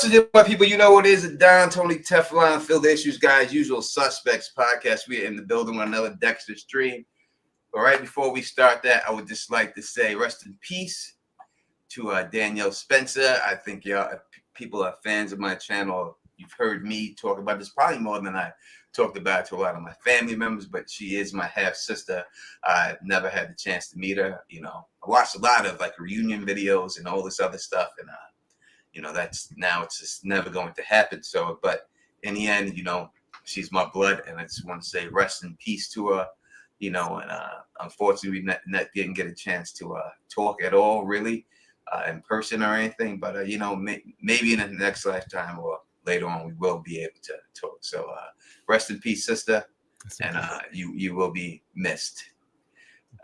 What's the deal, my people? You know what it is. Don, Tony, Teflon, Fill the Issues, guys. Usual Suspects podcast. We are in the building with another Dexter stream. But right before we start that, I would just like to say rest in peace to Danielle Spencer. I think y'all people are fans of my channel. You've heard me talk about this probably more than I talked about it to a lot of my family members, but she is my half sister. I've never had the chance to meet her. You know, I watched a lot of like reunion videos and all this other stuff, and you know, it's just never going to happen. So, but in the end, you know, she's my blood, and I just want to say rest in peace to her. You know, and unfortunately, we didn't get a chance to talk at all, really, in person or anything. But you know, maybe in the next lifetime or later on, we will be able to talk. So, rest in peace, sister, and you will be missed.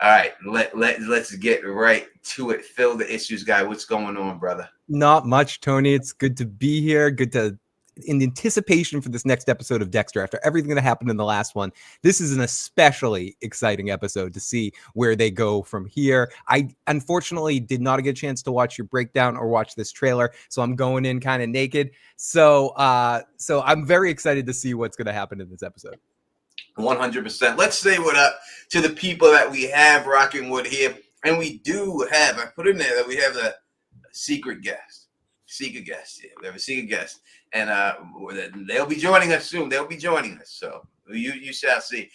All right, let's get right to it. Fill the issues, guy. What's going on, brother? Not much, Tony. It's good to be here. Good to in anticipation for this next episode of Dexter. After everything that happened in the last one, this is an especially exciting episode to see where they go from here. I unfortunately did not get a chance to watch your breakdown or watch this trailer, so I'm going in kind of naked. So I'm very excited to see what's going to happen in this episode. 100%. Let's say what up to the people that we have rocking with here, and we do have. I put in there that we have a secret guest. Yeah, we have a secret guest, and they'll be joining us soon. They'll be joining us, so you shall see.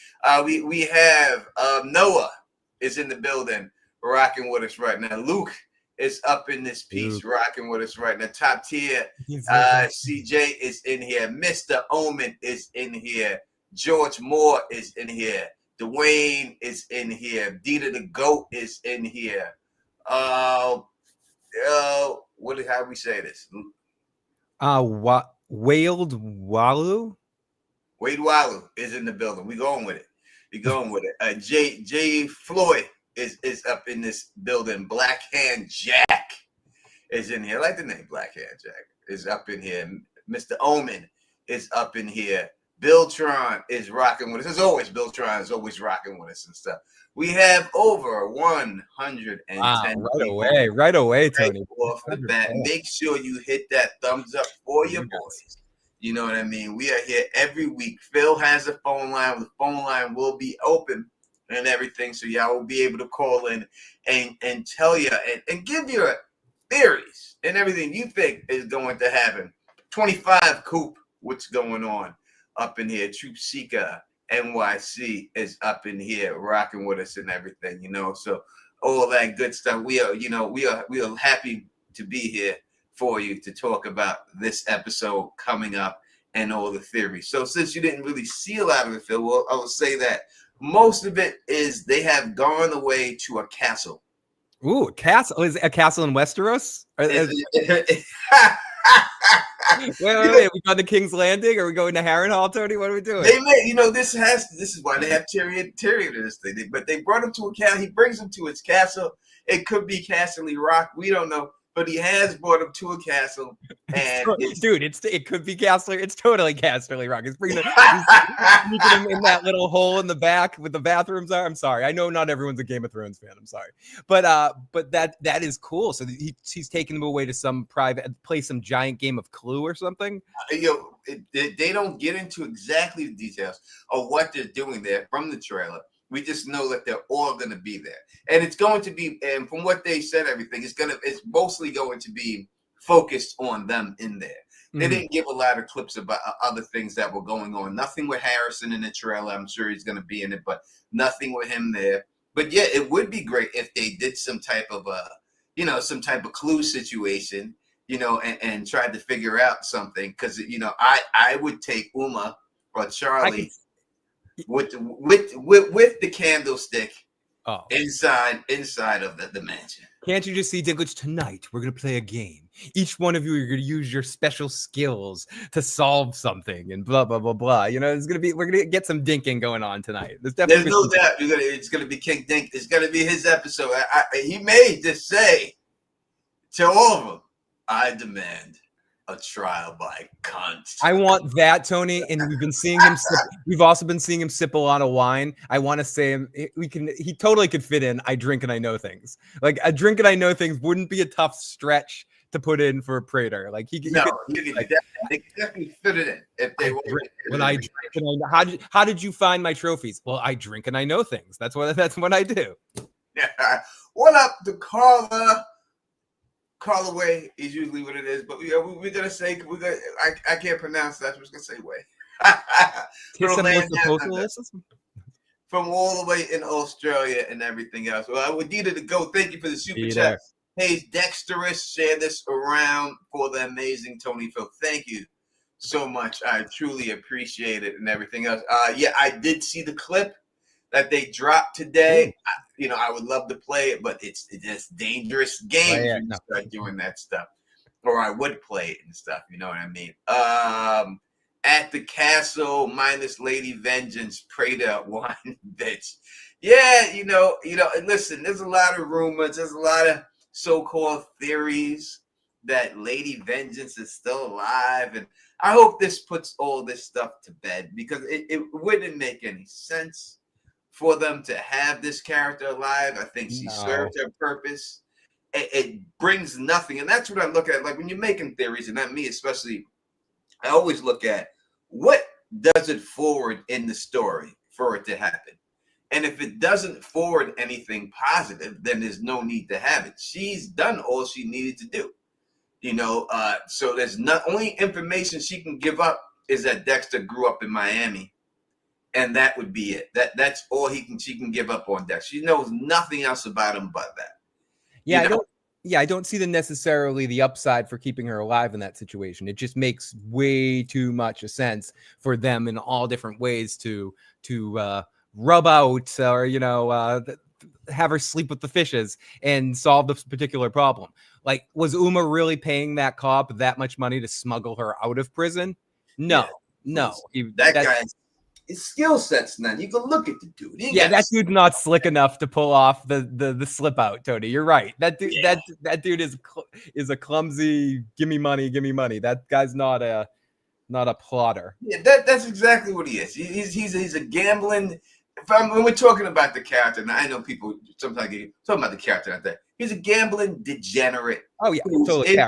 We have Noah is in the building, rocking with us right now. Luke is up in this piece, rocking with us right now. Top tier. CJ is in here. Mr. Omen is in here. George Moore is in here. Dwayne is in here. Dita the Goat is in here. How we say this? Wade Walu is in the building. We going with it. Jay Floyd is up in this building. Black Hand Jack is in here. I like the name Black Hand Jack is up in here. Mr. Omen is up in here. Bill Tron is rocking with us. As always, Bill Tron is always rocking with us and stuff. We have over 110 right away, Tony. Off the bat. Make sure you hit that thumbs up for your boys. You know what I mean? We are here every week. Phil has a phone line. The phone line will be open and everything, so y'all will be able to call in and tell you and give your theories and everything you think is going to happen. 25 Coop, what's going on? Up in here, Troop Seeker NYC is up in here rocking with us and everything, you know. So all that good stuff. We are happy to be here for you to talk about this episode coming up and all the theories. So since you didn't really see a lot of it, Phil, well, I will say that most of it is they have gone away to a castle. Ooh, a castle? Is it a castle in Westeros? Wait, are we going to King's Landing? Are we going to Harrenhal, Tony? What are we doing? They may, you know, this is why they have Tyrion in this thing. But they brought him to a castle. He brings him to his castle. It could be Castle Rock. We don't know. But he has brought him to a castle. And it could be Castle. It's totally Castle Rock. It's bringing him in that little hole in the back with the bathrooms are. I'm sorry. I know not everyone's a Game of Thrones fan. I'm sorry. But that is cool. So he's taking them away to some private place, some giant game of Clue or something. They don't get into exactly the details of what they're doing there from the trailer. We just know that they're all going to be there, and it's going to be. And from what they said, everything it's mostly going to be focused on them in there. They didn't give a lot of clips about other things that were going on. Nothing with Harrison in the trailer. I'm sure he's going to be in it, but nothing with him there. But yeah, it would be great if they did some type of Clue situation, you know, and tried to figure out something. Because you know, I would take Uma or Charlie. With the candlestick inside of the mansion. Can't you just see, Dinklage, tonight we're gonna play a game. Each one of you are gonna use your special skills to solve something and blah blah blah blah. You know, we're gonna get some dinking going on tonight. There's no doubt it's gonna be King Dink. It's gonna be his episode. He may just say to all of them, I demand a trial by cunt. I want that, Tony, and we've been seeing him we've also been seeing him sip a lot of wine. I want to say he totally could fit in I drink and I know things. Like a drink and I know things wouldn't be a tough stretch to put in for Prater. Like he No, could, you can like, definitely fit it in if they want. when I drink, and how did you find my trophies? Well, I drink and I know things. That's what I do. What up to Carla? Carla Way is usually what it is, but we're gonna say I can't pronounce that. So we're just gonna say Way. From all the way in Australia and everything else. Well, I would need it to go. Thank you for the super chat. Hey, Dexterous, share this around for the amazing Tony Phil. Thank you so much. I truly appreciate it and everything else. Yeah, I did see the clip that they dropped today. I would love to play it, but it's dangerous games when you start doing that stuff. Or I would play it and stuff. You know what I mean? At the castle, minus Lady Vengeance, Prater wine, bitch. Yeah, listen, there's a lot of rumors. There's a lot of so-called theories that Lady Vengeance is still alive. And I hope this puts all this stuff to bed, because it wouldn't make any sense for them to have this character alive. I think she served her purpose. It brings nothing. And that's what I look at. Like when you're making theories, and not me especially, I always look at what does it forward in the story for it to happen. And if it doesn't forward anything positive, then there's no need to have it. She's done all she needed to do. So there's not only information she can give up is that Dexter grew up in Miami. And that would be it. That's all she can give up on Dexter. She knows nothing else about him but that. I don't see necessarily the upside for keeping her alive in that situation. It just makes way too much sense for them in all different ways to rub out or have her sleep with the fishes and solve this particular problem. Like, was Uma really paying that cop that much money to smuggle her out of prison? No. That guy, his skill set's none. You can look at the dude. That dude's not slick enough to pull off the slip out, Tony. You're right. That dude, that dude is a clumsy. Give me money. That guy's not a plotter. Yeah, that's exactly what he is. He's a gambling. When we're talking about the character, and I know people sometimes get talking about the character like that. He's a gambling degenerate. Oh yeah, totally.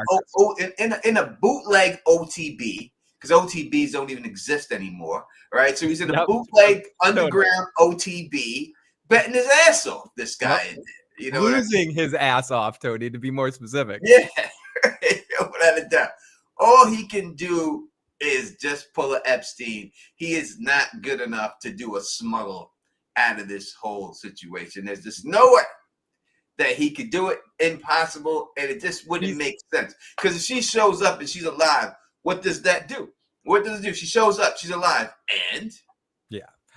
In a bootleg OTB, because OTBs don't even exist anymore, right? So he's in a bootleg underground OTB, betting his ass off. This guy, losing his ass off, Tony, to be more specific. Yeah, without a doubt. All he can do is just pull an Epstein. He is not good enough to do a smuggle out of this whole situation. There's just no way that he could do it. Impossible, and it just wouldn't make sense. Because if she shows up and she's alive, what does that do? What does it do? She shows up, she's alive, and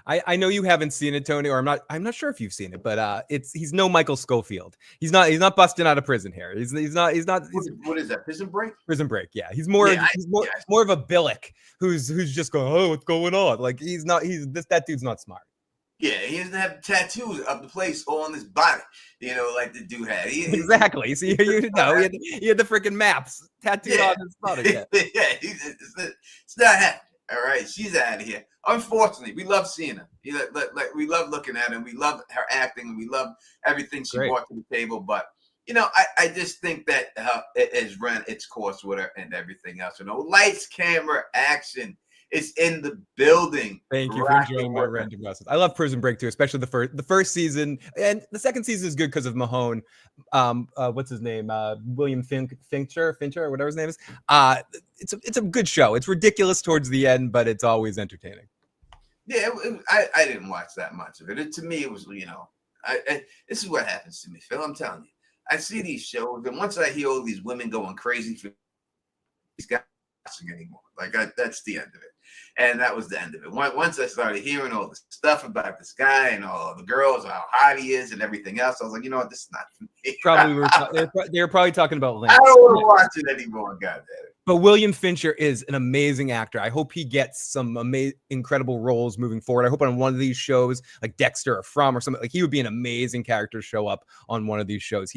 I know you haven't seen it, Tony, or I'm not sure if you've seen it, but he's no Michael Schofield. He's not busting out of prison here. He's not. What is that? Prison Break? Prison Break. Yeah, he's more of a Billick who's just going, oh, what's going on? Like that dude's not smart. Yeah, he doesn't have tattoos of the place all on his body, like the dude had. Exactly. So he had the freaking maps tattooed on his body. Yeah, it's not happening. All right, she's out of here. Unfortunately, we love seeing her. We love looking at her. And we love her acting. And we love everything she brought to the table. But I just think that it has run its course with her and everything else. Lights, camera, action. It's in the building. Thank you for enjoying my random lessons. I love Prison Break too, especially the first season, and the second season is good because of Mahone. What's his name? William Fincher, or whatever his name is. It's a good show. It's ridiculous towards the end, but it's always entertaining. Yeah, I didn't watch that much of it. To me, it was this is what happens to me, Phil. I'm telling you, I see these shows, and once I hear all these women going crazy for these guys anymore, that's the end of it. And that was the end of it. Once I started hearing all this stuff about this guy and all the girls, how hot he is and everything else, I was like, you know what, this is not for me. They were probably talking about Lynch. I don't want to watch it anymore, goddamn it. But William Fincher is an amazing actor. I hope he gets some incredible roles moving forward. I hope on one of these shows, like Dexter or From or something, like he would be an amazing character to show up on one of these shows.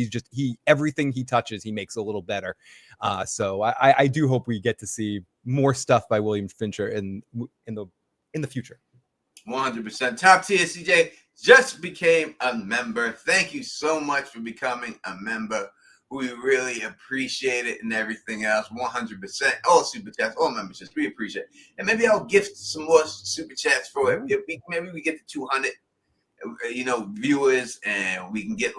Everything he touches, he makes a little better. So I do hope we get to see more stuff by William Fincher in the future. 100%. Top tier CJ just became a member. Thank you so much for becoming a member. We really appreciate it and everything else. 100%. All super chats, all memberships, we appreciate it. And maybe I'll gift some more super chats for it. Maybe we get to 200, viewers, and we can get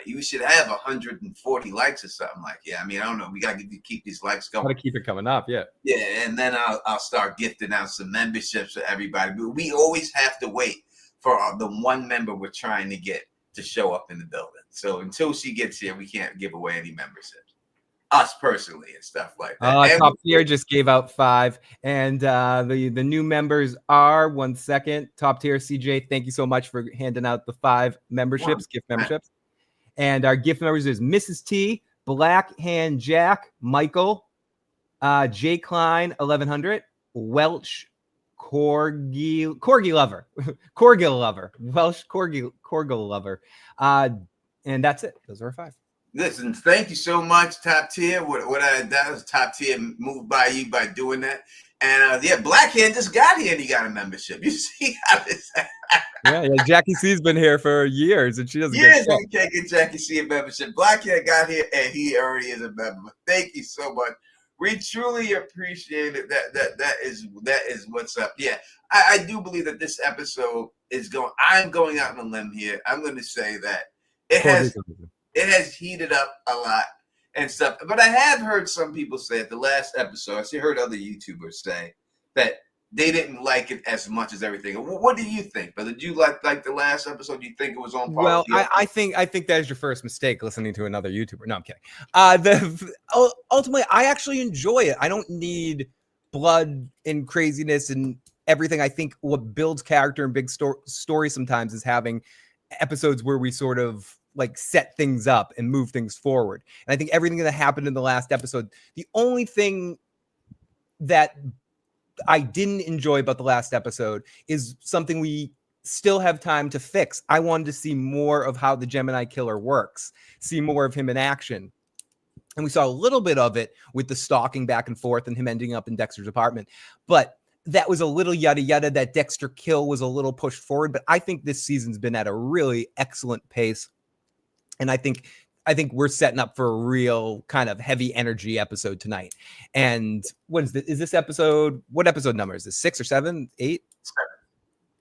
you should have 140 likes or something like. Yeah, I mean, I don't know. We got to keep these likes going. Got to keep it coming up, yeah. Yeah, and then I'll start gifting out some memberships for everybody. But we always have to wait for the one member we're trying to get to show up in the building. So until she gets here, we can't give away any memberships. Us personally and stuff like that. Top tier just gave out 5, and the new members are, one second, top tier CJ. Thank you so much for handing out the 5 memberships, gift memberships. And our gift members is Mrs. T, Black Hand Jack, Michael, J Klein 1100, Welch Corgi lover, Welsh Corgi lover, and that's it. Those are 5. Listen, thank you so much, top tier. That was top tier moved by you by doing that. And Blackhand just got here and he got a membership. You see how this yeah, Jackie C's been here for years and she doesn't I'm taking Jackie C a membership. Blackhand got here and he already is a member. Thank you so much. We truly appreciate it. That is what's up. Yeah, I do believe that this episode I'm going out on a limb here. I'm going to say that it has heated up a lot and stuff. But I have heard some people say at the last episode, I heard other YouTubers say that they didn't like it as much as everything. What do you think? But did you like the last episode? Do you think it was on par? Well, I think that is your first mistake, listening to another YouTuber. No, I'm kidding. Ultimately, I actually enjoy it. I don't need blood and craziness and everything. I think what builds character and big story sometimes is having episodes where we sort of set things up and move things forward. And I think everything that happened in the last episode, the only thing that I didn't enjoy about the last episode is something we still have time to fix. I wanted to see more of how the Gemini killer works, see more of him in action. And we saw a little bit of it with the stalking back and forth and him ending up in Dexter's apartment. But that was a little yada yada. That Dexter kill was a little pushed forward. But I think this season's been at a really excellent pace. And I think we're setting up for a real kind of heavy energy episode tonight. And what is this? Is this episode? What episode number is this? 6 or 7? 8?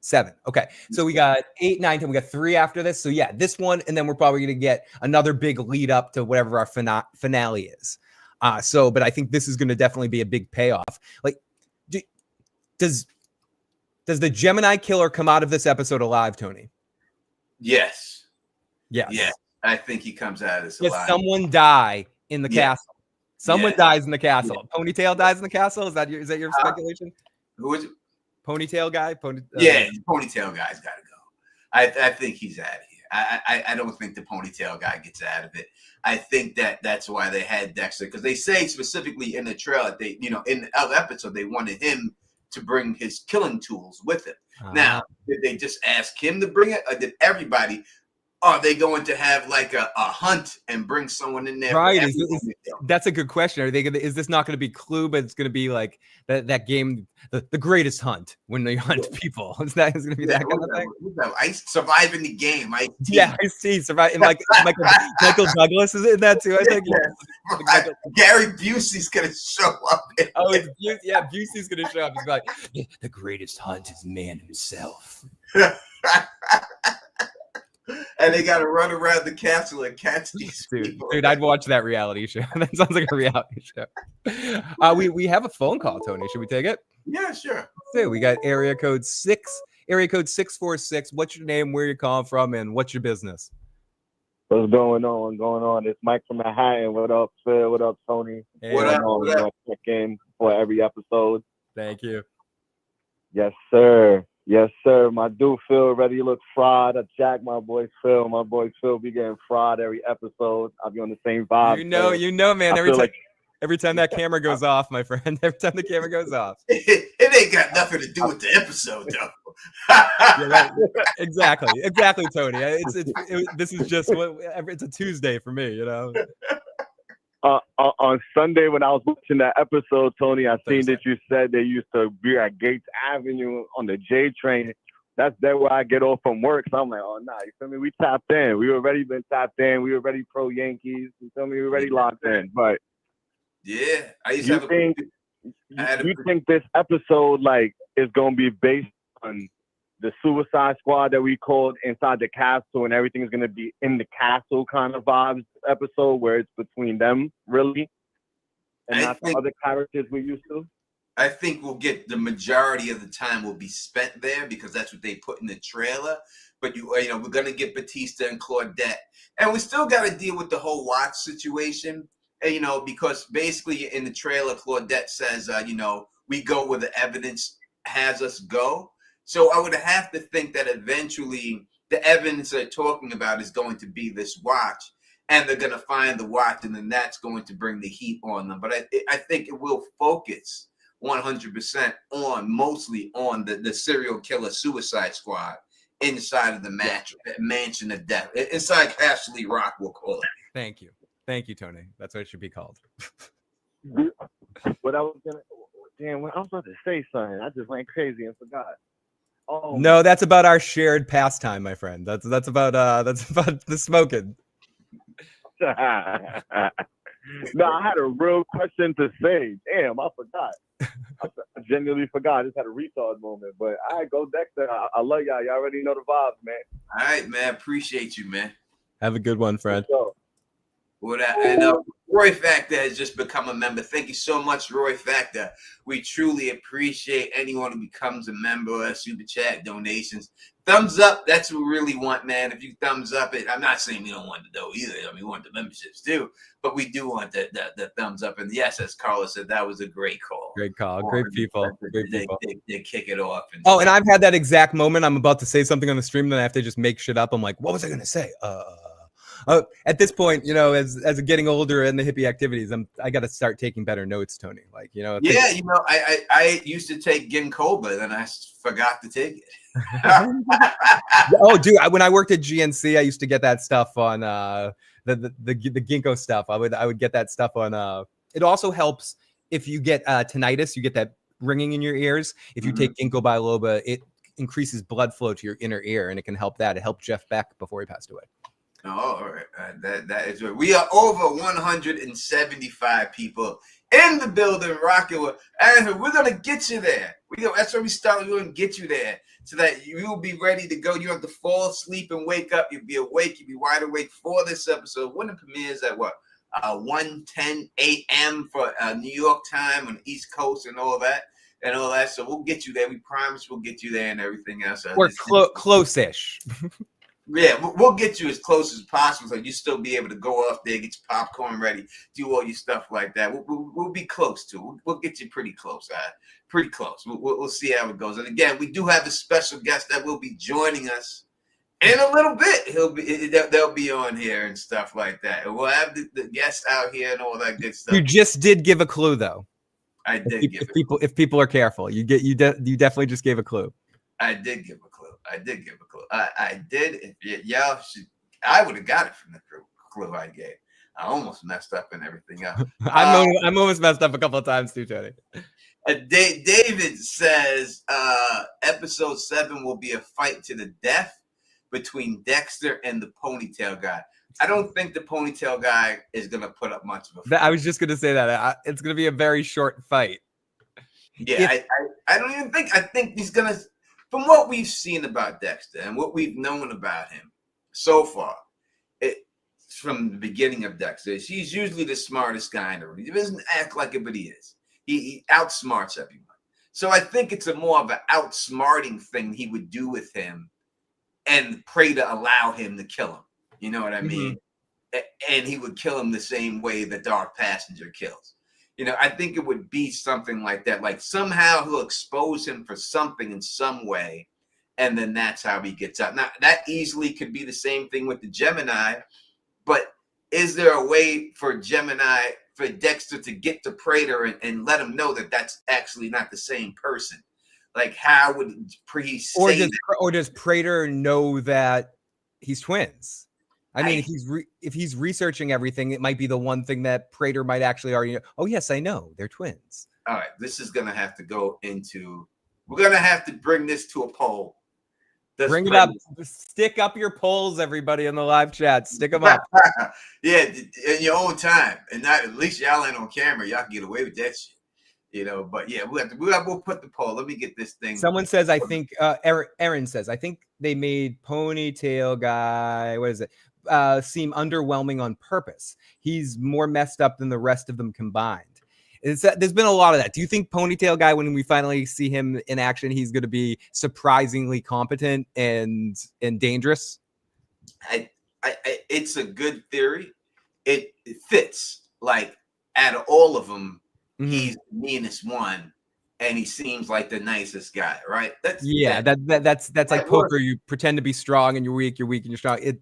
7. Okay. So we got 8, 9, 10. We got 3 after this. So yeah, this one, and then we're probably going to get another big lead up to whatever our finale is. But I think this is going to definitely be a big payoff. Does the Gemini killer come out of this episode alive, Tony? Yes. Yes. Yeah. I think he comes out of this alive. Does someone die in the castle? Someone dies in the castle. Yeah. Ponytail dies in the castle? Is that your speculation? Who is it? Ponytail guy? The ponytail guy's got to go. I think he's out of here. I don't think the ponytail guy gets out of it. I think that's why they had Dexter, because they say specifically in the trailer, in the other episode, they wanted him to bring his killing tools with him. Now, did they just ask him to bring it, or did everybody? Are they going to have a hunt and bring someone in there? Right. That's a good question. Are they going to? Is this not going to be Clue, but it's going to be like that game, the Greatest Hunt, when they hunt people? Is that going to be that kind of thing? I survive in the game. I see. Survive. And Michael Douglas is in that too. I think. Yeah. Gary Busey's going to show up. Busey's going to show up. He's like, the greatest hunt is man himself. And they got to run around the castle and catch these people. Dude, I'd watch that reality show. That sounds like a reality show. We have a phone call, Tony. Should we take it? Yeah, sure. So we got area code 646. What's your name? Where you calling from? And what's your business? What's going on? It's Mike from Manhattan. What up, Phil? What up, Tony? Hey, what up? Check in for every episode. Thank you. Yes, sir. My dude Phil already looks fried. I jack my boy Phil. My boy Phil be getting fried every episode. I'll be on the same vibe. You know, man. Every time that camera goes off, my friend. Every time the camera goes off. It ain't got nothing to do with the episode, though. You're right. Exactly, Tony. This is just it's a Tuesday for me, On Sunday when I was watching that episode, Tony, I seen that you said they used to be at Gates Avenue on the J train that's where I get off from work. So I'm like, oh, nah, you feel me? We tapped in. We already been tapped in. We already pro Yankees. You feel me? We already locked in. But yeah, I used to have you think this episode like is gonna be based on the Suicide Squad that we called inside the castle, and everything's gonna be in the castle kind of vibes episode where it's between them really, and not the other characters we used to? I think we'll get the majority of the time will be spent there because that's what they put in the trailer. But you know, we're gonna get Batista and Claudette, and we still got to deal with the whole watch situation. And, you know, because basically in the trailer, Claudette says, you know, we go where the evidence has us go. So I would have to think that eventually the evidence they're talking about is going to be this watch, and they're going to find the watch, and then that's going to bring the heat on them. But I think it will focus 100% mostly on the serial killer Suicide Squad inside of the mansion of death, inside Ashley Rock, we'll call it. Thank you, Tony. That's what it should be called. What I was about to say something. I just went crazy and forgot. Oh no, that's about our shared pastime, my friend. That's about the smoking. No, I had a real question to say. Damn, I forgot. I genuinely forgot. I just had a retard moment. But all right, go Dexter. I love y'all. Y'all already know the vibes, man. All right, man. Appreciate you, man. Have a good one, friend. And Roy Factor has just become a member. Thank you so much, Roy Factor. We truly appreciate anyone who becomes a member, super chat, donations. Thumbs up, that's what we really want, man. If you thumbs up it, I'm not saying we don't want the dough either. I mean, we want the memberships too, but we do want the thumbs up. And yes, as Carla said, that was a great call. Great call. Great people. They kick it off. And and I've had that exact moment. I'm about to say something on the stream, then I have to just make shit up. I'm like, what was I going to say? At this point, you know, as getting older and the hippie activities, I got to start taking better notes, Tony. Like, you know. Yeah, you know, I used to take Ginkgo, then I forgot to take it. Oh, dude, when I worked at GNC, I used to get that stuff on the ginkgo stuff. I would get that stuff on. It also helps if you get tinnitus, you get that ringing in your ears. If you take ginkgo biloba, it increases blood flow to your inner ear, and it can help that. It helped Jeff Beck before he passed away. Oh, all right. That is right. We are over 175 people in the building rocking with, and we're gonna get you there. That's where we start. We're gonna get you there so that you will be ready to go. You don't have to fall asleep and wake up. You'll be awake. You'll be wide awake for this episode. When it premieres at 1:10 a.m. for New York time on the East Coast and all that. So we'll get you there. We promise we'll get you there and everything else. We're close-ish. Yeah, we'll get you as close as possible so you still be able to go off there, get your popcorn ready, do all your stuff like that. We'll be close to. We'll get you pretty close. Pretty close. We'll see how it goes. And again, we do have a special guest that will be joining us in a little bit. They'll be on here and stuff like that. And we'll have the guests out here and all that good stuff. You just did give a clue, though. I did if people are careful, you definitely just gave a clue. I did give a clue. I did. I would have got it from the clue I gave. I almost messed up and everything else. I'm almost messed up a couple of times too, Tony. David says episode 7 will be a fight to the death between Dexter and the ponytail guy. I don't think the ponytail guy is going to put up much of a fight. I was just going to say that. It's going to be a very short fight. Yeah, I don't even think. I think he's going to... From what we've seen about Dexter and what we've known about him so far, from the beginning of Dexter, he's usually the smartest guy in the room. He doesn't act like it, but he is. He outsmarts everyone. So I think it's more of an outsmarting thing he would do with him and pray to allow him to kill him. You know what I mean? And he would kill him the same way the Dark Passenger kills. You know, I think it would be something like that. Like somehow he'll expose him for something in some way, and then that's how he gets out. Now, that easily could be the same thing with the Gemini, but is there a way for Dexter to get to Prater and let him know that that's actually not the same person? Like, how would he say that? Or does Prater know that he's twins? I mean, if he's researching everything, it might be the one thing that Prater might actually already know. Oh, yes, I know. They're twins. All right. This is going to have to go into... We're going to have to bring this to a poll. Bring it up. Stick up your polls, everybody in the live chat. Stick them up. Yeah, in your own time, and not at least y'all ain't on camera. Y'all can get away with that shit. But yeah, we'll put the poll. Let me get this thing. Someone says, I think, Aaron says, I think they made Ponytail Guy, what is it, seem underwhelming on purpose. He's more messed up than the rest of them combined. There's been a lot of that. Do you think Ponytail Guy, when we finally see him in action, he's going to be surprisingly competent and dangerous? It's a good theory. It fits. Like, out of all of them, he's the meanest one, and he seems like the nicest guy, right? That's like poker. You pretend to be strong and you're weak and you're strong. It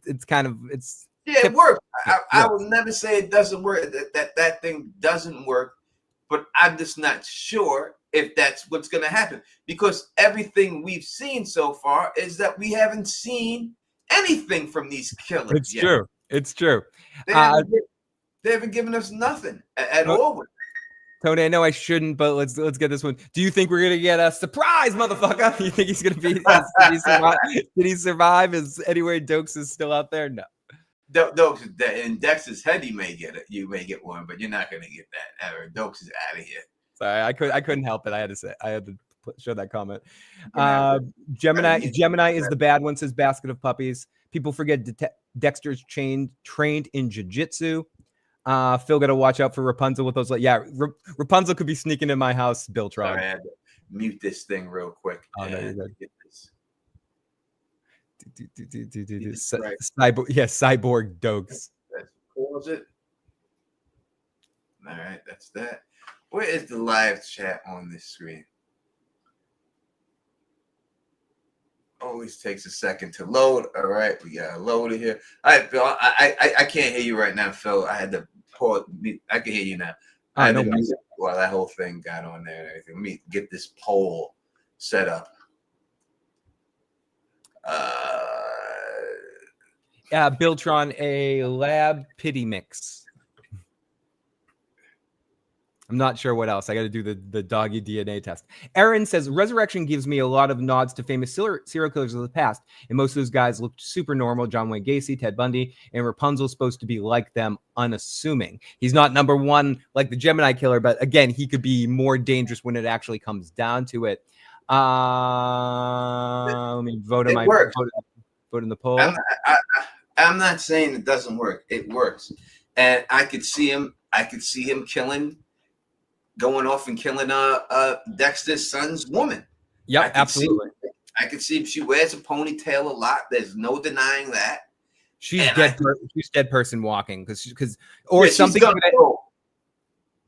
works. I will never say it doesn't work. That thing doesn't work, but I'm just not sure if that's what's going to happen, because everything we've seen so far is that we haven't seen anything from these killers. It's true. They haven't given us nothing at all. Tony, I know I shouldn't, but let's get this one. Do you think we're gonna get a surprise, motherfucker? You think he's gonna be? Did he survive? Is anywhere Dokes is still out there? No. Dokes in Dexter's head, you may get one, but you're not gonna get that. Dokes is out of here. Sorry, I couldn't help it. I had to show that comment. Gemini is the bad one. Says basket of puppies. People forget Dexter's trained in jiu-jitsu. Phil got to watch out for Rapunzel with those. Rapunzel could be sneaking in my house. Bill tried. Sorry, I had to mute this thing real quick. Oh, no, you're good. Get this. Cyborg Dokes. Let's pause it. All right, that's that. Where is the live chat on this screen? Always takes a second to load. All right, we got to load it here. All right, Phil. I can't hear you right now, Phil. I had to pause. I can hear you now. Well, that whole thing got on there and everything. Let me get this poll set up. Biltron, a lab pity mix. I'm not sure what else. I got to do the doggy DNA test. Aaron says, Resurrection gives me a lot of nods to famous serial killers of the past. And most of those guys looked super normal. John Wayne Gacy, Ted Bundy, and Rapunzel's supposed to be like them, unassuming. He's not number one like the Gemini killer, but again, he could be more dangerous when it actually comes down to it. Let me vote in the poll. I'm not saying it doesn't work. It works. And I could see him going off and killing Dexter's son's woman. Yeah, absolutely. I could see if she wears a ponytail a lot. There's no denying that. She's dead. She's dead person walking something.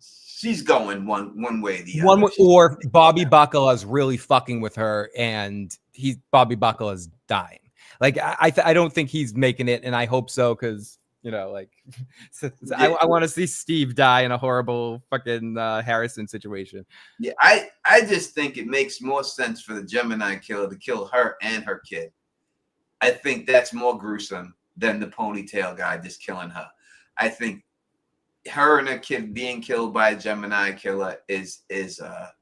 She's going one way or the other. Or Bobby Bacala is really fucking with her, and Bobby Bacala is dying. Like I don't think he's making it, and I hope so, because I want to see Steve die in a horrible fucking Harrison situation. Yeah, I just think it makes more sense for the Gemini killer to kill her and her kid. I think that's more gruesome than the ponytail guy just killing her. I think her and her kid being killed by a Gemini killer is a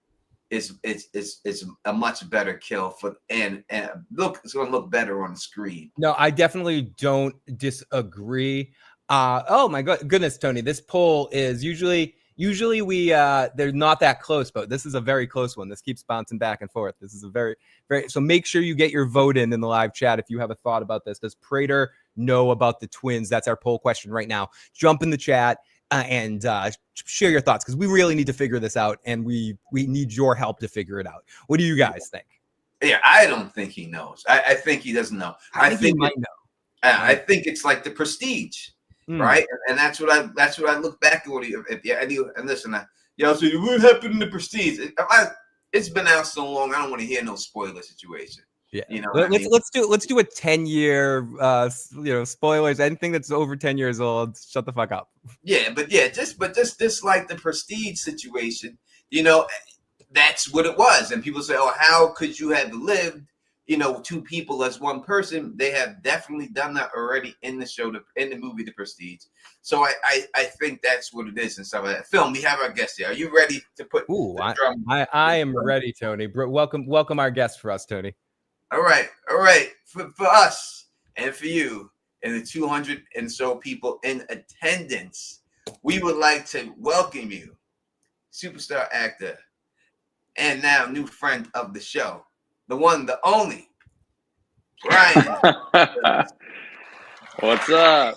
much better kill and it's going to look better on the screen. No, I definitely don't disagree. Oh my goodness, Tony, this poll is usually we they're not that close, but this is a very close one. This keeps bouncing back and forth. This is a very so make sure you get your vote in the live chat if you have a thought about this. Does Prater know about the twins? That's our poll question right now. Jump in the chat and share your thoughts, because we really need to figure this out, and we need your help to figure it out. What do you guys think? Yeah, I don't think he knows. I think he doesn't know. I think he might know. I think it's like the Prestige, right? And that's what I look back at. And listen, so what happened in the Prestige? It's been out so long. I don't want to hear no spoiler situation. Yeah, let's do a 10-year spoilers. Anything that's over 10 years old, shut the fuck up. Yeah, but just like the Prestige situation, that's what it was. And people say, oh, how could you have lived, two people as one person? They have definitely done that already in the movie The Prestige. So I think that's what it is and stuff like that. Phil, we have our guest here. Are you ready to put? I am ready, Tony. Welcome our guest for us, Tony. All right. For us and for you and the 200 and so people in attendance, we would like to welcome you, superstar actor, and now new friend of the show, the one, the only, Bryan. What's up?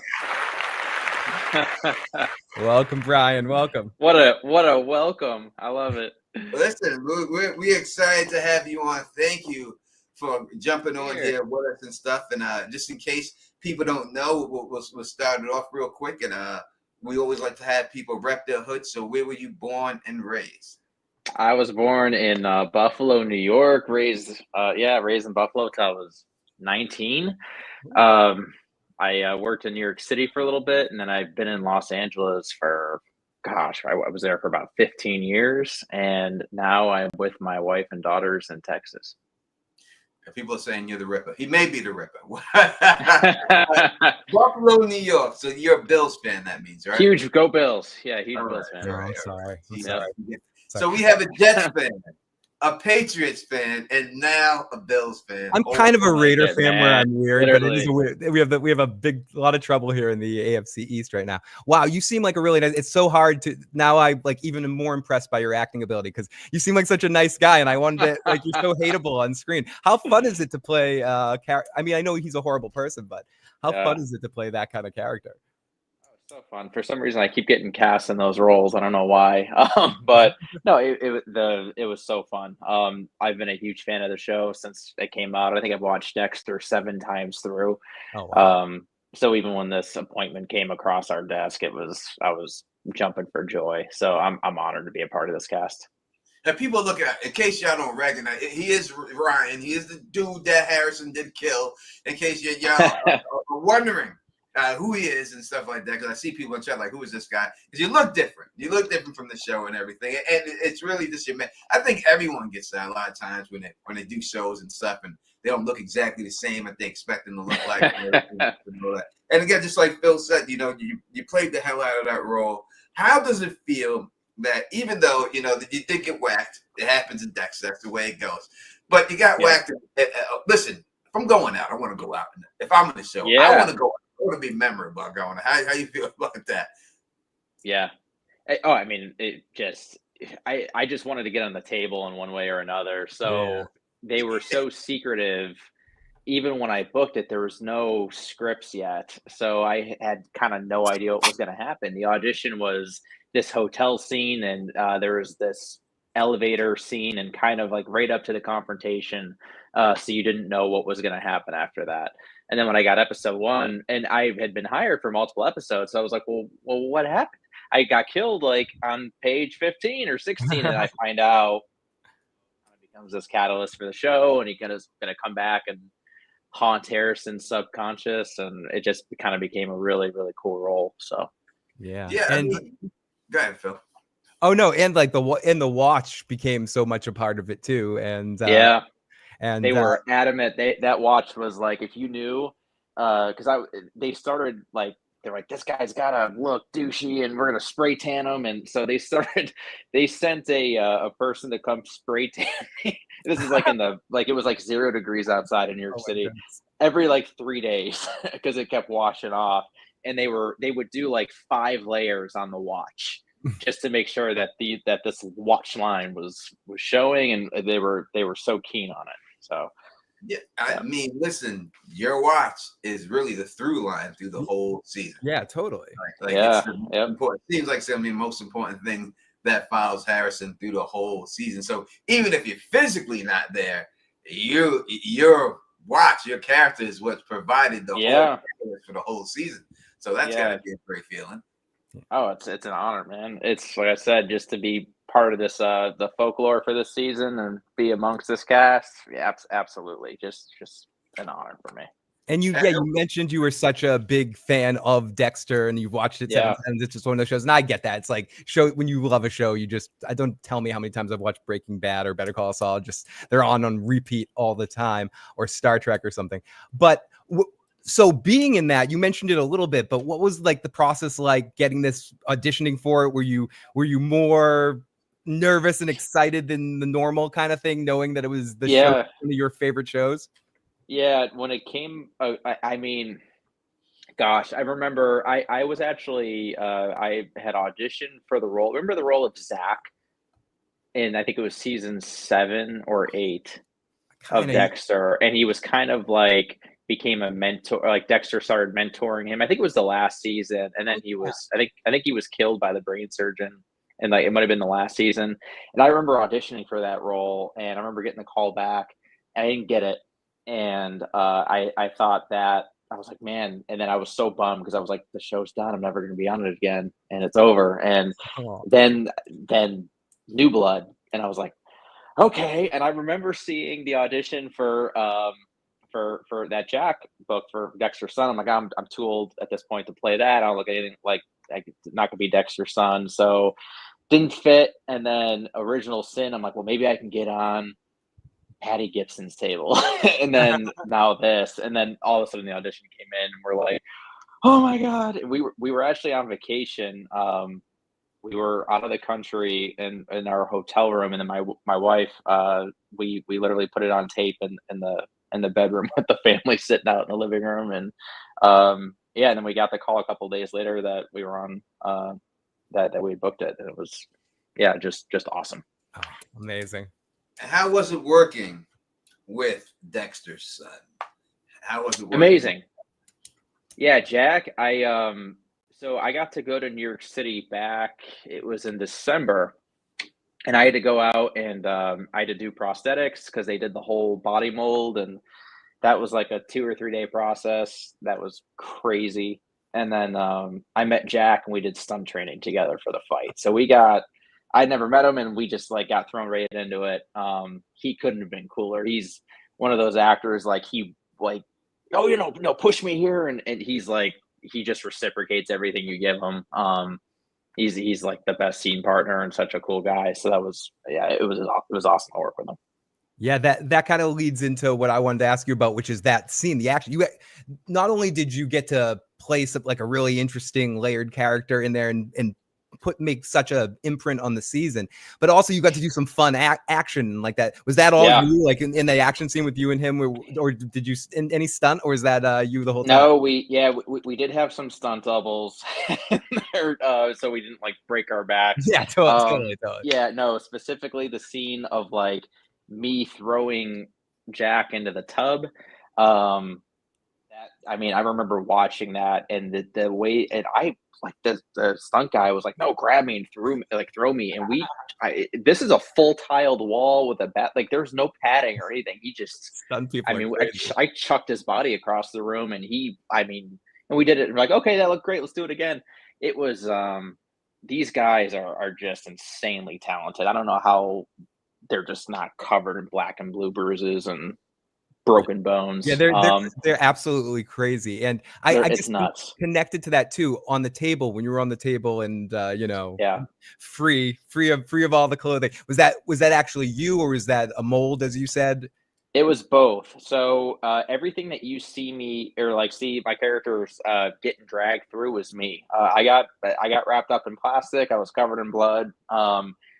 Welcome, Bryan. Welcome. What a welcome. I love it. Listen, we're excited to have you on. Thank you for jumping on here with us and stuff. And just in case people don't know, we'll start it off real quick. And we always like to have people rep their hood. So where were you born and raised? I was born in Buffalo, New York. Raised in Buffalo till I was 19. I worked in New York City for a little bit, and then I've been in Los Angeles for, I was there for about 15 years, and now I'm with my wife and daughters in Texas. People are saying you're the Ripper. He may be the Ripper. Buffalo, New York. So you're a Bills fan, that means, right? Huge, go Bills. Yeah, huge Bills fan. I'm sorry. So we have a Jets fan, a Patriots fan, and now a Bills fan. I'm kind of a Raider fan where I'm weird, Literally. but it is a weird. We have a lot of trouble here in the AFC East right now. Wow, you seem like a really nice. It's so hard to now. I like even more impressed by your acting ability because you seem like such a nice guy, and I wanted to like you're so hateable on screen. How fun is it to play? I mean, I know he's a horrible person, but how fun is it to play that kind of character? So fun. For some reason, I keep getting cast in those roles. I don't know why, but no, it was so fun. I've been a huge fan of the show since it came out. I think I've watched Dexter 7 times through. Oh, wow. So even when this appointment came across our desk, I was jumping for joy. So I'm honored to be a part of this cast. And people look at, in case y'all don't recognize, he is Ryan. He is the dude that Harrison did kill. In case y'all are wondering who he is and stuff like that, because I see people in chat like, who is this guy? Because you look different. You look different from the show and everything, and it's really just your man. I think everyone gets that a lot of times when they do shows and stuff, and they don't look exactly the same that they expect them to look like. And again, just like Phil said, you played the hell out of that role. How does it feel that even though you did get whacked, it happens in Dexter, that's the way it goes, but you got whacked? Listen, if I'm going out, I want to go out. If I'm in the show, I want to go out. I want to be memorable going. How you feel about that? Yeah. I mean, I just wanted to get on the table in one way or another. So they were so secretive. Even when I booked it, there was no scripts yet. So I had kind of no idea what was going to happen. The audition was this hotel scene, and there was this elevator scene and kind of like right up to the confrontation. So you didn't know what was going to happen after that. And then when I got episode 1, and I had been hired for multiple episodes, so I was like, well, what happened? I got killed like on page 15 or 16, and I find out it becomes this catalyst for the show, and he's going to come back and haunt Harrison's subconscious, and it just kind of became a really, really cool role. So yeah. And go ahead, Phil. Oh no, and like the watch became so much a part of it too, and and they were adamant. That watch was like, if you knew, because they started like, they're like, this guy's gotta look douchey, and we're gonna spray tan him, and so they sent a person to come spray tan me. This is like it was like 0 degrees outside in New York City every like 3 days because it kept washing off, and they would do like 5 layers on the watch just to make sure that this watch line was showing, and they were so keen on it. So I mean, listen, your watch is really the through line through the whole season. Yeah, totally. It's important. It seems like some of the most important thing that follows Harrison through the whole season. So even if you're physically not there, your watch, your character is what's provided the whole for the whole season. So that's gotta be a great feeling. Oh, it's an honor, man. It's like I said, just to be part of this the folklore for this season and be amongst this cast. Yeah, absolutely. Just an honor for me. And you mentioned you were such a big fan of Dexter and you've watched it 7 times. It's just one of those shows. And I get that. It's like when you love a show, I don't tell me how many times I've watched Breaking Bad or Better Call Saul. Just they're on repeat all the time, or Star Trek or something. But so being in that, you mentioned it a little bit, but what was like the process like getting this auditioning for it? Were you more nervous and excited than the normal kind of thing, knowing that it was the show, one of your favorite shows? Yeah, when it came, I mean, gosh, I remember I was actually I had auditioned for the role. Remember the role of Zach? And I think it was season 7 or 8 of Dexter, and he was kind of like became a mentor. Like Dexter started mentoring him. I think it was the last season, and then he was. I think he was killed by the brain surgeon, and like it might have been the last season. And I remember auditioning for that role, and I remember getting the call back, and I didn't get it, and I thought that. I was like, man, and then I was so bummed because I was like, the show's done. I'm never going to be on it again, and it's over. And then New Blood, and I was like, okay. And I remember seeing the audition for that Jack book for Dexter's son. I'm like, I'm too old at this point to play that. I don't look at anything like not gonna be Dexter's son, so didn't fit. And then Original Sin, I'm like, well, maybe I can get on Patty Gibson's table. And then now this, and then all of a sudden the audition came in, and we're like, oh my god. And we were actually on vacation. We were out of the country in our hotel room, and then my wife, we literally put it on tape in the bedroom with the family sitting out in the living room, and and then we got the call a couple of days later that we were on that we booked it, and it was just awesome. Oh, amazing. How was it working with Dexter's son? How was it working? Amazing. Yeah, Jack, so I got to go to New York City back, it was in December, and I had to go out and I had to do prosthetics because they did the whole body mold, and that was like a 2 or 3 day process. That was crazy. And then I met Jack, and we did stunt training together for the fight. So I'd never met him, and we just like got thrown right into it. He couldn't have been cooler. He's one of those actors, like he like, oh, no, push me here. And he's like, he just reciprocates everything you give him. He's like the best scene partner and such a cool guy. So that was, it was awesome to work with him. Yeah, that kind of leads into what I wanted to ask you about, which is that scene, the action. You not only did you get to place like a really interesting layered character in there and make such a imprint on the season, but also you got to do some fun action like that. Was that all you, like in the action scene with you and him, or did you in any stunt, or is that you the whole time? No, we did have some stunt doubles there, so we didn't like break our backs. Yeah, totally. Yeah, no, specifically the scene of like me throwing Jack into the tub. I mean, I remember watching that, and the way, and I like the stunt guy was like, no, grab me and throw me. And this is a full tiled wall with a bat. Like there's no padding or anything. He just, I chucked his body across the room, and and we did it. We're like, okay, that looked great. Let's do it again. It was, these guys are just insanely talented. I don't know how they're just not covered in black and blue bruises and broken bones. Yeah, they're absolutely crazy, and I just nuts. Connected to that too on the table when you were on the table, and free of all the clothing. Was that actually you, or was that a mold, as you said? It was both. So everything that you see me or like see my characters getting dragged through was me. I got wrapped up in plastic. I was covered in blood.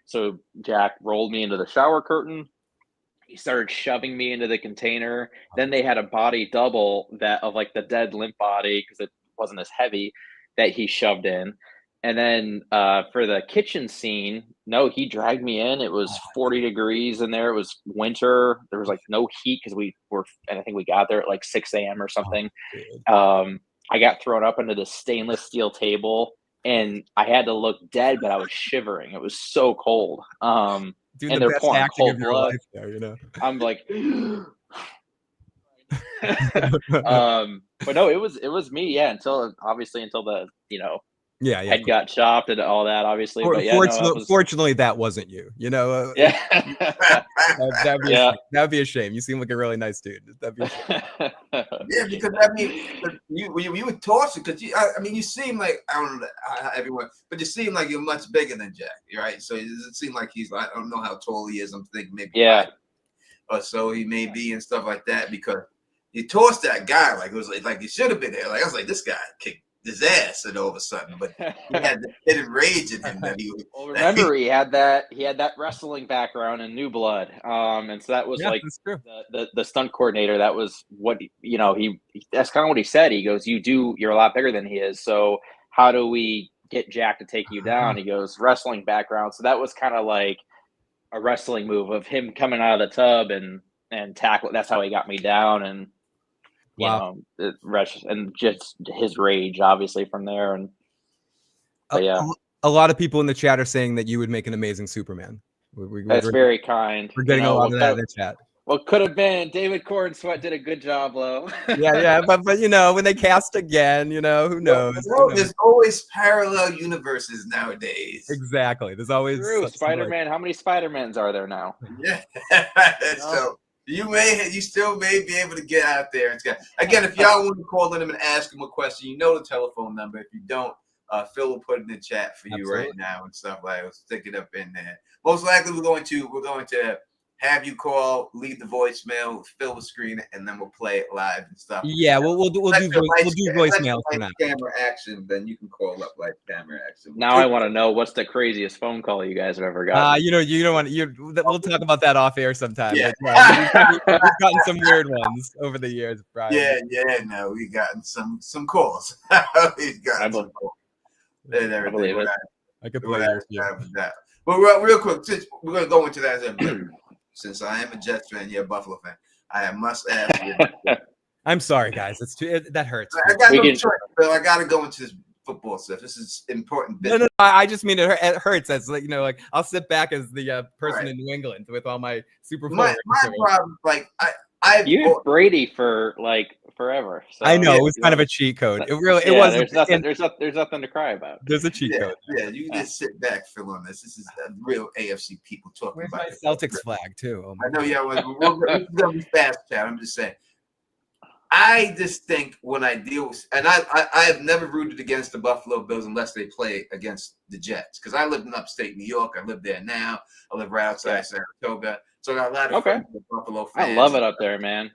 So Jack rolled me into the shower curtain. He started shoving me into the container. Then they had a body double of like the dead limp body, because it wasn't as heavy, that he shoved in. And then for the kitchen scene, no, he dragged me in. It was 40 degrees in there. It was winter. There was like no heat because and I think we got there at like 6 a.m. or something. I got thrown up into the stainless steel table, and I had to look dead, but I was shivering. It was so cold. Doing and the they're best pouring acting cold of your blood. life there, I'm like, but no, it was me. Yeah. Until the, head got chopped and all that, obviously. But fortunately, that wasn't you. Yeah. That'd be a shame. You seem like a really nice dude. That'd be a shame. Yeah, because you would toss it, because you seem like, I don't know everyone, but you seem like you're much bigger than Jack, right? So it doesn't seem like he's like, I don't know how tall he is. I'm thinking maybe 5 or so he may be and stuff like that, because you tossed that guy like it was like he should have been there. Like I was like, this guy kicked his ass and all of a sudden, but he had the hidden rage in him that he was. Well, remember he had that wrestling background in New Blood, and so that was like that's true. the stunt coordinator. That was what he that's kind of what he said. He goes, you're a lot bigger than he is. So how do we get Jack to take you down? He goes, wrestling background. So that was kind of like a wrestling move of him coming out of the tub and tackle. That's how he got me down, and and just his rage, obviously, from there. And a lot of people in the chat are saying that you would make an amazing Superman. That's very kind. We're getting a lot of that in the chat. Well, could have been. David Corn Sweat did a good job, Lo. yeah, but when they cast again, who knows? There's always parallel universes nowadays. Exactly. There's always Spider-Man. How many Spider-Mans are there now? Yeah. So you still may be able to get out there. Again, if y'all want to call in him and ask him a question, the telephone number. If you don't, Phil will put it in the chat for you right now and stuff like that. We'll stick it up in there. Most likely we're going to have you call, leave the voicemail, Phil will screen it, and then we'll play it live and stuff. Yeah, we'll do voicemail for now. Camera action, then you can call up like camera action. Now I want to know what's the craziest phone call you guys have ever gotten. You don't want. We'll talk about that off air sometime. Yeah. We've gotten some weird ones over the years, Brian. No, we've gotten some calls. We've gotten some calls. I believe it. I could play that. But real quick, since we're going to go into that. Since I am a Jets fan, you're a Buffalo fan, I must ask you. I'm sorry, guys. That hurts. I got no choice, Bill. I got to go into this football stuff. This is important business. No, I just mean it hurts. As I'll sit back as the person in New England with all my Super Bowl. My problem, you had Brady for forever. So. I know it was kind of a cheat code. It really was. There's nothing to cry about. There's a cheat code. Yeah, you can just sit back, Phil, on this. This is real AFC people talking Where's about my Celtics flag too? Oh I know, we're gonna be fast, chat. I'm just saying. I just think when I deal with, and I have never rooted against the Buffalo Bills unless they play against the Jets, because I lived in upstate New York. I live there now. I live right outside Saratoga, so I got a lot of friends with Buffalo fans. I love it up there, man.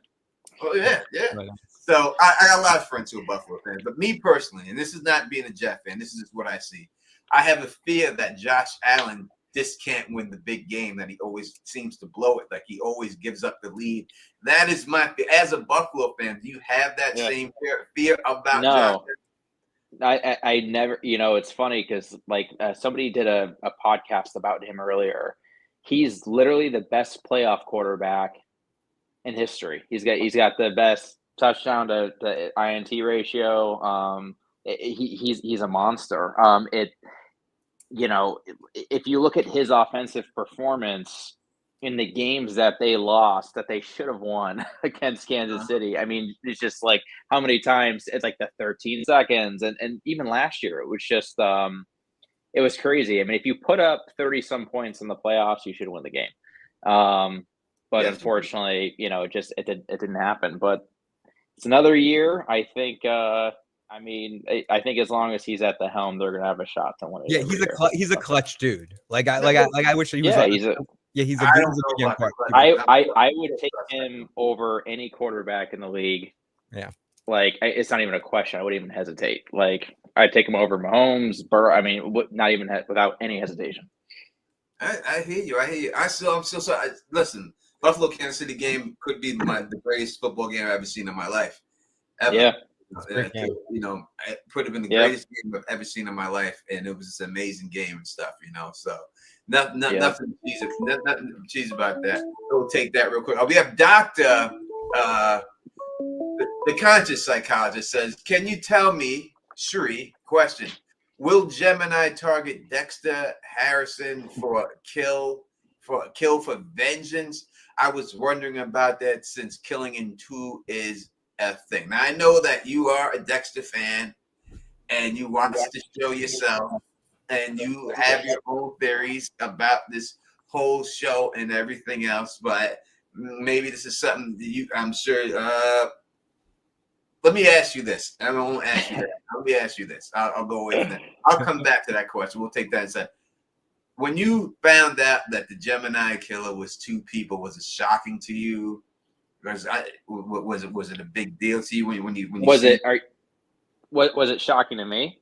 Oh yeah. Right. So I got a lot of friends who are Buffalo fans, but me personally, and this is not being a Jet fan, this is just what I see. I have a fear that Josh Allen just can't win the big game, that he always seems to blow it, like he always gives up the lead. That is my fear. As a Buffalo fan, do you have that same fear about Josh? I never, it's funny because somebody did a podcast about him earlier. He's literally the best playoff quarterback in history. He's got the best touchdown to INT ratio. He's a monster. If you look at his offensive performance in the games that they lost, that they should have won against Kansas City, I mean, it's just like how many times it's like the 13 seconds, and even last year it was just it was crazy. I mean, if you put up 30 some points in the playoffs, you should win the game. But unfortunately, it didn't happen. But it's another year. I think. I think as long as he's at the helm, they're gonna have a shot to win it. Yeah, he's a clutch dude. I wish he was. He's a good part. I would take him over any quarterback in the league. Yeah. It's not even a question. I wouldn't even hesitate. I'd take him over Mahomes, Burrow. I mean, not even without any hesitation. I hear you. I'm still sorry. Listen, Buffalo Kansas City game could be the greatest football game I've ever seen in my life. Ever. Yeah. It could have been the greatest game I've ever seen in my life, and it was this amazing game and stuff. So nothing cheesy about that. We'll take that real quick. We have Dr. The conscious psychologist says, "Can you tell me, Shri? Question: will Gemini target Dexter Harrison for a kill for vengeance? I was wondering about that since killing in 2 is a thing." Now I know that you are a Dexter fan and you want to show yourself and you have your own theories about this whole show and everything else, but maybe this is something that I'm sure. Let me ask you this. I won't ask you that. Let me ask you this. I'll go away from that. I'll come back to that question. We'll take that inside. When you found out that the Gemini killer was 2 people, was it shocking to you? Was it a big deal to you when you was it? What was it shocking to me?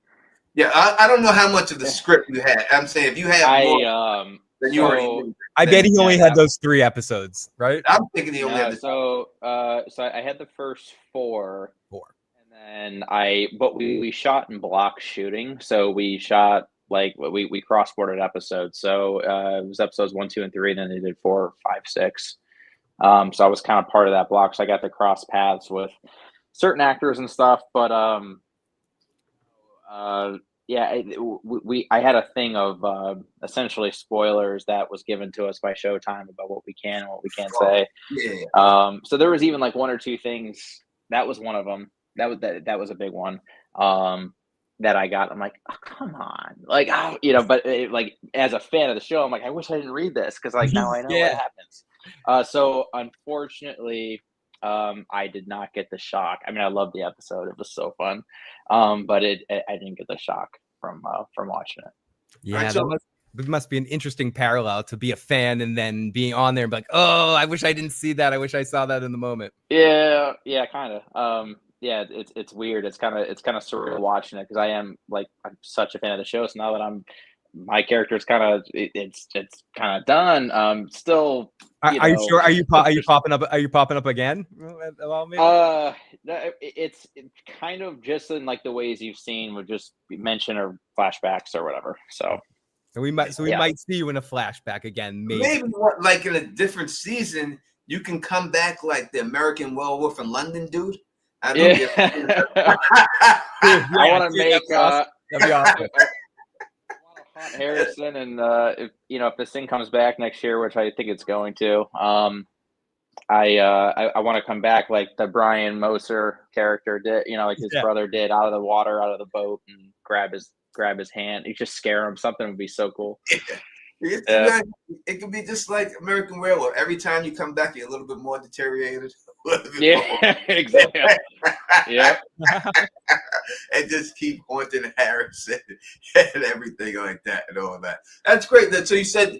Yeah, I don't know how much of the script you had. I'm saying if you had more than you already knew, I bet he only had those 3 episodes, right? I'm thinking he only had so I had the first 4. And then but we shot in block shooting. So we shot like we cross-bordered episodes. So it was episodes 1, 2, and 3, and then they did 4, 5, 6. So I was kind of part of that block. So I got to cross paths with certain actors and stuff. But yeah, I had a thing of essentially spoilers that was given to us by Showtime about what we can and what we can't say. Yeah. So there was even like 1 or 2 things. That was one of them. That was a big one that I got. I'm like, oh, come on, like, oh, but like as a fan of the show, I'm like, I wish I didn't read this because like now I know what happens. So unfortunately, I did not get the shock. I mean, I loved the episode; it was so fun, but I didn't get the shock from watching it. Yeah, that must be an interesting parallel to be a fan and then being on there and be like, oh, I wish I didn't see that. I wish I saw that in the moment. Yeah, kind of. Yeah, it's weird. It's kind of surreal watching it because I'm such a fan of the show. So now that my character is kind of it's kind of done. Still, are you sure? Are you popping up? Are you popping up again? It's kind of just in like the ways you've seen with just mention or flashbacks or whatever. So we might see you in a flashback again. Maybe like in a different season, you can come back like the American Werewolf in London dude. I don't I want to make that'd be awesome. Hunt Harrison, and if this thing comes back next year, which I think it's going to, I want to come back like the Brian Moser character did, like his brother did, out of the water, out of the boat, and grab his hand. You just scare him. Something would be so cool. It could be just like American Werewolf. Every time you come back, you're a little bit more deteriorated. Exactly. Yeah. And just keep haunting Harrison and everything like that and all that. That's great. So you said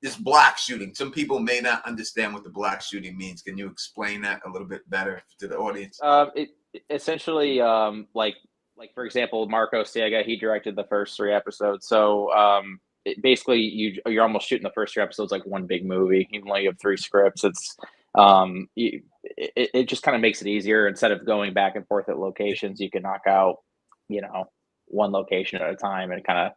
this block shooting. Some people may not understand what the block shooting means. Can you explain that a little bit better to the audience? It essentially, like for example, Marco Siega, he directed the first 3 episodes. So basically, you're almost shooting the first 3 episodes like one big movie, even though you have 3 scripts. It's it just kind of makes it easier. Instead of going back and forth at locations, you can knock out, one location at a time, and it kind of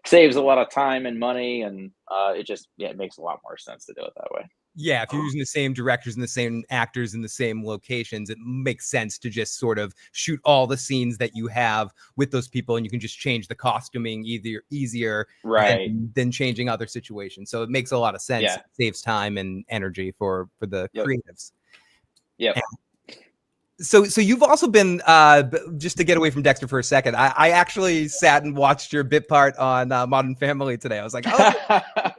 saves a lot of time and money, and it makes a lot more sense to do it that way. Yeah, if you're using the same directors and the same actors in the same locations, it makes sense to just sort of shoot all the scenes that you have with those people, and you can just change the costuming easier than changing other situations. So it makes a lot of sense. Yeah. It saves time and energy for the creatives. Yeah. So you've also been, just to get away from Dexter for a second, I actually sat and watched your bit part on Modern Family today. I was like, oh,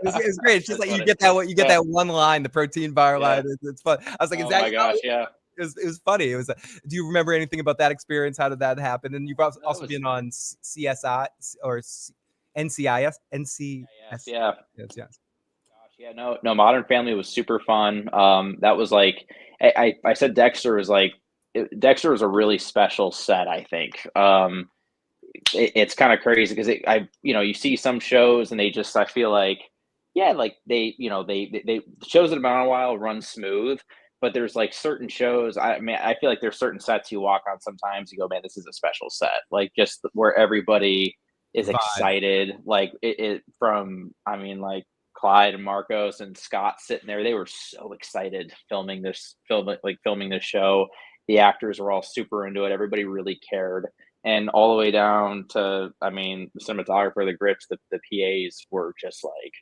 it was great. It's just like you get that one line, the protein bar line. It's fun. I was like, oh my gosh, yeah. It was funny. It was. Do you remember anything about that experience? How did that happen? And you've also been on CSI or NCIS. Yeah. Yes. Gosh, yeah. No. Modern Family was super fun. That was like, I said Dexter was like. Dexter was a really special set, I think. It's kind of crazy because you see some shows and I feel like, like they shows that have been on a while run smooth, but there's like certain shows. I feel like there's certain sets you walk on sometimes you go, man, this is a special set. Like just where everybody is excited, like like Clyde and Marcos and Scott sitting there, they were so excited filming this show. The actors were all super into it. Everybody really cared. And all the way down to, the cinematographer, the grips, the PAs were just like,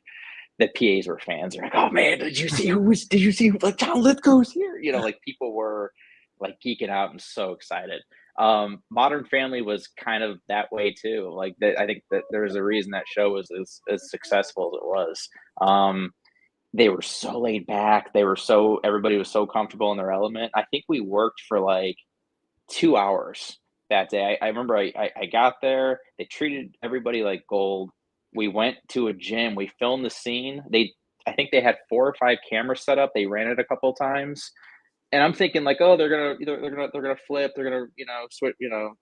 the PAs were fans. They're like, oh man, did you see like John Lithgow's here? Like people were like geeking out and so excited. Modern Family was kind of that way too. Like I think that there's a reason that show was as successful as it was. They were so laid back. Everybody was so comfortable in their element. I think we worked for like 2 hours that day. I remember I got there. They treated everybody like gold. We went to a gym. We filmed the scene. I think they had 4 or 5 cameras set up. They ran it a couple of times. And I'm thinking like, oh, they're gonna flip, they're gonna switch,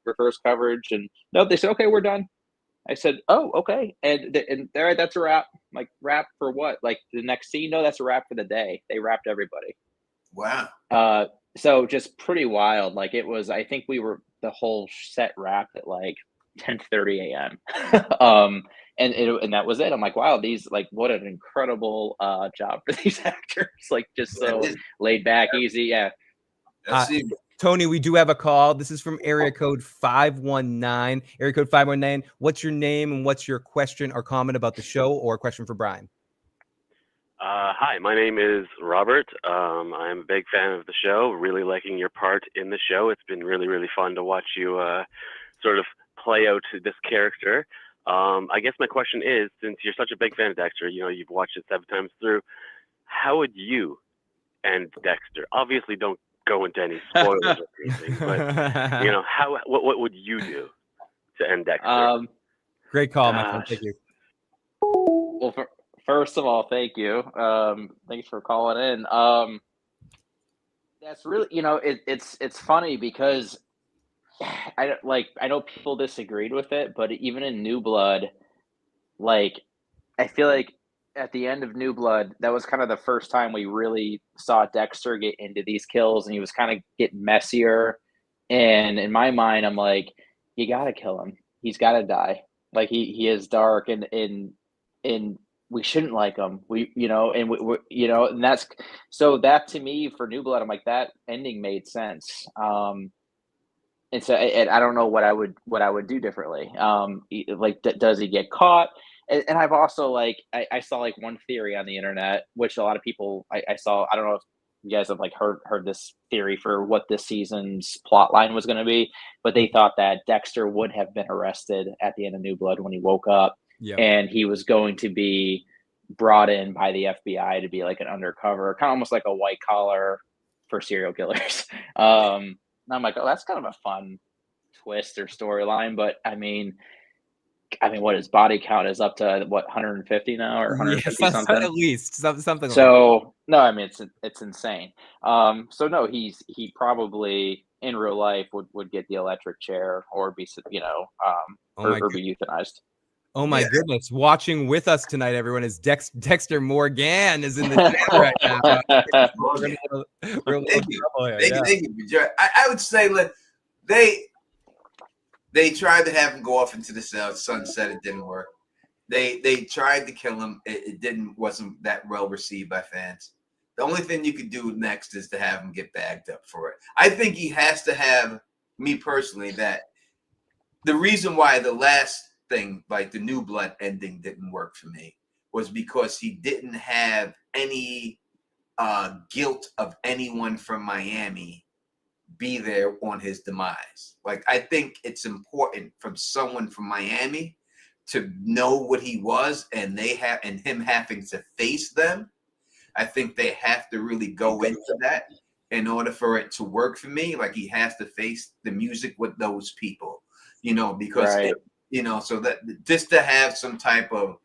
reverse coverage, and no, they said, okay, we're done. I said, oh, okay, and all right, that's a wrap. Like, wrap for what? Like the next scene? No, that's a wrap for the day. They wrapped everybody. Wow. So just pretty wild. Like it was. I think the whole set wrapped at like 10:30 a.m. And that was it. I'm like, wow, these, like, what an incredible job for these actors. Like, just so laid back, easy. Yeah. Tony, we do have a call. This is from area code 519. Area code 519. What's your name and what's your question or comment about the show, or a question for Bryan? Hi, my name is Robert. I'm a big fan of the show, really liking your part in the show. It's been really, really fun to watch you sort of play out this character. I guess my question is, since you're such a big fan of Dexter, you've watched it 7 times through, how would you end Dexter? Obviously, don't go into any spoilers or anything, but what would you do to end Dexter? Great call, my friend. Thank you. Well, first of all, thank you. Thanks for calling in. That's really, it's funny because I know people disagreed with it, but even in New Blood, like, I feel like at the end of New Blood, that was kind of the first time we really saw Dexter get into these kills, and he was kind of getting messier. And in my mind, I'm like, you gotta kill him. He's gotta die. Like, he is dark, and we shouldn't like him. And that's so, that to me for New Blood, I'm like, that ending made sense. And so I don't know what I would do differently. Like, does he get caught? And I've also, like, I saw like one theory on the internet, which a lot of people I saw. I don't know if you guys have like heard this theory for what this season's plot line was going to be, but they thought that Dexter would have been arrested at the end of New Blood when he woke up, and he was going to be brought in by the FBI to be like an undercover, kind of almost like a white collar for serial killers. And I'm like, oh, that's kind of a fun twist or storyline. But I mean, what his body count is up to, what, 150 now, or 150 something? At least something. So no, I mean, it's insane. So no, he probably in real life would get the electric chair or be or be euthanized. Oh my goodness! Watching with us tonight, everyone, is Dexter Morgan is in the chat right now. Thank you. I would say, look, they tried to have him go off into the sunset. It didn't work. They tried to kill him. Wasn't that well received by fans. The only thing you could do next is to have him get bagged up for it. I think he has to have, me personally, that the reason why the last thing, like the New Blood ending, didn't work for me was because he didn't have any guilt of anyone from Miami be there on his demise. Like, I think it's important from someone from Miami to know what he was, and him having to face them. I think they have to really go into that in order for it to work for me. Like, he has to face the music with those people, because right. So that just to have some type of,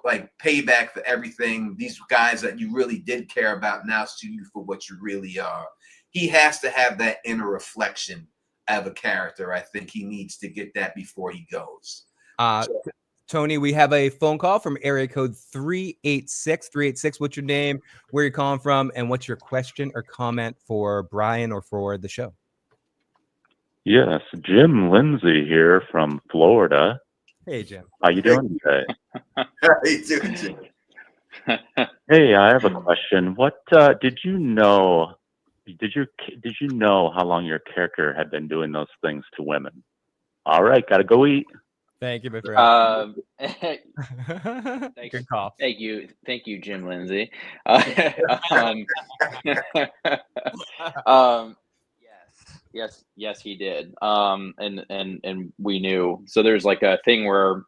like, payback for everything, these guys that you really did care about now see you for what you really are. He has to have that inner reflection of a character. I think he needs to get that before he goes. Tony, we have a phone call from area code 386. 386, what's your name, where you're calling from, and what's your question or comment for Bryan or for the show? Yes, Jim Lindsay here from Florida. Hey, Jim. How you doing today? How you doing, Jim? Hey, I have a question. What did you know? Did you know how long your character had been doing those things to women? All right, gotta go eat. Thank you, my friend. Good call. Thank you, Jim Lindsay. Yes, he did. And we knew. So there's like a thing where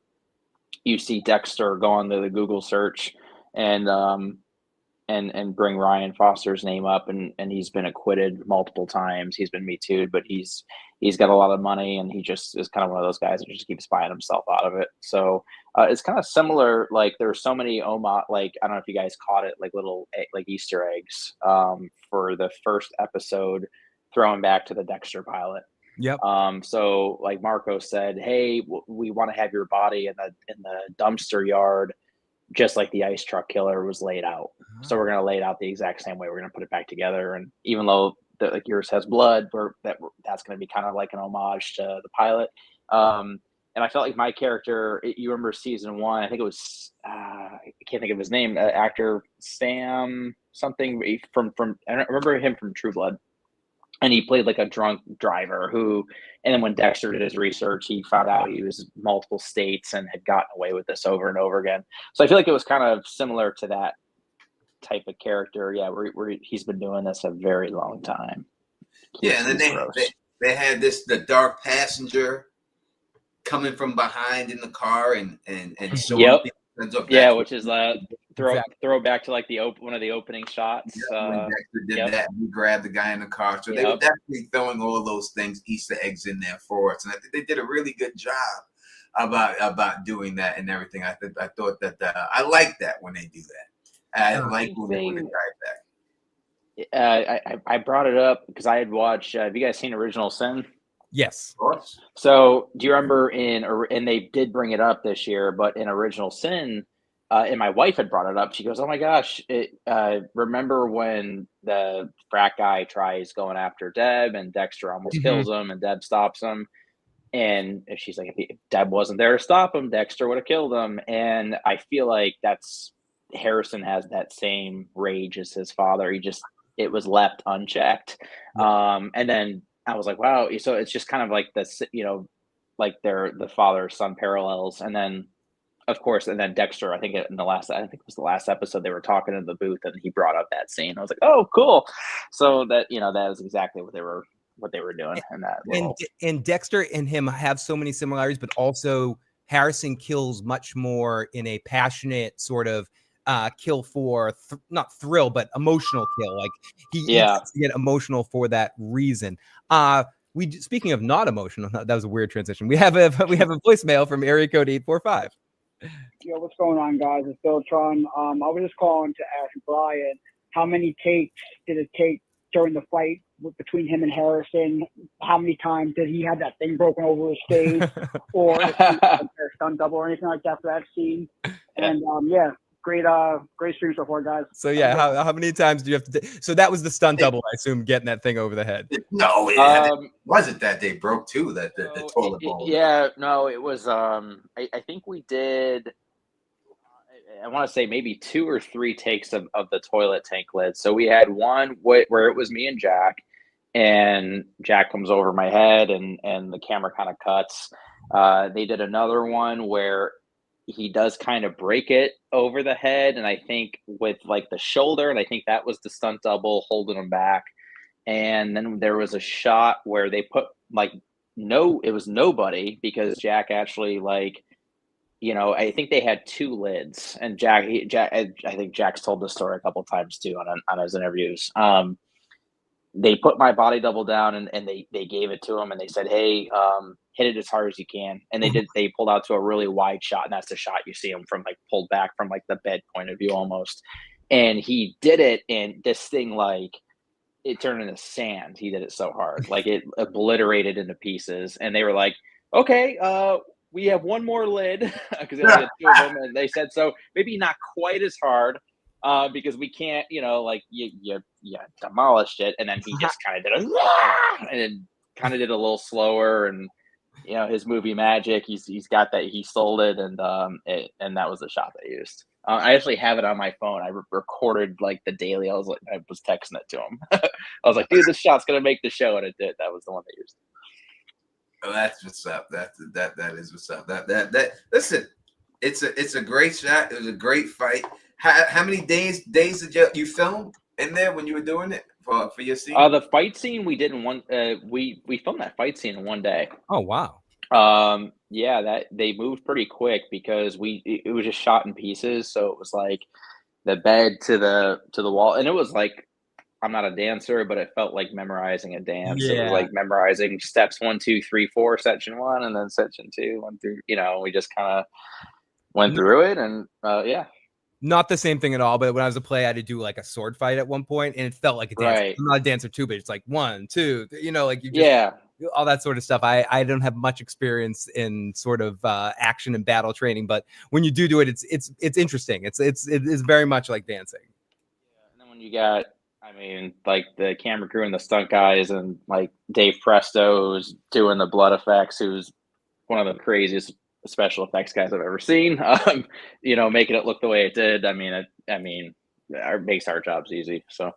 you see Dexter go on to the Google search and bring Ryan Foster's name up, and he's been acquitted multiple times. He's been Me Too'd, but he's he's got a lot of money, and he just is kind of one of those guys that just keeps buying himself out of it. So it's kind of similar. Like there's so many like I don't know if you guys caught it, like little like Easter eggs for the first episode, throwing back to the Dexter pilot. Yep. So like Marco said, hey, we want to have your body in the dumpster yard, just like the ice truck killer was laid out. So we're gonna lay it out the exact same way. We're gonna put it back together, and even though like yours has blood, that's gonna be kind of like an homage to the pilot. And I felt like my character, you remember season 1, I think it was I can't think of his name, actor Sam something from I remember him from True Blood. And he played like a drunk driver and then when Dexter did his research, he found out he was multiple states and had gotten away with this over and over again. So I feel like it was kind of similar to that type of character. Yeah, where he's been doing this a very long time. Yeah, and then they had the dark passenger coming from behind in the car and yep. Yeah, which is throw back to like one of the opening shots. When Dexter did that, he grabbed the guy in the car. So they were definitely throwing all those things, Easter eggs in there for us, and I think they did a really good job about doing that and everything. I thought that I like that when they do that. I like when they drive back. I brought it up because I had watched. Have you guys seen Original Sin? Yes. So do you remember and they did bring it up this year, but in Original Sin, and my wife had brought it up. She goes, "Oh my gosh, remember when the frat guy tries going after Deb and Dexter almost kills him and Deb stops him?" And she's like, if Deb wasn't there to stop him, Dexter would have killed him. And I feel like Harrison has that same rage as his father. It was left unchecked. And then I was like, wow. So it's just kind of like this, like they're the father-son parallels. And then, of course, and then Dexter, I think it was the last episode, they were talking in the booth and he brought up that scene. I was like, oh, cool. So that was exactly what they were doing in that. And Dexter and him have so many similarities, but also Harrison kills much more in a passionate sort of kill for not thrill, but emotional kill. Like he gets to get emotional for that reason. Speaking of not emotional, that was a weird transition. We have a voicemail from area code 845. Yo, what's going on, guys? It's Beltron. I was just calling to ask Bryan, how many takes did it take during the fight between him and Harrison? How many times did he have that thing broken over his face, or if he had a stunt double or anything like that for that scene? And great stream so far, guys. So how many times do you have to? So that was the stunt double, I assume, getting that thing over the head. No, it wasn't that they broke too. The toilet bowl. Yeah, no, it was. I think we did. I want to say maybe 2 or 3 takes of the toilet tank lid. So we had one where it was me and Jack, and Jack comes over my head, and the camera kind of cuts. They did another one where he does kind of break it over the head, and I think with like the shoulder, and I think that was the stunt double holding him back. And then there was a shot where they put it was nobody, because Jack actually I think they had 2 lids, and I think Jack's told this story a couple times too on his interviews. They put my body double down and they gave it to him, and they said, hey, hit it as hard as you can. And they pulled out to a really wide shot, and that's the shot you see him from, like pulled back from like the bed point of view almost. And he did it, and this thing, like, it turned into sand. He did it so hard, like it obliterated into pieces. And they were like, okay, we have one more lid, because they only had 2 of them, and they said, so maybe not quite as hard, because we can't, you demolished it. And then he just kind of did and then kind of did a little slower, and his movie magic, he's got that, he sold it, and that was the shot they used. I actually have it on my phone. I recorded like the daily. I was texting it to him. I was like, dude, this shot's gonna make the show, and it did. That was the one they used. Oh, that's what's up. That is what's up. That listen, it's a great shot. It was a great fight. How many days did you film in there when you were doing it for your scene? The fight scene we did in one. We filmed that fight scene in one day. Oh wow. Yeah, that they moved pretty quick, because it was just shot in pieces. So it was like the bed to the wall, and it was like I'm not a dancer, but it felt like memorizing a dance. It was Yeah. like memorizing steps 1, 2, 3, 4, section 1, and then section 2, 1 through. We just kind of went through it, and yeah. Not the same thing at all, but when I was a play, I had to do like a sword fight at one point, and it felt like a dance. Right. I'm not a dancer too, but it's like 1, 2, like you just all that sort of stuff. I don't have much experience in sort of action and battle training, but when you do it, it's interesting. It is very much like dancing. Yeah, and then when you got, I mean, like the camera crew and the stunt guys, and like Dave Presto, who's doing the blood effects, who's one of the craziest special effects guys I've ever seen. Making it look the way it did. It makes our jobs easy. So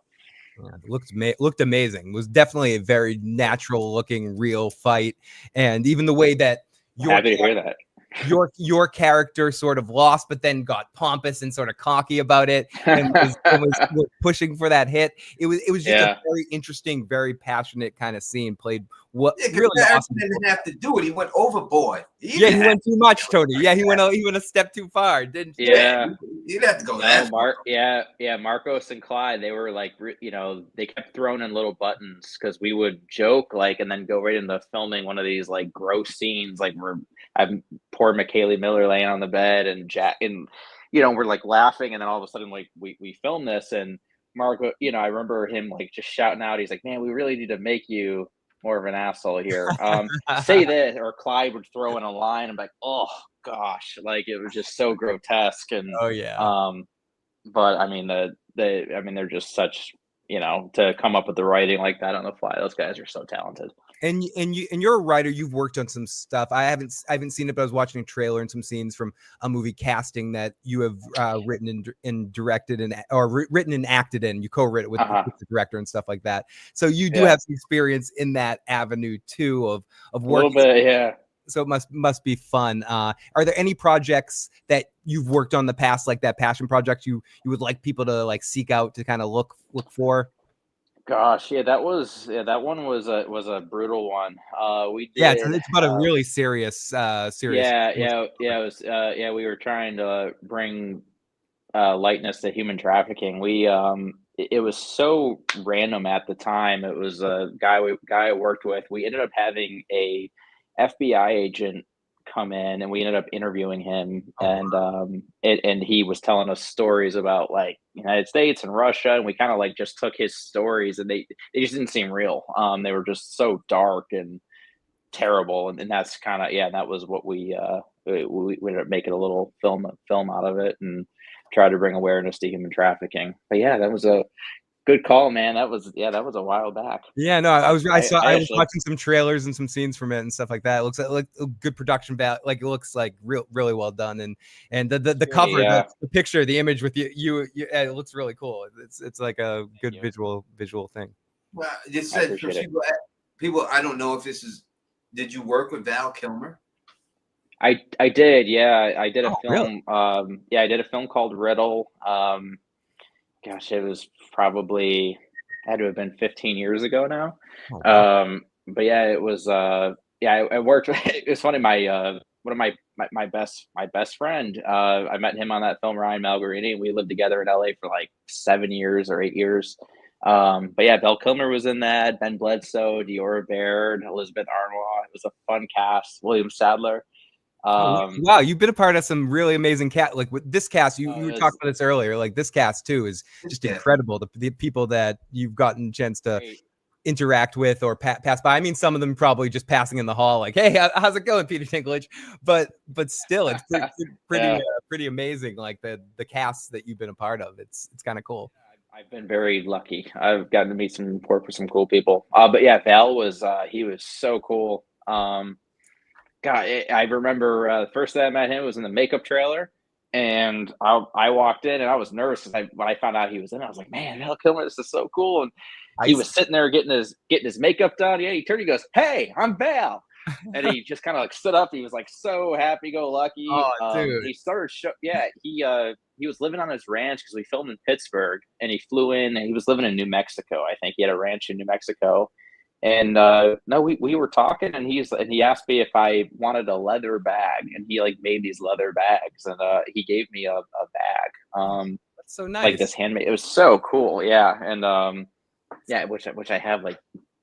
it looked amazing. It was definitely a very natural looking real fight, and even the way that happy to hear that. your character sort of lost, but then got pompous and sort of cocky about it, and was pushing for that hit. It was just a very interesting, very passionate kind of scene. Played really awesome. Didn't have to do it. He went overboard. He went too much, Tony. Yeah, he went a step too far, didn't he? Yeah, you didn't have to go that. Marcos and Clyde, they were like, they kept throwing in little buttons because we would joke and then go right into filming one of these like gross scenes, like where I'm poor McKaylee Miller laying on the bed and Jack, and we're like laughing, and then all of a sudden like we film this, and Marco, I remember him like just shouting out, he's like, man, we really need to make you more of an asshole here. Say this, or Clyde would throw in a line. I'm like, oh gosh, like it was just so grotesque. And but I mean they're just such, to come up with the writing like that on the fly. Those guys are so talented. And you're a writer. You've worked on some stuff. I haven't seen it, but I was watching a trailer and some scenes from a movie Casting that you have written and directed written and acted in. You co-wrote it with the director and stuff like that. So you do have some experience in that avenue too of working. A little bit, yeah. So it must be fun. Are there any projects that you've worked on in the past, like that passion project you would like people to like seek out to kind of look for? Gosh, that one was a brutal one. We did. Yeah, it's about a really serious. It was. We were trying to bring lightness to human trafficking. We it was so random at the time. It was a guy I worked with. We ended up having a FBI agent come in, and we ended up interviewing him, and he was telling us stories about like United States and Russia, and we kind of like just took his stories, and they just didn't seem real. They were just so dark and terrible, and that's kind of that was what we ended up making a little film out of it and try to bring awareness to human trafficking. But that was a good call, man. That was a while back. Yeah, no, I was watching some trailers and some scenes from it and stuff like that. It looks like a good production value. Like it looks like really well done, and the cover, the picture, the image with you, it looks really cool. It's like a good visual thing. Well, you said for people, I don't know if this is. Did you work with Val Kilmer? I did. Yeah, I did a film. Really? I did a film called Riddle. Gosh, it was probably had to have been 15 years ago now. But it was I worked. It was funny. One of my best friend. I met him on that film, Ryan Malgarini. We lived together in LA for like 7 years or 8 years. But Val Kilmer was in that. Ben Bledsoe, Diora Baird, Elizabeth Arnold. It was a fun cast. William Sadler. Wow, you've been a part of some really amazing cast. Like with this cast, you were talking about this earlier. Like this cast too is just incredible. The people that you've gotten a chance to interact with or pass by. I mean, some of them probably just passing in the hall, like, "Hey, how's it going, Peter Dinklage?" But still, it's pretty amazing. Like the casts that you've been a part of. It's kind of cool. I've been very lucky. I've gotten to meet work with some cool people. But Val was he was so cool. God, I remember the first day I met him was in the makeup trailer, and I walked in and I was nervous when I found out he was in. I was like, "Man, Val Kilmer, this is so cool!" And he was sitting there getting his makeup done. Yeah, he turned, he goes, "Hey, I'm Val," and he just kind of like stood up. He was like so happy-go-lucky. Dude. He started he was living on his ranch because we filmed in Pittsburgh, and he flew in. And he was living in New Mexico, I think. He had a ranch in New Mexico. And we were talking, and he asked me if I wanted a leather bag, and he like made these leather bags, and he gave me a bag. That's so nice. Like this handmade. It was so cool, yeah. And Yeah, which I have like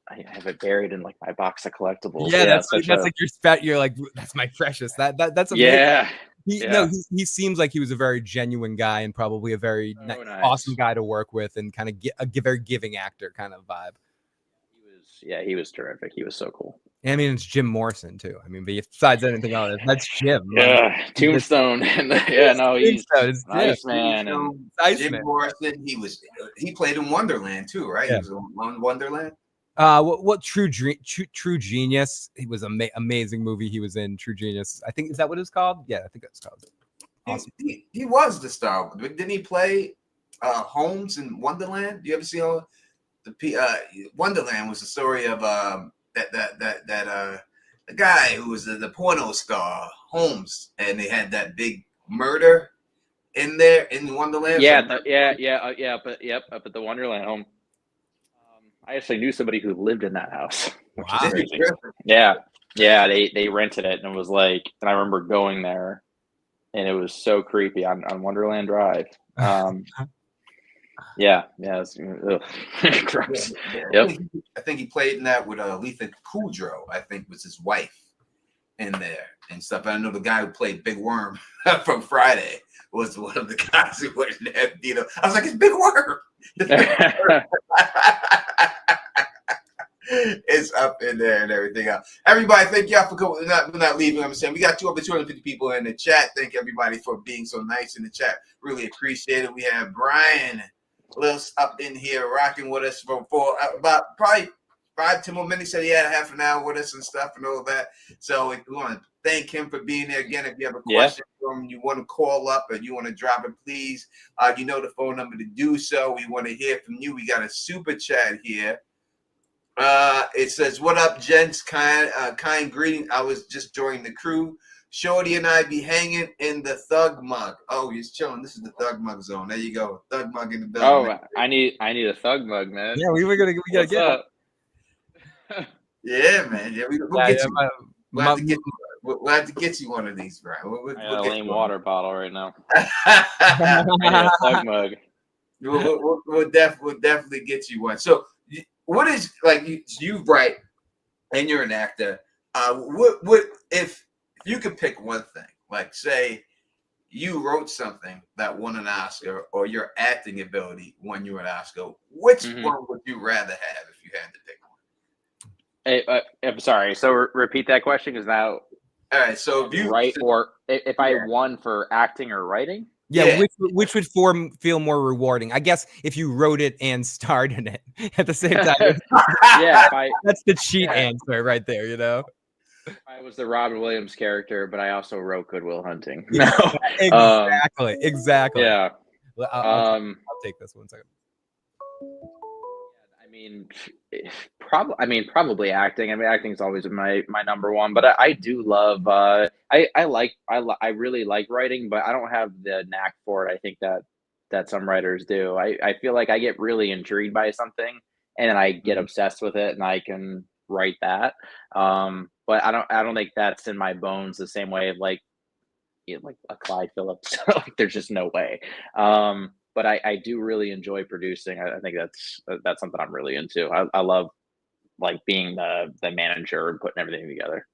I have it buried in like my box of collectibles. Yeah, that's such like your spat. You're like, that's my precious. That's amazing. yeah. No, he seems like he was a very genuine guy and probably a very nice. awesome guy to work with, and kind of a very giving actor kind of vibe. He was terrific. He was so cool. I mean, it's Jim Morrison too. I mean, besides anything else, that's Jim. Yeah, Tombstone. He's nice man. And Jim Morrison. He played in Wonderland too, right? Yeah. He was on Wonderland. What True Genius? It was an amazing movie. He was in True Genius. I think, is that what it's called? Yeah, I think that's called. Awesome. He was the star. Didn't he play Holmes in Wonderland? Do you ever see Wonderland was the story of the guy who was the porno star Holmes, and they had that big murder in there in Wonderland. Up at the Wonderland home. I actually knew somebody who lived in that house. Wow. Yeah. They rented it, and it was like, and I remember going there, and it was so creepy on Wonderland Drive. It's gross. Yep. I think he played in that with Letha Kudrow, I think was his wife in there and stuff. I know the guy who played Big Worm from Friday was one of the guys who went in there. I was like, it's Big Worm. It's up in there and everything else. Everybody, thank y'all for coming. We're not leaving. I'm saying we got over 250 people in the chat. Thank everybody for being so nice in the chat. Really appreciate it. We have Bryan Lillis up in here rocking with us for about probably 5-10 more minutes. Said he had a half an hour with us and stuff and all that. So we want to thank him for being there again. If you have a question for him, you want to call up or you want to drop it, please. You know the phone number to do so. We want to hear from you. We got a super chat here. It says, "What up, gents? Kind greeting. I was just joining the crew. Shorty and I be hanging in the Thug Mug." Oh, he's chilling. This is the Thug Mug zone. There you go. Thug Mug in the building. Oh, I need a Thug Mug, man. Yeah, we gotta get up? Yeah, man. Yeah, we'll get you. We'll have to get you one of these, Bryan. We'll I got a lame water bottle right now. I need a Thug Mug. We'll definitely get you one. So, what is, like, you write and you're an actor? What if you could pick one thing, like say you wrote something that won an Oscar, or your acting ability won you an Oscar, which one would you rather have if you had to pick one? Hey, I'm sorry. So repeat that question, because now. All right. So if you write, or if I won for acting or writing. Yeah, which would feel more rewarding? I guess if you wrote it and starred in it at the same time. That's the cheat answer right there, you know? I was the Robin Williams character, but I also wrote Good Will Hunting. No. Exactly. Yeah. I'll take this one second. Probably acting. I mean, acting is always my number one, but I do love. I really like writing, but I don't have the knack for it. I think that some writers do. I feel like I get really intrigued by something, and then I get obsessed with it, and I can write that. But I don't think that's in my bones the same way of like a Clyde Phillips. Like, there's just no way. But I do really enjoy producing. I think that's something I'm really into. I love like being the manager and putting everything together.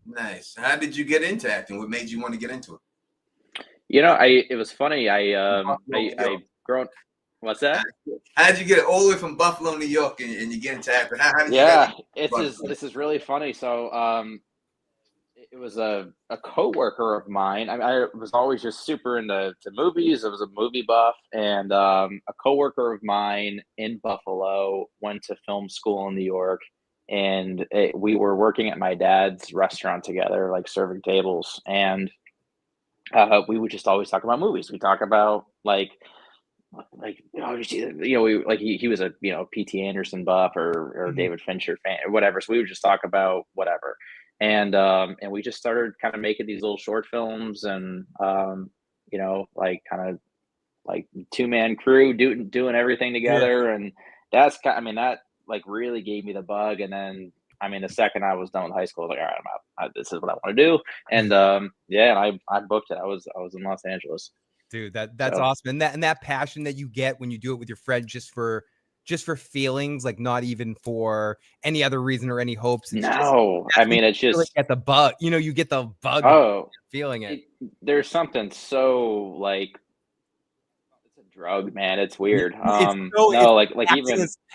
Nice. How did you get into acting? What made you want to get into it? You know, it was funny. I grown. What's that? How did you get it all the way from Buffalo, New York, and you get into acting? How did you this is really funny. So it was a coworker of mine. I was always just super into movies. I was a movie buff, and a coworker of mine in Buffalo went to film school in New York, and we were working at my dad's restaurant together, like serving tables, and we would just always talk about movies. We talk about he was a P.T. Anderson buff or David Fincher fan or whatever. So we would just talk about whatever. And we just started kind of making these little short films, and like kind of like 2-man crew doing everything together. And that like really gave me the bug. And then the second I was done with high school, I was like, all right, I'm out. This is what I want to do. And I booked it. I was in Los Angeles. Dude, that's awesome. And that passion that you get when you do it with your friend, just for just for feelings, like not even for any other reason or any hopes. It's no, I mean, it's really just get the bug. You know, you get the bug. oh, of feeling it. There's something so like it's a drug, man. It's weird.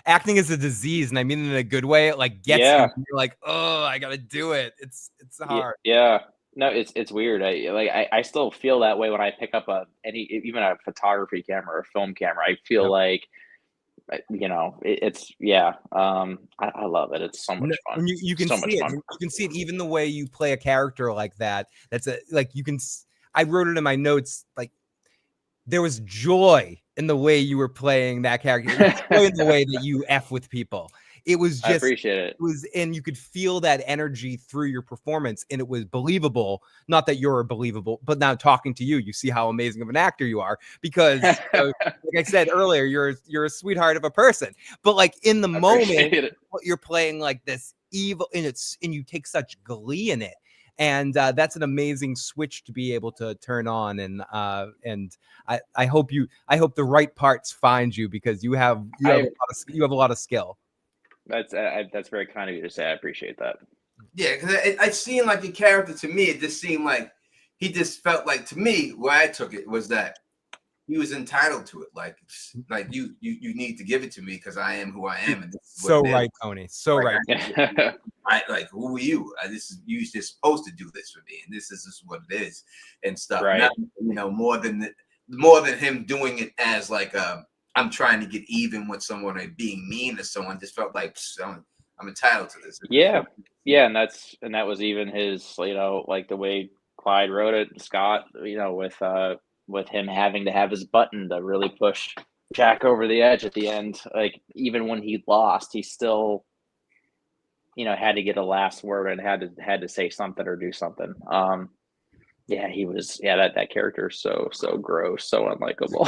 Acting is a disease, and I mean it in a good way. It like gets you. You're like, oh, I gotta do it. It's hard. Yeah. No, it's weird. I still feel that way when I pick up even a photography camera or a film camera. I feel like, you know, I love it. It's so much fun. And you can see it. You can see it even the way you play a character like that. I wrote it in my notes. Like there was joy in the way you were playing that character. Joy in the way that you F with people. It was just, I appreciate it. And you could feel that energy through your performance, and it was believable. Not that you're believable, but now talking to you, you see how amazing of an actor you are. Because, like I said earlier, you're a sweetheart of a person. But like in the moment, you're playing like this evil, and you take such glee in it. And that's an amazing switch to be able to turn on. And I hope the right parts find you, because you have a lot of skill. That's very kind of you to say. I appreciate that. Yeah, because it seemed like a character to me. It just seemed like he just felt like, to me, where I took it was that he was entitled to it. Like you need to give it to me because I am who I am. And this is so right, Tony. So like, right. Like, who are you? You're just supposed to do this for me, and this is what it is, and stuff. Right. Not, you know, more than him doing it as like I'm trying to get even with someone or being mean to someone. Just felt like I'm entitled to this. Yeah, and that was even his, you know, like the way Clyde wrote it, Scott, you know, with him having to have his button to really push Jack over the edge at the end. Like even when he lost, he still, you know, had to get a last word and had to say something or do something. That character is so gross, so unlikable.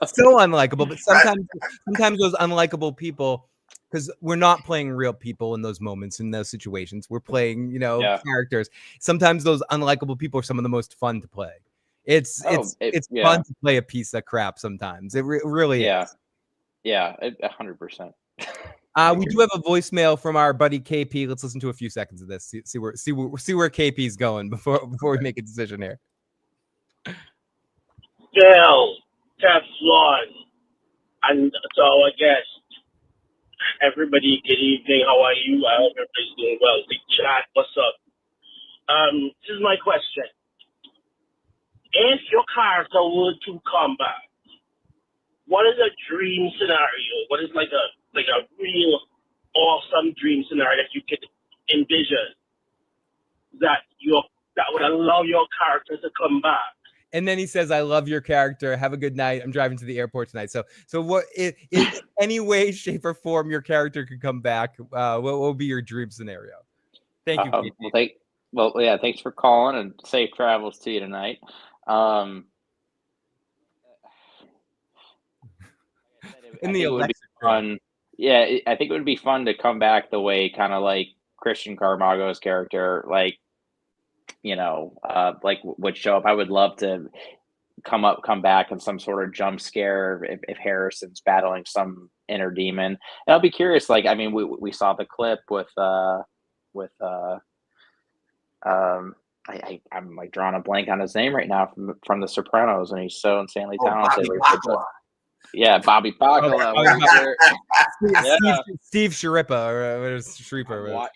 So unlikable, but sometimes those unlikable people, because we're not playing real people in those moments, in those situations. We're playing, you know, characters. Sometimes those unlikable people are some of the most fun to play. It's fun to play a piece of crap sometimes. It really is. Yeah, 100%. We do have a voicemail from our buddy KP. Let's listen to a few seconds of this. See where KP's going before we make a decision here. Bill, Teflon, and to our guest, everybody, good evening. How are you? I hope everybody's doing well. Big chat, what's up? This is my question. If your character were to come back, what is a dream scenario? What is like a real awesome dream scenario that you could envision that would allow your character to come back? And then he says, "I love your character. Have a good night. I'm driving to the airport tonight." So what? If any way, shape, or form your character could come back, what will be your dream scenario? Thank you. Thanks for calling, and safe travels to you tonight. In the would be fun. Yeah, I think it would be fun to come back the way kind of like Christian Carmago's character, like, you know, like would show up. I would love to come back in some sort of jump scare if Harrison's battling some inner demon. And I'll be curious. Like, I mean, we saw the clip with I'm like drawing a blank on his name right now from The Sopranos, and he's so insanely talented. Bobby Bacala. Steve Sharippa or Shrieper.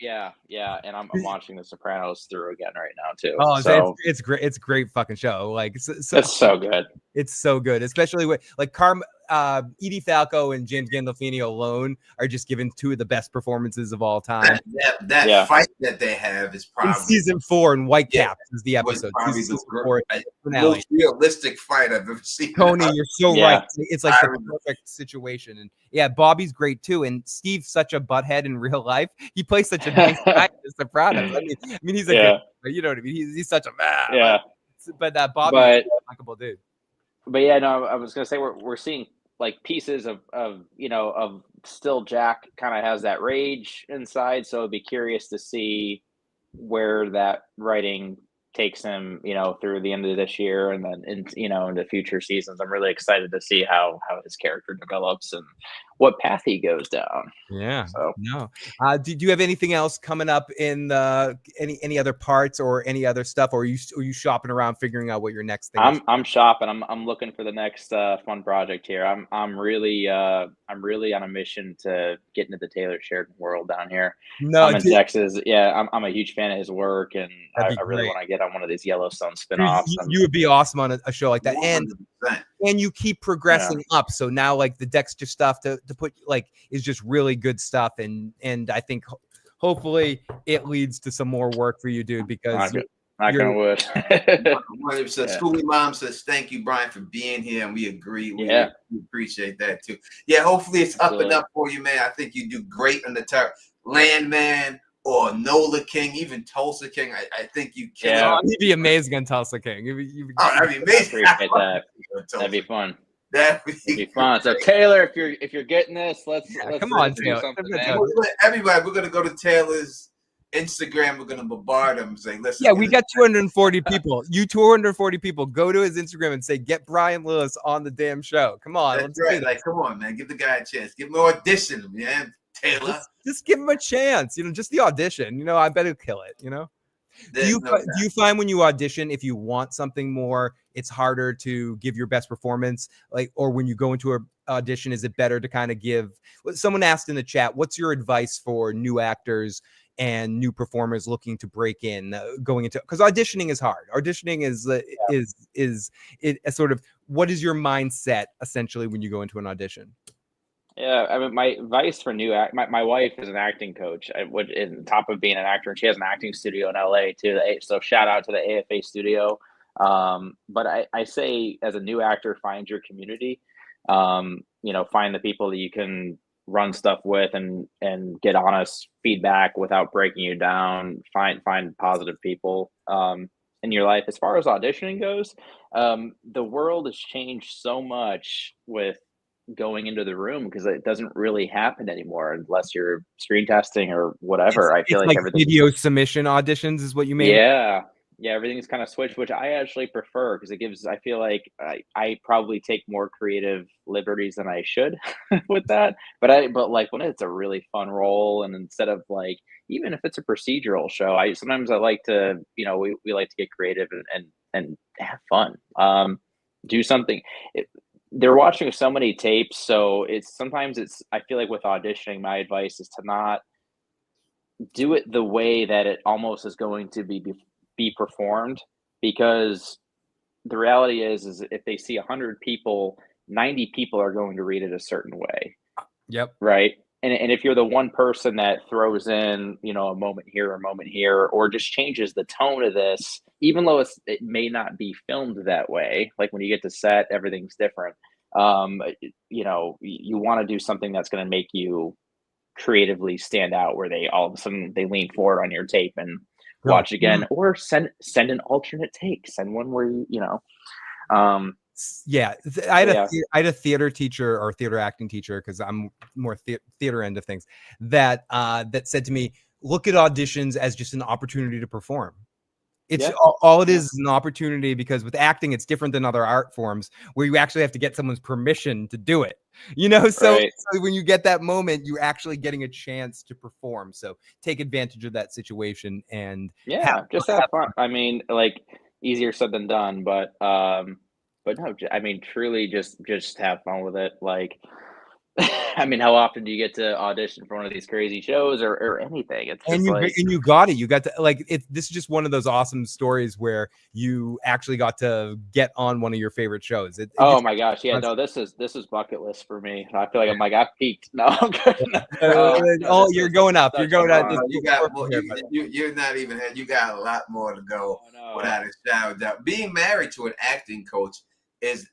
And I'm watching The Sopranos through again right now too. Oh, so it's great. It's a great fucking show. Like it's so good. It's so good, especially with like Edie Falco and James Gandolfini alone are just given two of the best performances of all time. That fight that they have is probably in season 4 in Whitecaps is the episode. Probably the most realistic fight I've ever seen. Tony, you're so right. It's like the perfect situation. And Bobby's great too. And Steve's such a butthead in real life. He plays such a nice guy in The Sopranos. I mean, he's a good, you know what I mean? He's such a man. Yeah. But Bobby's a likable dude. But yeah, no, I was gonna say we're seeing like pieces of still Jack kind of has that rage inside, so I'd be curious to see where that writing takes him, you know, through the end of this year and then into future seasons. I'm really excited to see how his character develops and what path he goes down. Yeah. So No. Do you have anything else coming up in any other parts or any other stuff, or are you shopping around figuring out what your next thing is? I'm shopping. I'm looking for the next fun project here. I'm really on a mission to get into the Taylor Sheridan world down here. No, I'm in Texas. Yeah, I'm a huge fan of his work, and I really great. want to get on one of these Yellowstone Dude, spinoffs. you would be awesome on a show like that, 100%. and you keep progressing up. So now, like, the Dexter stuff to put, like, is just really good stuff, and I think hopefully it leads to some more work for you, dude. Because I can would. 100%. Schoolie Mom says thank you, Bryan, for being here, and we agree. We appreciate that too. Yeah, hopefully it's up and up for you, man. I think you do great on the Landman or Nola King, even Tulsa King. I think you can. Yeah, he'd be amazing on Tulsa King. That'd be amazing. Appreciate that. That'd be fun. That'd be fun. So Taylor, if you're getting this, let's come on, Taylor. Everybody, we're gonna go to Taylor's Instagram. We're gonna bombard him and say, listen. Yeah, we got 240 people. You 240 people. Go to his Instagram and say, get Bryan Lillis on the damn show. Come on. That's right. Like, come on, man. Give the guy a chance. Give him an audition, man. Taylor. Just give him a chance. Just the audition. I bet he'll kill it, Do you find when you audition, if you want something more, it's harder to give your best performance? Or when you go into an audition, is it better to kind of give? Someone asked in the chat, what's your advice for new actors and new performers looking to break in, going into, because auditioning is hard. Auditioning is a sort of, what is your mindset essentially when you go into an audition? Yeah, I mean, my advice for my wife is an acting coach. On top of being an actor, and she has an acting studio in LA too. So shout out to the AFA studio. But I say, as a new actor, find your community. Find the people that you can run stuff with and get honest feedback without breaking you down. Find positive people in your life. As far as auditioning goes, the world has changed so much with going into the room, because it doesn't really happen anymore unless you're screen testing or whatever. I feel like everything video submission auditions is what you mean. Yeah, everything's kind of switched, which I actually prefer, because it gives, I feel like I probably take more creative liberties than I should with that. But like when it's a really fun role, and instead of like, even if it's a procedural show, sometimes I like to, we like to get creative and have fun. Do something. They're watching so many tapes, so I feel like with auditioning, my advice is to not do it the way that it almost is going to be performed, because the reality is if they see 100 people, 90 people are going to read it a certain way. Yep. Right. And if you're the one person that throws in, a moment here, or just changes the tone of this, even though it may not be filmed that way, like when you get to set, everything's different. You want to do something that's going to make you creatively stand out, where they all of a sudden they lean forward on your tape and watch again, or send an alternate take, send one where I had a theater teacher or theater acting teacher, because I'm more theater end of things, that said to me, look at auditions as just an opportunity to perform. It's all it is an opportunity, because with acting, it's different than other art forms where you actually have to get someone's permission to do it. So when you get that moment, you're actually getting a chance to perform. So take advantage of that situation and have fun. I mean, like, easier said than done, but no, I mean, truly just have fun with it. Like, I mean, how often do you get to audition for one of these crazy shows or anything? It's just you got it. You got to, like, this is just one of those awesome stories where you actually got to get on one of your favorite shows. Oh my gosh, yeah, no, this is bucket list for me. I feel like I'm like, I've peaked. No, I'm good. You're going up. You're going up. You're not even. You got a lot more to go. Without a shadow of doubt. Being married to an acting coach is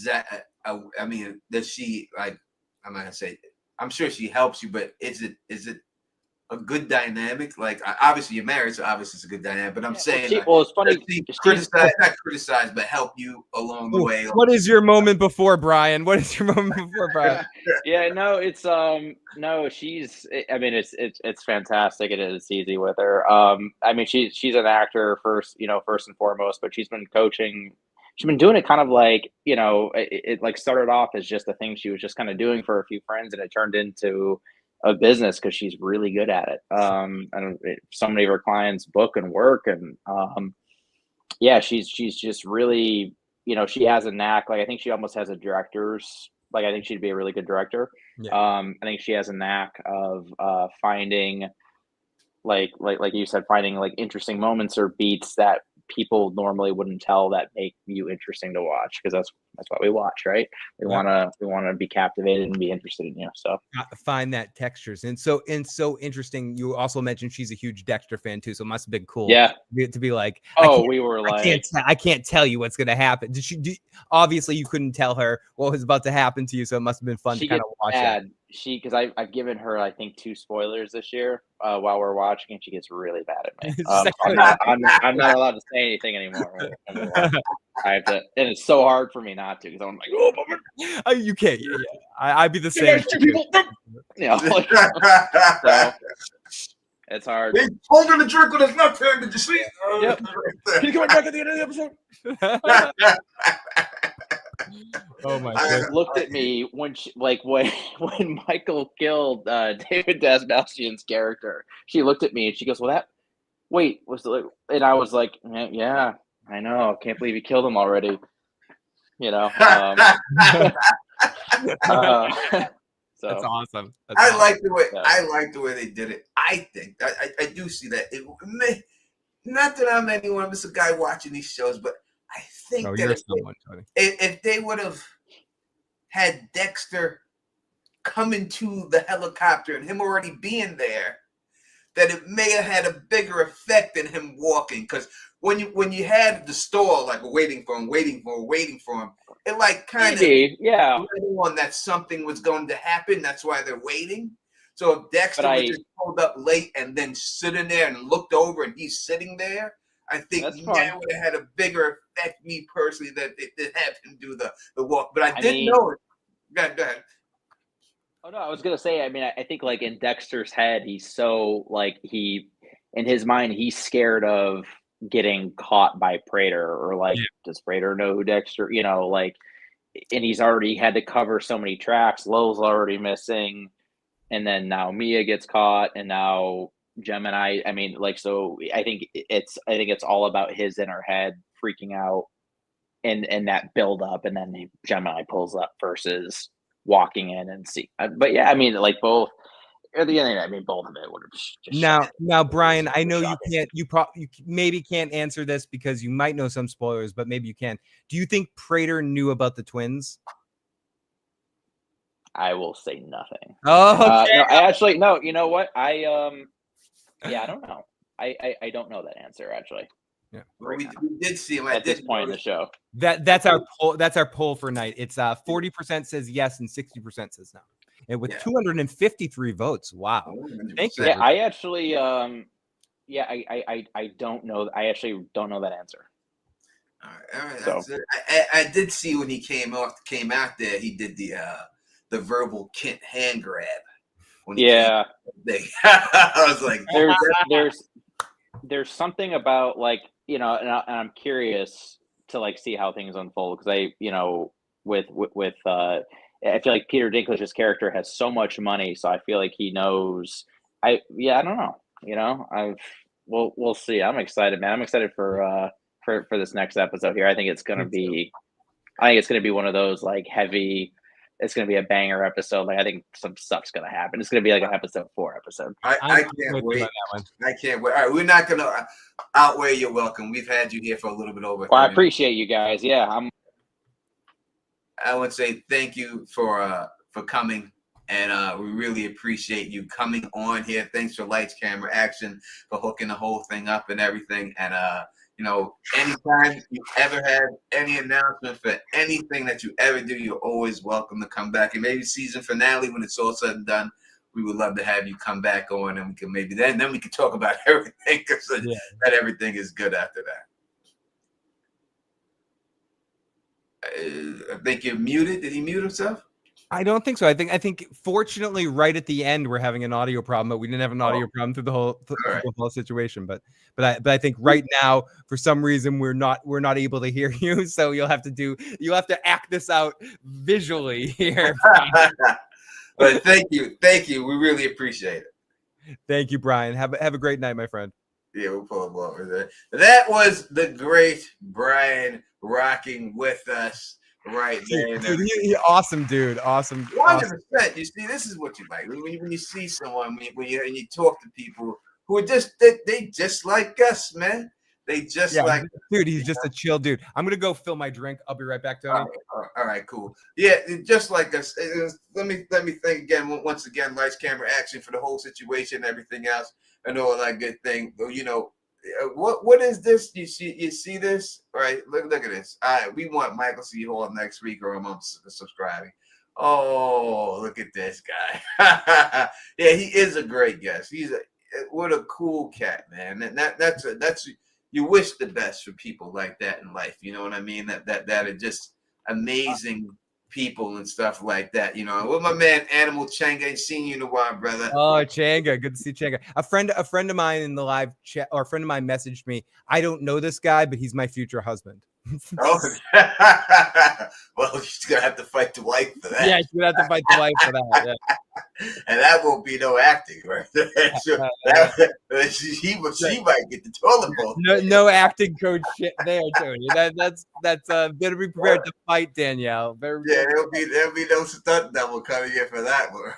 that? I mean, does she, like? I'm not gonna say. I'm sure she helps you, but is it a good dynamic? Like, obviously you're married, so obviously it's a good dynamic. But I'm saying, it's funny. Not criticize, but help you along the way. What is your moment before, Bryan? What is your moment before, Bryan? Yeah, no, it's no, she's. I mean, it's fantastic, and it's easy with her. I mean, she's an actor first and foremost, but she's been coaching. she's been doing it kind of like, it like started off as just a thing she was just kind of doing for a few friends, and it turned into a business because she's really good at it. And so many of her clients book and work, and yeah, she's just really, she has a knack. Like I think she almost has a director's. Like I think she'd be a really good director. Yeah. I think she has a knack of finding, like you said, finding like interesting moments or beats that people normally wouldn't tell that make you interesting to watch, because that's what we watch, right? We want to be captivated and be interested in you. So find that textures. And so interesting. You also mentioned she's a huge Dexter fan too, so it must have been cool. Yeah, to be like, we were like, I can't tell you what's gonna happen. Obviously you couldn't tell her what was about to happen to you, so it must have been fun to kind of watch that. Because I've given her, I think, 2 spoilers this year while we're watching, and she gets really bad at me. I'm not allowed to say anything anymore. I have to, and it's so hard for me not to, because I'm like, oh, you can't. Yeah. I'd be the same. So it's hard. He's holding the drink with his left hand. Did you see it? Yep. Can you come back at the end of the episode? Oh my god! Looked at me when when Michael killed David Dasmalchian's character. She looked at me and she goes, "Well, and I was like, yeah, I know. Can't believe you killed him already." So that's awesome. I like the way they did it. I think I do see that. Not that I'm anyone. I'm just a guy watching these shows, but I think if they would have had Dexter come into the helicopter and him already being there, that it may have had a bigger effect than him walking. Because when you had the store like waiting for him, it like kind of on that something was going to happen. That's why they're waiting. So if Dexter was just pulled up late and then sitting there and looked over and he's sitting there, I think that would have had a bigger effect, me personally, that they have him do the walk. But I didn't know it. Go ahead. Oh, no, I was going to say, I mean, I think like in Dexter's head, he's so like in his mind, he's scared of getting caught by Prater, or like, does Prater know who Dexter, and he's already had to cover so many tracks. Lowell's already missing. And then now Mia gets caught, and now Gemini. I mean, so I think it's all about his inner head freaking out and that build up, and then Gemini pulls up versus walking in and see. But yeah, I mean, like both at the end, I mean, both of it would have just now, Brian, I know you maybe can't answer this because you might know some spoilers, but maybe you can. Do you think Prater knew about the twins? I will say nothing. Oh, okay. No, I actually no. You know what? I don't know. I don't know that answer actually. Yeah, well, we did see him at this point in the show. That's our poll. That's our poll for night. It's 40% says yes and 60% says no. And with 253 votes, wow! Thank you. Yeah, I actually, I don't know. I actually don't know that answer. All right. So I did see when he came out there, he did the verbal Kent hand grab. I was like, there's something about like, and I'm curious to like see how things unfold, because with I feel like Peter Dinklage's character has so much money, so I feel like he knows. I don't know. We'll see. I'm excited, man. I'm excited for this next episode here. I think it's gonna be one of those like heavy. It's gonna be a banger episode. Like I think some stuff's gonna happen. It's gonna be like an episode 4 episode. I can't wait. I can't wait. All right, we're not gonna outweigh your welcome. We've had you here for a little bit over. Well, I appreciate you guys. Yeah, I would say thank you for coming, and we really appreciate you coming on here. Thanks for lights, camera, action, for hooking the whole thing up and everything. And anytime you ever have any announcement for anything that you ever do, you're always welcome to come back. And maybe season finale, when it's all said and done, we would love to have you come back on, and we can maybe then we can talk about everything, because that everything is good after that. I think you're muted. Did he mute himself? I don't think so. I think fortunately right at the end we're having an audio problem, but we didn't have an audio problem through the whole situation. But I think right now for some reason we're not able to hear you, so you'll have to act this out visually here. But thank you, we really appreciate it. Thank you, Bryan. Have a great night, my friend. Yeah, we'll pull him over there. That was the great Bryan rocking with us right there. Dude, awesome, dude. Awesome. 100%. You see, this is what you like when you see someone when you talk to people who are just they just like us, man. They just like, dude. He's just a chill dude. I'm gonna go fill my drink. I'll be right back, Tony. All right, cool. Yeah, just like us. Let me think again. Once again, lights, camera, action for the whole situation, everything else, and all that good thing. You know, what is this? You see this? All right, look at this. All right, we want Michael C. Hall next week, or I'm subscribing. Oh, look at this guy. Yeah, he is a great guest. What a cool cat, man. And that's you wish the best for people like that in life. You know what I mean? That are just amazing people and stuff like that. You know, with my man Animal Changa, ain't seen you in a while, brother. Oh, Changa, good to see Changa. A friend of mine in the live chat, or a friend of mine messaged me. I don't know this guy, but he's my future husband. Oh, well, you're gonna have to fight the wife for that. Yeah, you're gonna have to fight the wife for that. Yeah. And that won't be no acting, right? She might get the toilet bowl. No acting coach shit there, Tony. That's better be prepared to fight, Danielle. There'll be no stunt double coming in for that one.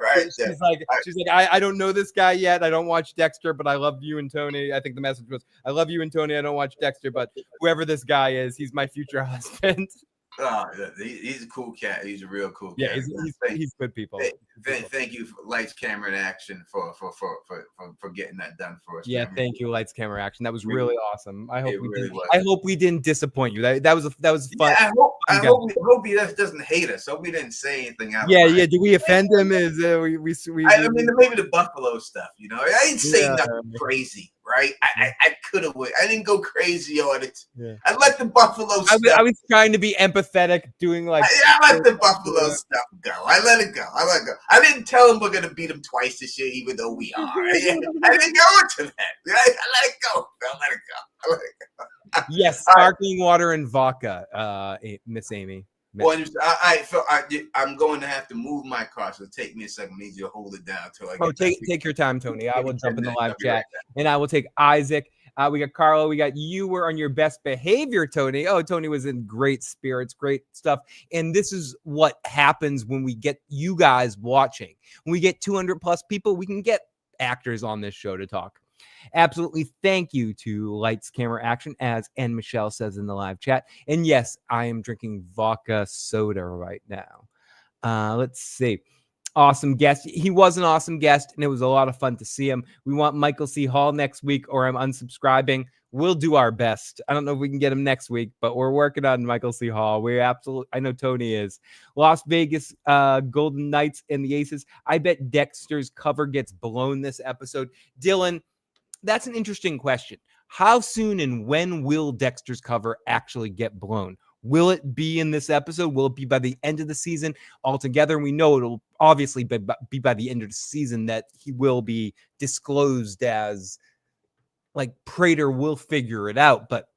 Right. She's like, I don't know this guy yet. I don't watch Dexter, but I love you and Tony. I think the message was, I love you and Tony. I don't watch Dexter, but whoever this guy is, he's my future husband. Oh, he's a cool cat. He's a real cool cat. Yeah, he's good people. Thank you for Lights, Camera, and Action for getting that done for us. Yeah, man. Thank you, Lights, Camera, Action. That was really awesome. I hope we didn't disappoint you. That was fun. Yeah, I hope he doesn't hate us. Hope we didn't say anything out. Yeah. Did we offend him? I mean, maybe the Buffalo stuff. You know, I didn't say nothing crazy. Right, I could have. I didn't go crazy on it. Yeah. I let the Buffalo stuff. I was trying to be empathetic, doing like. I let the Buffalo stuff go. I let it go. I didn't tell him we're gonna beat him twice this year, even though we are. I didn't go into that. I let it go. I let it go. Yes, sparkling water and vodka, Miss Amy. Well, I'm going to have to move my car, so take me a second. I need you to hold it down till I get take your time, Tony. I will jump in the live chat, and I will take Isaac. We got Carlo. We got you were on your best behavior, Tony. Oh, Tony was in great spirits, great stuff. And this is what happens when we get you guys watching. When we get 200 plus people, we can get actors on this show to talk. Absolutely. Thank you to Lights, Camera, Action, as and Michelle says in the live chat. And yes, I am drinking vodka soda right now. Let's see. Awesome guest. He was an awesome guest, and it was a lot of fun to see him. We want Michael C. Hall next week, or I'm unsubscribing. We'll do our best. I don't know if we can get him next week, but we're working on Michael C. Hall. I know Tony is. Las Vegas Golden Knights and the Aces. I bet Dexter's cover gets blown this episode. Dylan, that's an interesting question. How soon and when will Dexter's cover actually get blown? Will it be in this episode? Will it be by the end of the season altogether? And we know it'll obviously be by the end of the season that he will be disclosed as, like, Prater will figure it out. But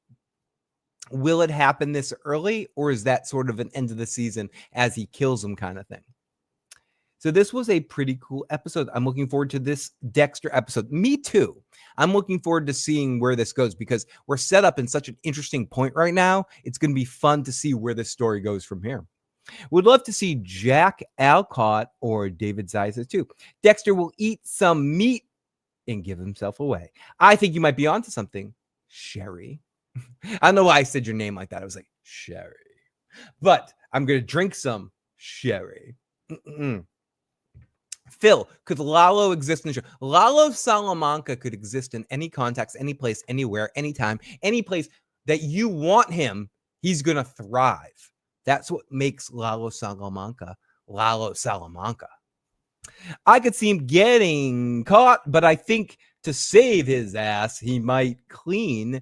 will it happen this early, or is that sort of an end of the season as he kills him kind of thing? So this was a pretty cool episode. I'm looking forward to this Dexter episode. Me too. I'm looking forward to seeing where this goes because we're set up in such an interesting point right now. It's going to be fun to see where this story goes from here. Would love to see Jack Alcott or David Zeiser too. Dexter will eat some meat and give himself away. I think you might be onto something, Sherry. I don't know why I said your name like that. I was like, Sherry. But I'm going to drink some Sherry. Phil, could Lalo exist in the show? Lalo Salamanca could exist in any context, any place, anywhere, anytime, any place that you want him. He's going to thrive. That's what makes Lalo Salamanca Lalo Salamanca. I could see him getting caught, but I think to save his ass, he might clean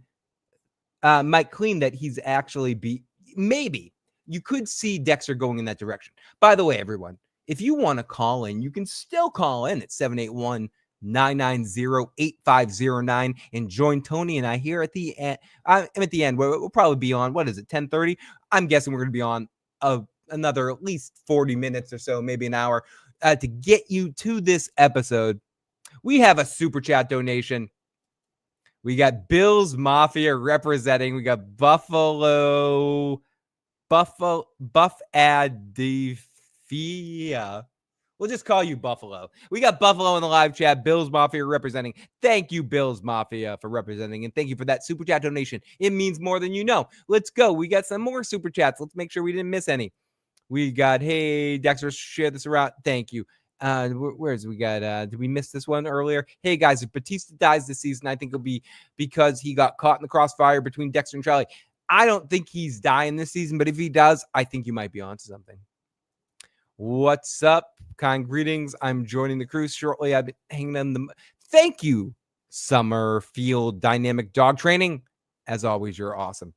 that he's actually maybe you could see Dexter going in that direction. By the way, everyone, if you want to call in, you can still call in at 781-990-8509 and join Tony and I here at the end. I'm at the end. We'll probably be on, what is it, 10:30? I'm guessing we're going to be on another at least 40 minutes or so, maybe an hour, to get you to this episode. We have a super chat donation. We got Bill's Mafia representing. We got Buff Adifia. We'll just call you Buffalo. We got Buffalo in the live chat. Bill's Mafia representing. Thank you, Bill's Mafia, for representing. And thank you for that super chat donation. It means more than you know. Let's go. We got some more super chats. Let's make sure we didn't miss any. We got, hey, Dexter, share this around. Thank you. Where's we got? Did we miss this one earlier? Hey, guys, if Batista dies this season, I think it'll be because he got caught in the crossfire between Dexter and Charlie. I don't think he's dying this season, but if he does, I think you might be onto something. What's up? Kind greetings. I'm joining the cruise shortly. I've been hanging on the. Thank you, Summerfield Dynamic Dog Training. As always, you're awesome.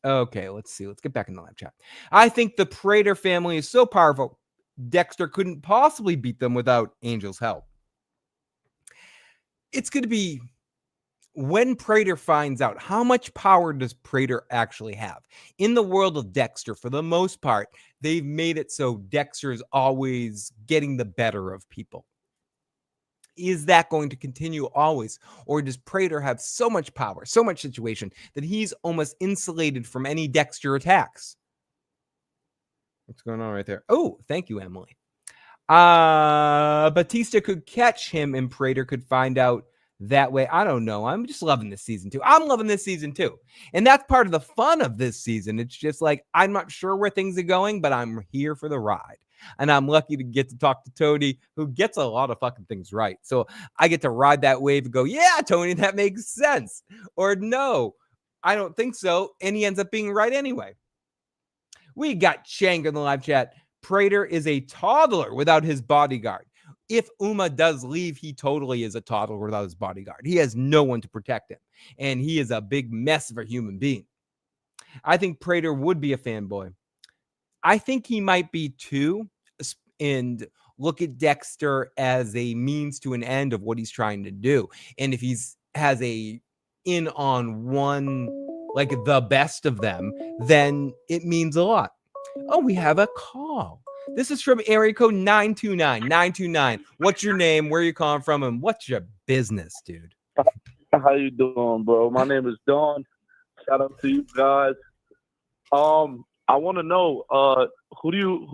Okay, let's see. Let's get back in the live chat. I think the Prater family is so powerful, Dexter couldn't possibly beat them without Angel's help. It's going to be when Prater finds out, how much power does Prater actually have? In the world of Dexter, for the most part, they've made it so Dexter is always getting the better of people. Is that going to continue always? Or does Prater have so much power, so much situation, that he's almost insulated from any Dexter attacks? What's going on right there? Oh, thank you, Emily. Batista could catch him and Prater could find out that way. I don't know. I'm just loving this season too. I'm loving this season too. And that's part of the fun of this season. It's just like, I'm not sure where things are going, but I'm here for the ride. And I'm lucky to get to talk to Tony, who gets a lot of fucking things right. So I get to ride that wave and go, yeah, Tony, that makes sense. Or no, I don't think so. And he ends up being right anyway. We got Chang in the live chat. Prater is a toddler without his bodyguard. If Uma does leave, he totally is a toddler without his bodyguard. He has no one to protect him. And he is a big mess of a human being. I think Prater would be a fanboy. I think he might be too, and look at Dexter as a means to an end of what he's trying to do. And if he's has a in on one, like the best of them, then it means a lot. Oh, we have a call. This is from area code 929. What's your name? Where you calling from? And what's your business, dude? How you doing, bro? My name is Don. Shout out to you guys. I want to know, who do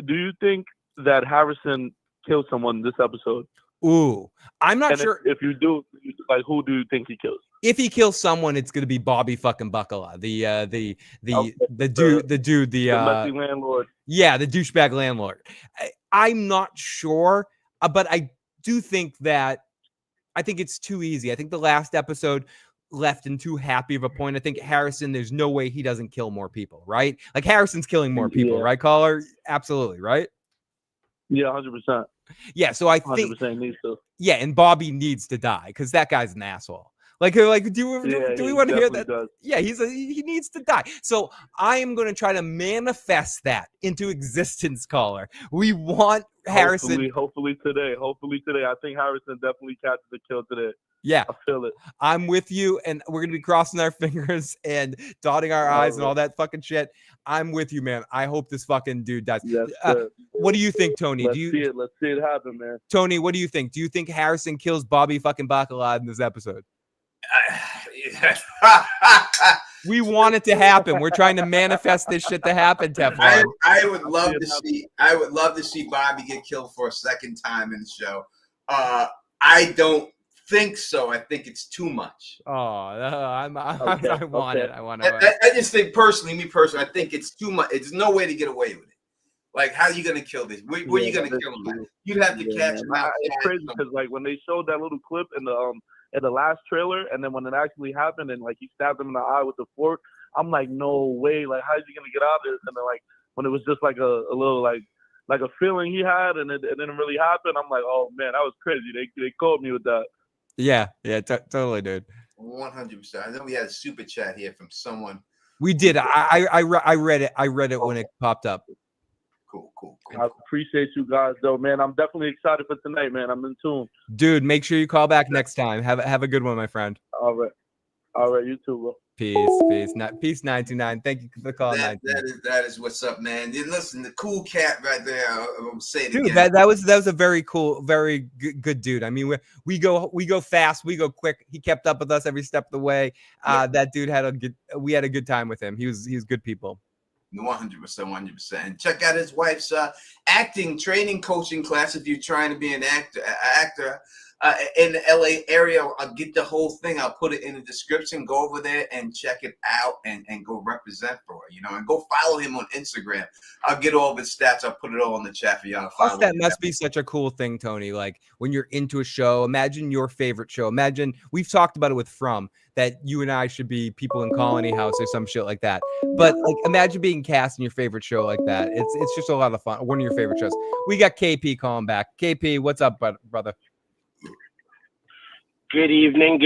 you think that Harrison killed someone this episode? Ooh, I'm not sure. If you do, like, who do you think he kills? If he kills someone, it's gonna be Bobby fucking Bacala, the messy landlord. Yeah, the douchebag landlord. I'm not sure, but I do think that I think it's too easy. I think the last episode left in too happy of a point. I think Harrison, there's no way he doesn't kill more people, right? Like Harrison's killing more people, right, caller? Absolutely, right? Yeah, 100%. Yeah, so I think 100% needs to. Yeah, and Bobby needs to die because that guy's an asshole. Like do we want to hear that? Does. Yeah, he needs to die. So I am going to try to manifest that into existence, caller. We want Harrison. Hopefully today. I think Harrison definitely catches the kill today. Yeah, I feel it. I'm with you, and we're gonna be crossing our fingers and dotting our eyes and all that fucking shit. I'm with you, man. I hope this fucking dude dies. Yes, what do you think, Tony? Let's see it happen, man. Tony, what do you think? Do you think Harrison kills Bobby fucking Bacala in this episode? We want it to happen. We're trying to manifest this shit to happen, Teflon. I would love to see Bobby get killed for a second time in the show. I don't think so. I think it's too much. Oh, I want it. I just think personally, I think it's too much. It's no way to get away with it. Like, how are you gonna kill this? Where are you gonna kill him? You'd have to catch him out. It's crazy because like when they showed that little clip in the last trailer, and then when it actually happened, and like he stabbed him in the eye with the fork, I'm like, no way. Like, how is he gonna get out of this? And then like when it was just like a little like a feeling he had, and it didn't really happen, I'm like, oh man, that was crazy. They caught me with that. Yeah, totally, dude. 100%. I know we had a super chat here from someone We did. I read it. I read it when it popped up. Cool. I appreciate you guys, though, man. I'm definitely excited for tonight, man. I'm in tune. Dude, make sure you call back next time. Have a good one, my friend. All right, you too, bro. Peace 99. Thank you for the call. That is what's up, man. You listen, the cool cat right there. I'm saying dude, again. that was a very cool, very good dude. I mean, we go fast, we go quick. He kept up with us every step of the way. That dude we had a good time with him. He was good people. 100%. And check out his wife's acting training coaching class if you're trying to be an actor in the LA area. I'll get the whole thing. I'll put it in the description. Go over there and check it out and go represent for it, and go follow him on Instagram. I'll get all of his stats. I'll put it all in the chat for y'all. Plus, that must be such a cool thing, Tony. Like when you're into a show, imagine your favorite show. Imagine we've talked about it with From that you and I should be people in Colony House or some shit like that. But like, imagine being cast in your favorite show like that. It's just a lot of fun. One of your favorite shows. We got KP calling back. KP, what's up, brother? Good evening.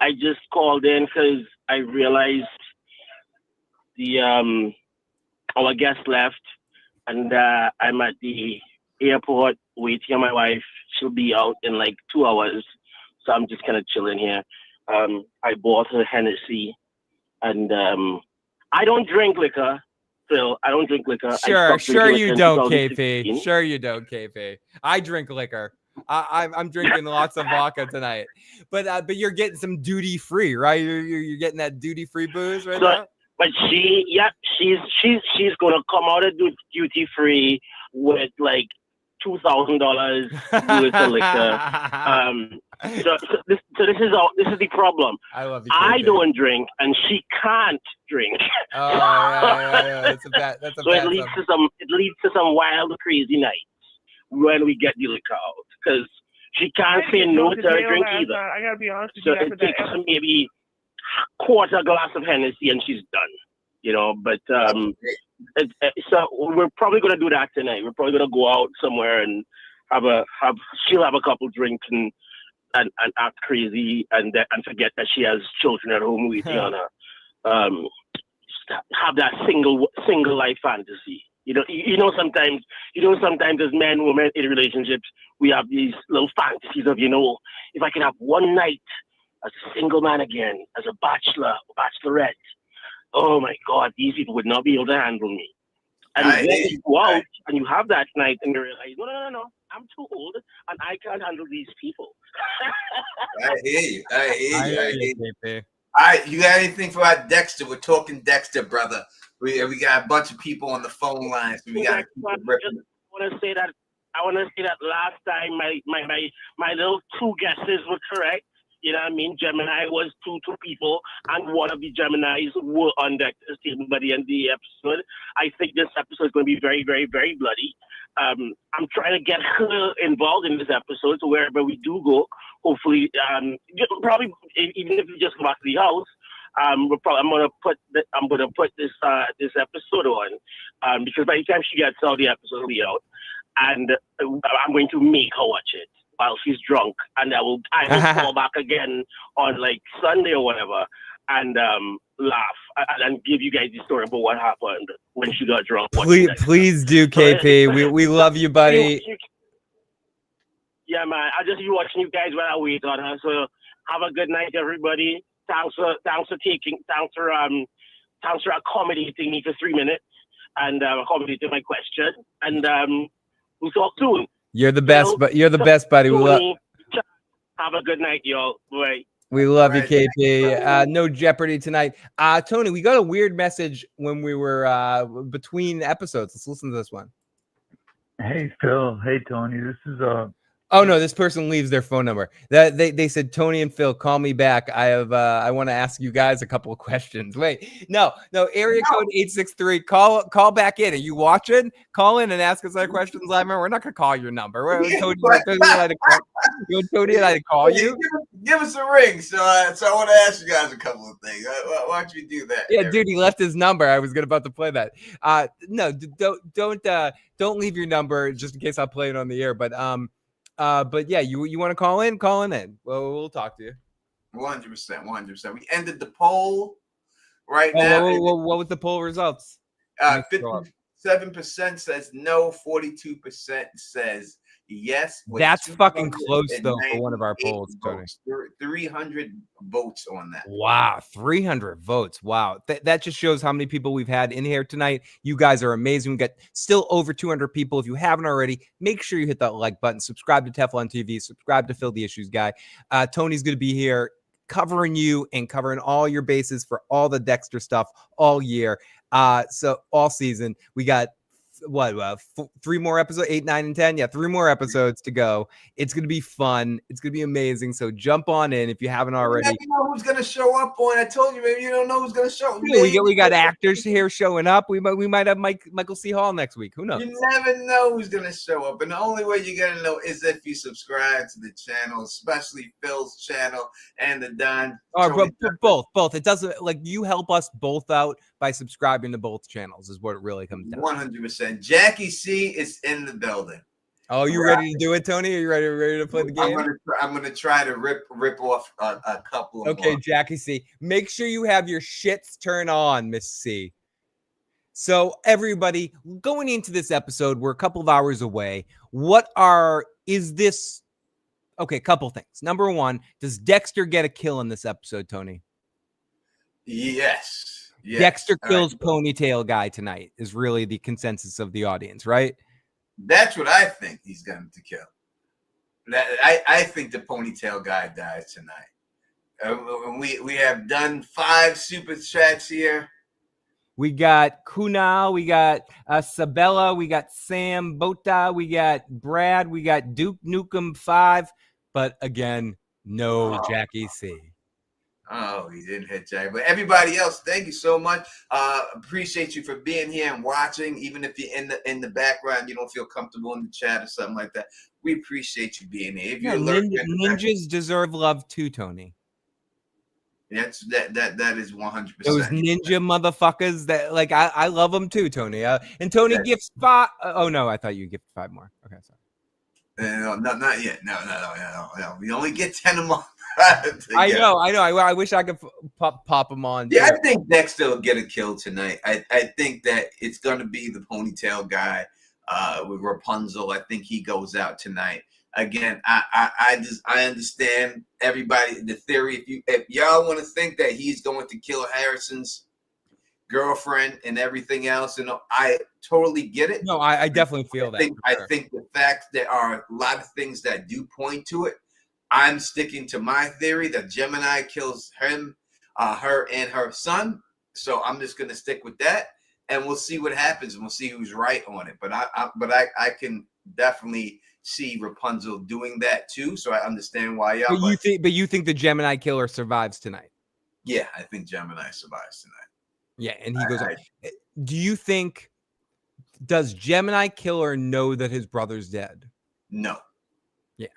I just called in because I realized our guest left, and I'm at the airport waiting on my wife. She'll be out in like 2 hours, so I'm just kind of chilling here. I bought her Hennessy, and I don't drink liquor. Phil, I don't drink liquor. Sure you don't, KP. Sure you don't, KP. I drink liquor. I'm drinking lots of vodka tonight, but you're getting some duty free, right? You're getting that duty free booze right now. But she's gonna come out of duty free with like $2,000 worth of liquor. So this is the problem. I love you. I don't drink, and she can't drink. Oh yeah. That's a bad. So it leads to some wild, crazy nights when we get the liquor out, because she can't say no to her drink either. I gotta be honest with so you. it takes maybe a quarter glass of Hennessy and she's done. But so we're probably gonna do that tonight. We're probably gonna go out somewhere and she'll have a couple drinks and act crazy and forget that she has children at home waiting on her. Have that single life fantasy. Sometimes as men, women in relationships, we have these little fantasies of, if I could have one night as a single man again, as a bachelor, bachelorette, oh my God, these people would not be able to handle me. And then you go out and you have that night and you realize, no, I'm too old and I can't handle these people. I hear you. All right, you got anything for our Dexter? We're talking Dexter, brother. We got a bunch of people on the phone lines. I want to say that last time my little two guesses were correct. You know what I mean? Gemini was two people, and one of the Geminis were on Dexter's table by the end of the episode. I think this episode is going to be very, very, very bloody. I'm trying to get her involved in this episode, so wherever we do go, hopefully, probably even if we just go back to the house, I'm gonna put this episode on, because by the time she gets out, the episode will be out, and I'm going to make her watch it while she's drunk, and I will call back again on like Sunday or whatever, and laugh and give you guys the story about what happened when she got drunk. Please do, KP. We love you, buddy. Yeah, man. I'll just be watching you guys while I wait on her. So have a good night, everybody. Thanks for accommodating me for 3 minutes and accommodating my question. And we'll talk soon. You're the best, but you're the best, buddy. Have a good night, y'all. Bye. We love you, KP. No Jeopardy tonight. Tony, we got a weird message when we were between episodes. Let's listen to this one. Hey, Phil. Hey, Tony. This is Oh no, this person leaves their phone number. That they said, Tony and Phil, call me back. I want to ask you guys a couple of questions. Wait, no, area code 863. Call back in. Are you watching? Call in and ask us our questions live. We're not gonna call your number. Tony and I call you. Give us a ring. So I want to ask you guys a couple of things. Why don't you do that? Yeah, dude, he left his number. I was about to play that. No, don't leave your number just in case I'll play it on the air. But yeah, you want to call in? Call in. Well, we'll talk to you. 100%. We ended the poll. right now. What was the poll results? 57% says no, 42% says yes. That's fucking close though for one of our polls, Tony. 300 votes on that. Wow, 300 votes. Wow. That just shows how many people we've had in here tonight. You guys are amazing. We got still over 200 people. If you haven't already, make sure you hit that like button. Subscribe to Teflon TV. Subscribe to Phil the Issues Guy. Tony's going to be here covering you and covering all your bases for all the Dexter stuff all year. So all season. We got three more episodes, 8, 9, and 10. Yeah, 3 more episodes to go. It's gonna be fun. It's gonna be amazing. So jump on in if you haven't already. You know who's gonna show up on. I told you, maybe you don't know who's gonna show up. We got actors here showing up. We might have Michael C. Hall next week. Who knows? You never know who's gonna show up, and the only way you're gonna know is if you subscribe to the channel, especially Phil's channel and the Don. Both. It doesn't like you help us both out by subscribing to both channels is what it really comes down. 100%. Jackie C is in the building. Oh, you ready to do it, Tony? Are you ready to play the game? I'm gonna try to rip off a couple of Okay, more. Jackie C. Make sure you have your shits turned on, Miss C. So everybody, going into this episode, we're a couple of hours away. Okay, couple things. Number one, does Dexter get a kill in this episode, Tony? Yes. Dexter kills Ponytail Guy tonight is really the consensus of the audience, right? That's what I think he's going to kill. I think the Ponytail Guy dies tonight. We have done 5 super chats here. We got Kunal, we got Sabella, we got Sam Bota, we got Brad, we got Duke Nukem 5, but again, no Jackie C. Oh, he didn't hit Jackie. But everybody else, thank you so much. Appreciate you for being here and watching. Even if you're in the background, you don't feel comfortable in the chat or something like that. We appreciate you being here. If you're ninjas deserve love too, Tony. That is 100%. Those ninja motherfuckers that like I love them too, Tony. And Tony gifts 5. Oh no, I thought you gifted 5 more. Okay, sorry. No, not yet. No. We only get 10 a month. I know. I wish I could pop them on. Yeah, I think Dexter will get a kill tonight. I think that it's going to be the Ponytail Guy with Rapunzel. I think he goes out tonight. Again, I understand everybody the theory. If y'all want to think that he's going to kill Harrison's girlfriend and everything else, and I totally get it. No, I definitely feel that. I think the fact there are a lot of things that do point to it. I'm sticking to my theory that Gemini kills him, her, and her son. So I'm just going to stick with that, and we'll see what happens, and we'll see who's right on it. But I can definitely see Rapunzel doing that too. So I understand why y'all. But you think the Gemini killer survives tonight? Yeah, I think Gemini survives tonight. Yeah, and he goes. Do you think? Does Gemini killer know that his brother's dead? No. Yeah.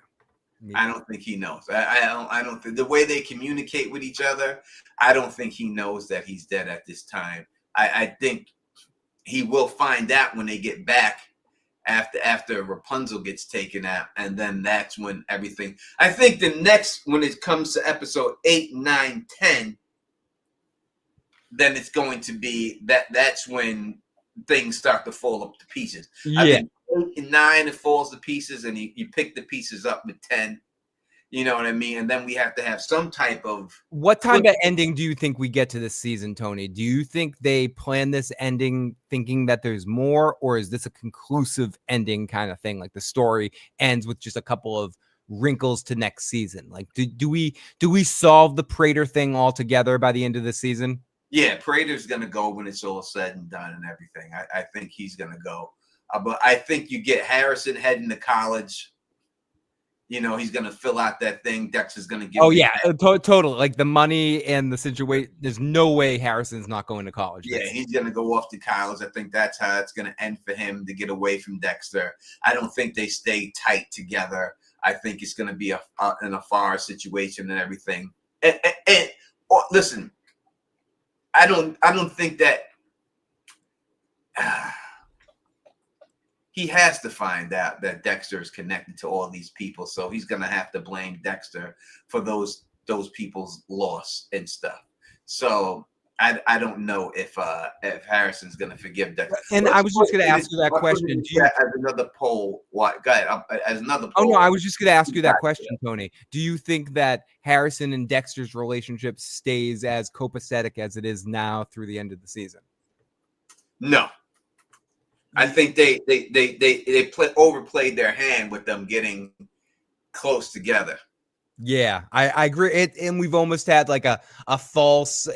I don't think he knows. I don't think the way they communicate with each other, I don't think he knows that he's dead at this time. I think he will find out when they get back after Rapunzel gets taken out, and then that's when everything. I think the next when it comes to episode 8, 9, 10, then it's going to be that's when things start to fall up to pieces. Yeah. I think 8 and 9 it falls to pieces, and you pick the pieces up with 10. You know what I mean? And then we have to have some type of. What type of ending do you think we get to this season, Tony? Do you think they plan this ending thinking that there's more, or is this a conclusive ending kind of thing? Like the story ends with just a couple of wrinkles to next season. Like, do we solve the Prater thing altogether by the end of the season? Yeah, Prater's gonna go when it's all said and done and everything. I think he's gonna go, but I think you get Harrison heading to college. You know, he's going to fill out that thing. Dexter's going to give. Oh, yeah, totally. Like the money and the situation. There's no way Harrison's not going to college. Yeah, he's going to go off to college. I think that's how it's going to end for him to get away from Dexter. I don't think they stay tight together. I think it's going to be in a far situation and everything. And listen, I don't think that. He has to find out that Dexter is connected to all these people, so he's gonna have to blame Dexter for those people's loss and stuff. So I don't know if Harrison's going to forgive Dexter. And I was just going to ask you that question. As another poll, what? Go ahead. As another poll. Oh no, I was just going to ask you that question, Tony. Do you think that Harrison and Dexter's relationship stays as copacetic as it is now through the end of the season? No. I think they overplayed their hand with them getting close together. Yeah, I agree. And we've almost had like a false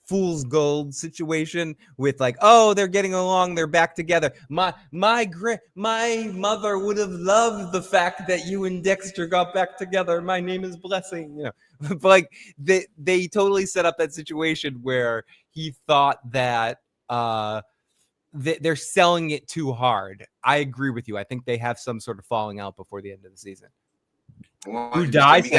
fool's gold situation with like, oh, they're getting along, they're back together. My mother would have loved the fact that you and Dexter got back together. My name is Blessing, you know. But like they totally set up that situation where he thought that they're selling it too hard. I agree with you. I think they have some sort of falling out before the end of the season. Who dies?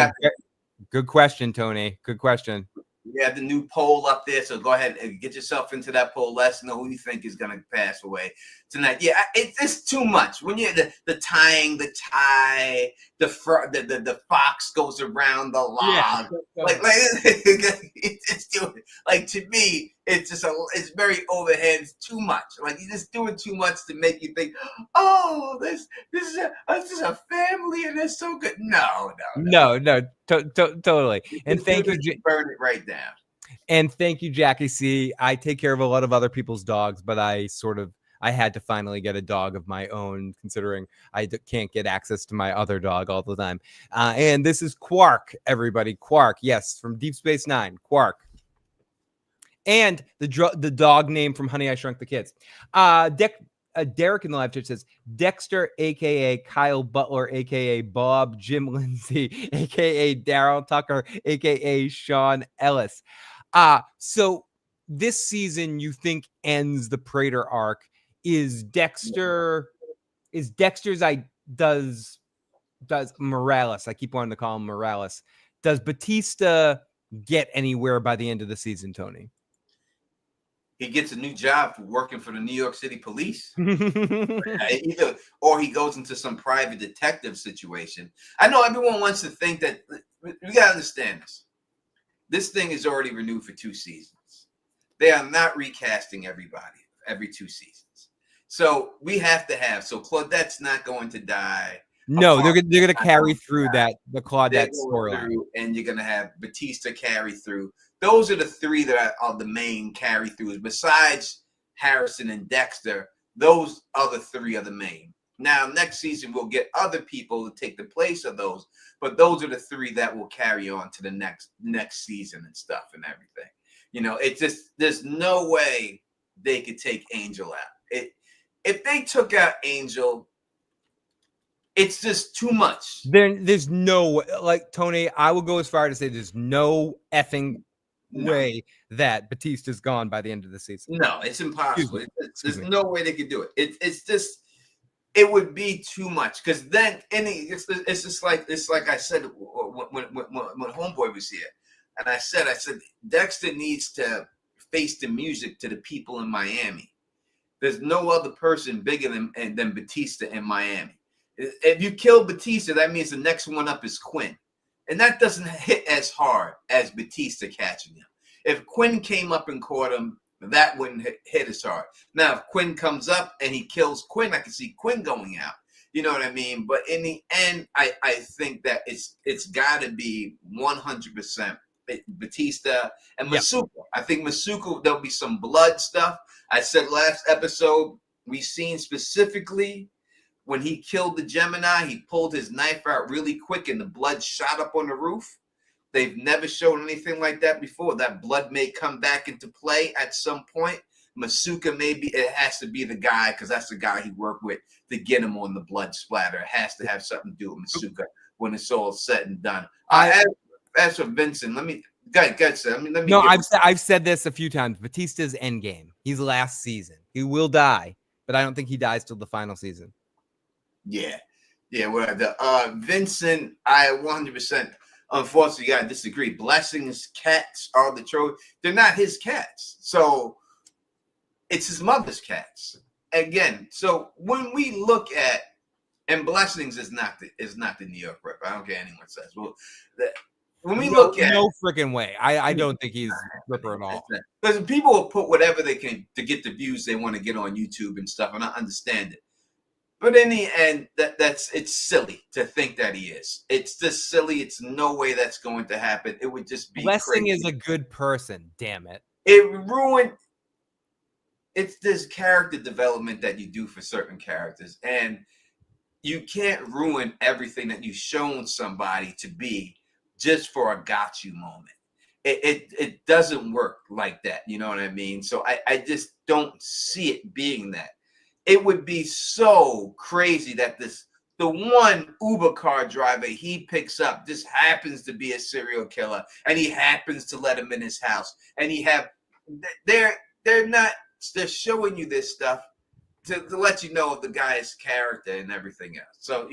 Good question, Tony. Good question. We have the new poll up there, so go ahead and get yourself into that poll. Let us know who you think is going to pass away tonight. Yeah, it's too much. When you the tying, the tie, the fox goes around the log. Yeah. Like it's doing, like, to me, it's just it's very overhead. It's too much. Like, you're just doing too much to make you think, oh, this is a family and it's so good. No. Totally. And thank you. Burn it right down. And thank you, Jackie C. I take care of a lot of other people's dogs, but I had to finally get a dog of my own, considering I can't get access to my other dog all the time. And this is Quark, everybody. Quark, yes, from Deep Space Nine. Quark. And the dog name from Honey, I Shrunk the Kids. Derek in the live chat says Dexter, aka Kyle Butler, aka Bob Jim Lindsay, aka Daryl Tucker, aka Sean Ellis. So this season you think ends the Praetor arc? Does Morales? I keep wanting to call him Morales. Does Batista get anywhere by the end of the season, Tony? He gets a new job for working for the New York City police. Either, or he goes into some private detective situation. I know everyone wants to think that, we got to understand this. This thing is already renewed for 2 seasons. They are not recasting everybody every 2 seasons. So we have to have, so Claudette's not going to die. No, they're going to carry through the Claudette storyline. And you're going to have Batista carry through. Those are the 3 that are the main carry throughs. Besides Harrison and Dexter, those other 3 are the main. Now, next season, we'll get other people to take the place of those. But those are the 3 that will carry on to the next season and stuff and everything. You know, it's just, there's no way they could take Angel out. If they took out Angel, it's just too much. There's no, like, Tony, I will go as far to say there's no effing way that Batista's gone by the end of the season. No, it's impossible. There's no way they could do it. It's just, it would be too much, because then it's just like I said when Homeboy was here, and I said Dexter needs to face the music to the people in Miami. There's no other person bigger than Batista in Miami. If you kill Batista, that means the next one up is Quinn. And that doesn't hit as hard as Batista catching him. If Quinn came up and caught him, that wouldn't hit as hard. Now, if Quinn comes up and he kills Quinn, I can see Quinn going out. You know what I mean? But in the end, I think that it's got to be 100% Batista and Masuka. Yep. I think Masuka, there'll be some blood stuff. I said last episode, we seen specifically when he killed the Gemini, he pulled his knife out really quick and the blood shot up on the roof. They've never shown anything like that before. That blood may come back into play at some point. Masuka, maybe it has to be the guy, because that's the guy he worked with to get him on the blood splatter. It has to have something to do with Masuka when it's all said and done. As for Vincent, let me say. I've said this a few times. Batista's endgame. He's last season. He will die, but I don't think he dies till the final season. Yeah. Well, Vincent, I 100%. Unfortunately, I disagree. Blessing's cats are the trophy. They're not his cats, so it's his mother's cats. Again, so when we look at, and Blessings is not the New York rep. I don't care anyone says. Well, when we look at no freaking way. I don't think he's Ripper at all. Listen, people will put whatever they can to get the views they want to get on YouTube and stuff, and I understand it. But in the end, it's silly to think that he is. It's just silly. It's no way that's going to happen. It would just be Blessing crazy. is a good person. Damn it. It ruined. It's this character development that you do for certain characters, and you can't ruin everything that you've shown somebody to be just for a got you moment. It doesn't work like that. You know what I mean? So I just don't see it being that. It would be so crazy that the one Uber car driver he picks up just happens to be a serial killer, and he happens to let him in his house, and they're showing you this stuff to let you know of the guy's character and everything else. So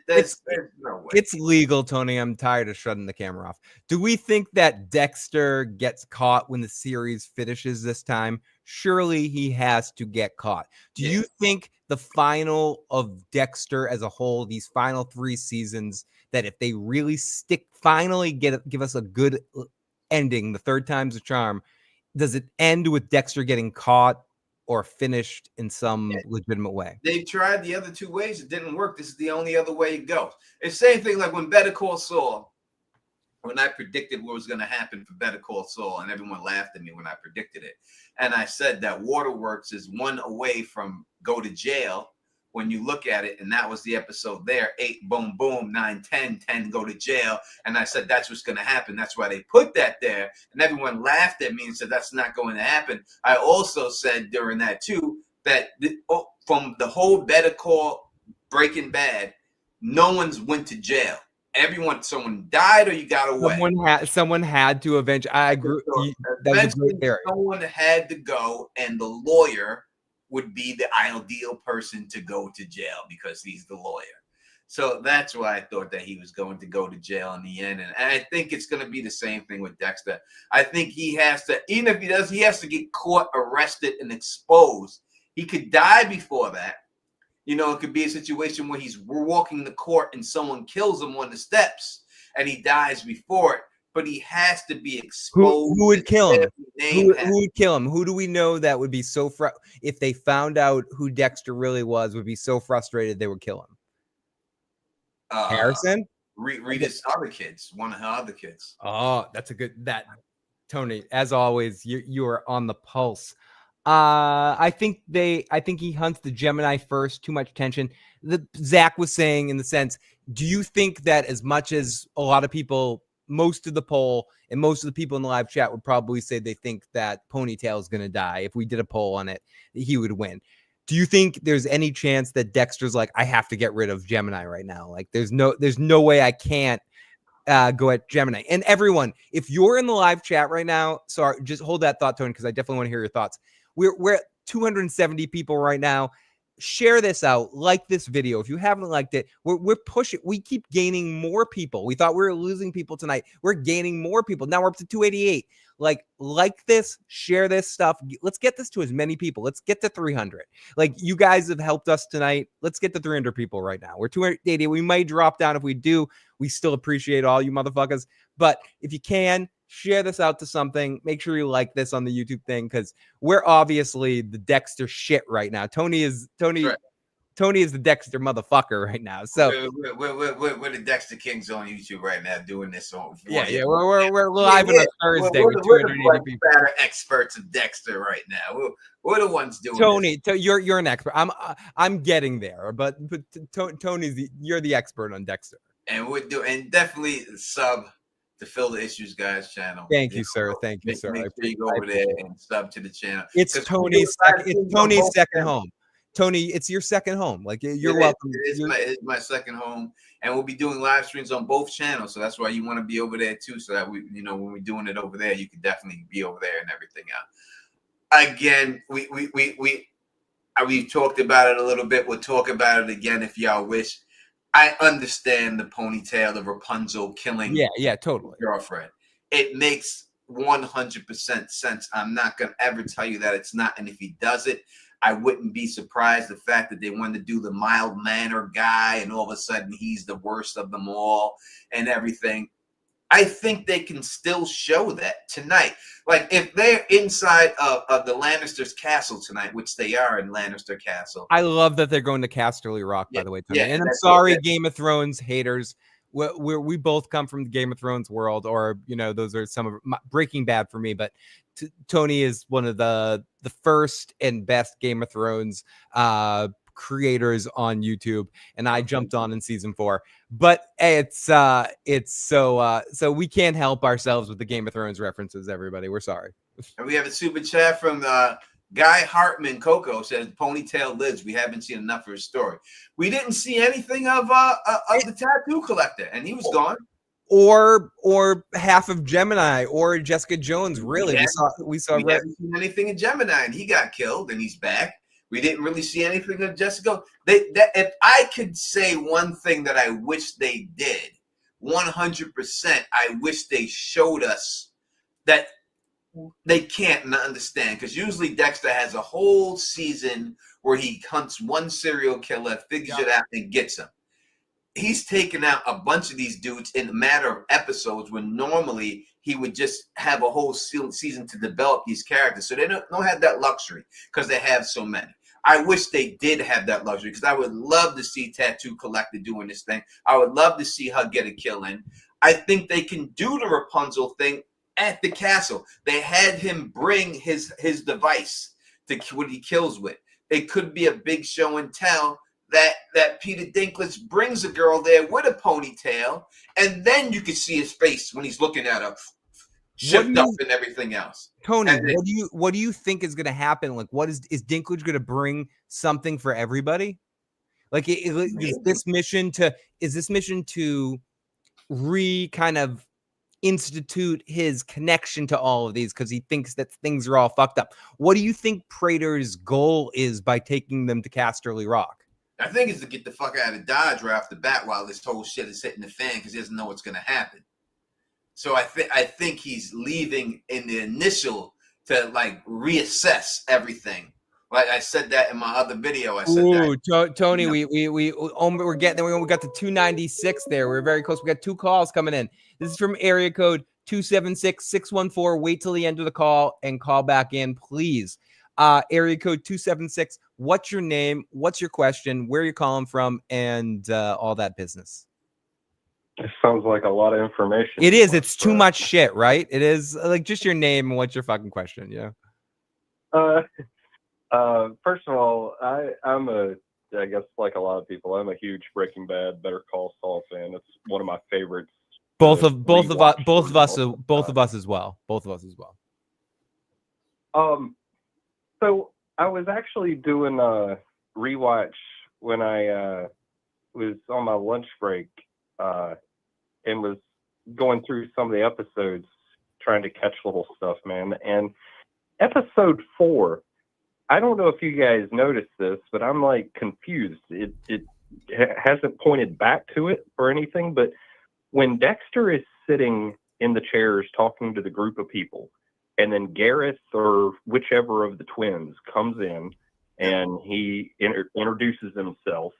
there's no way. It's legal, Tony. I'm tired of shutting the camera off. Do we think that Dexter gets caught when the series finishes this time? Surely he has to get caught. Do you think the final of Dexter as a whole, these final 3 seasons, that if they really finally give us a good ending, the third time's a charm, does it end with Dexter getting caught or finished in some legitimate way? They've tried the other 2 ways. It didn't work. This is the only other way it goes. It's the same thing like when Better Call Saul, when I predicted what was going to happen for Better Call Saul, and everyone laughed at me when I predicted it. And I said that Waterworks is 1 away from go to jail when you look at it. And that was the episode there. 8, boom, boom, 9, 10, 10, go to jail. And I said, that's what's going to happen. That's why they put that there. And everyone laughed at me and said, that's not going to happen. I also said during that too, that from the whole Better Call Breaking Bad, no one's went to jail. Someone died or you got away. Someone had to avenge. I agree. That was a great theory. Someone had to go, and the lawyer would be the ideal person to go to jail because he's the lawyer. So that's why I thought that he was going to go to jail in the end. And I think it's going to be the same thing with Dexter. I think he has to, even if he does, he has to get caught, arrested, and exposed. He could die before that. You know, it could be a situation where we're walking the court and someone kills him on the steps and he dies before it, but he has to be exposed. Who would kill him? Who would kill him? Who do we know that would be so if they found out who Dexter really was, would be so frustrated they would kill him? Harrison? Rita's other kids, one of her other kids. Oh, that's a good, Tony, as always, you are on the pulse. I think he hunts the Gemini first. Too much tension. Zach was saying in the sense, do you think that as much as a lot of people, most of the poll and most of the people in the live chat would probably say they think that Ponytail is going to die, if we did a poll on it, he would win. Do you think there's any chance that Dexter's like, I have to get rid of Gemini right now? Like there's no way I can't go at Gemini. And everyone, if you're in the live chat right now, sorry, just hold that thought, Tony, because I definitely want to hear your thoughts. We're at 270 people right now. Share this out. Like this video. If you haven't liked it, we're pushing. We keep gaining more people. We thought we were losing people tonight. We're gaining more people. Now we're up to 288. Like this, share this stuff. Let's get this to as many people. Let's get to 300. Like you guys have helped us tonight. Let's get to 300 people right now. We're 280. We might drop down. If we do, we still appreciate all you motherfuckers. But if you can, share this out to something. Make sure you like this on the YouTube thing, because we're obviously the Dexter shit right now. Tony is the Dexter motherfucker right now. So we're the Dexter Kings on YouTube right now doing this on. We're live on a Thursday with 280 people. Better experts of Dexter right now. We're the ones doing. Tony, you're an expert. I'm getting there, but Tony's you're the expert on Dexter. And we're doing definitely sub to Fill the Issues Guys channel. Thank you, sir. Thank you, sir. Make sure you go over there and sub to the channel. It's Tony's second home. Tony, it's your second home. Like you're welcome. It's my second home, and we'll be doing live streams on both channels. So that's why you want to be over there too, so that when we're doing it over there, you can definitely be over there and everything else. Again, we've talked about it a little bit. We'll talk about it again if y'all wish. I understand the Ponytail, the Rapunzel killing. Yeah, totally. Girlfriend. It makes 100% sense. I'm not gonna ever tell you that it's not. And if he does it, I wouldn't be surprised. The fact that they wanted to do the mild mannered guy, and all of a sudden he's the worst of them all and everything. I think they can still show that tonight. Like if they're inside of the Lannisters' castle tonight, which they are in Lannister Castle. I love that they're going to Casterly Rock, by the way, Tony. Yeah, and I'm sorry, Game of Thrones haters. We both come from the Game of Thrones world, or those are some of Breaking Bad for me. But Tony is one of the first and best Game of Thrones creators on YouTube, and I jumped on in season 4. But it's so we can't help ourselves with the Game of Thrones references. Everybody, we're sorry. And we have a super chat from Guy Hartman. Coco says Ponytail lives. We haven't seen enough of his story. We didn't see anything of the tattoo collector, and he was gone. Or half of Gemini, or Jessica Jones. Really, we saw. We haven't seen anything in Gemini, and he got killed, and he's back. We didn't really see anything of Jessica. If I could say one thing that I wish they did, 100%, I wish they showed us that they can't understand, because usually Dexter has a whole season where he hunts one serial killer, figures it out, and gets him. He's taken out a bunch of these dudes in a matter of episodes, when normally he would just have a whole season to develop these characters. So they don't have that luxury because they have so many. I wish they did have that luxury, because I would love to see Tattoo Collector doing this thing. I would love to see her get a kill in. I think they can do the Rapunzel thing at the castle. They had him bring his device to what he kills with. It could be a big show and tell that Peter Dinklage brings a girl there with a ponytail, and then you can see his face when he's looking at her, shipped up and everything else. Tony, what do you think is going to happen? Like, what is Dinklage going to bring something for everybody? Like, is this mission to kind of institute his connection to all of these because he thinks that things are all fucked up? What do you think Prater's goal is by taking them to Casterly Rock? I think it's to get the fuck out of Dodge right off the bat while this whole shit is hitting the fan, because he doesn't know what's going to happen. So I think he's leaving in the initial to like reassess everything. Like I said that in my other video. I said that. Tony, we're getting there. We got the 296 there. We're very close. We got 2 calls coming in. This is from area code 276-614. Wait till the end of the call and call back in, please. Area code 276. What's your name? What's your question? Where are you calling from? And all that business. It sounds like a lot of information. It is. It's too much shit, right? It is. Like, just your name and what's your fucking question? Yeah. First of all, I guess like a lot of people, I'm a huge Breaking Bad, Better Call Saul fan. It's one of my favorites. Both of us as well. So I was actually doing a rewatch when I was on my lunch break and was going through some of the episodes, trying to catch little stuff, man. And episode 4, I don't know if you guys noticed this, but I'm like confused. It hasn't pointed back to it or anything, but when Dexter is sitting in the chairs talking to the group of people, and then Gareth or whichever of the twins comes in and he introduces himself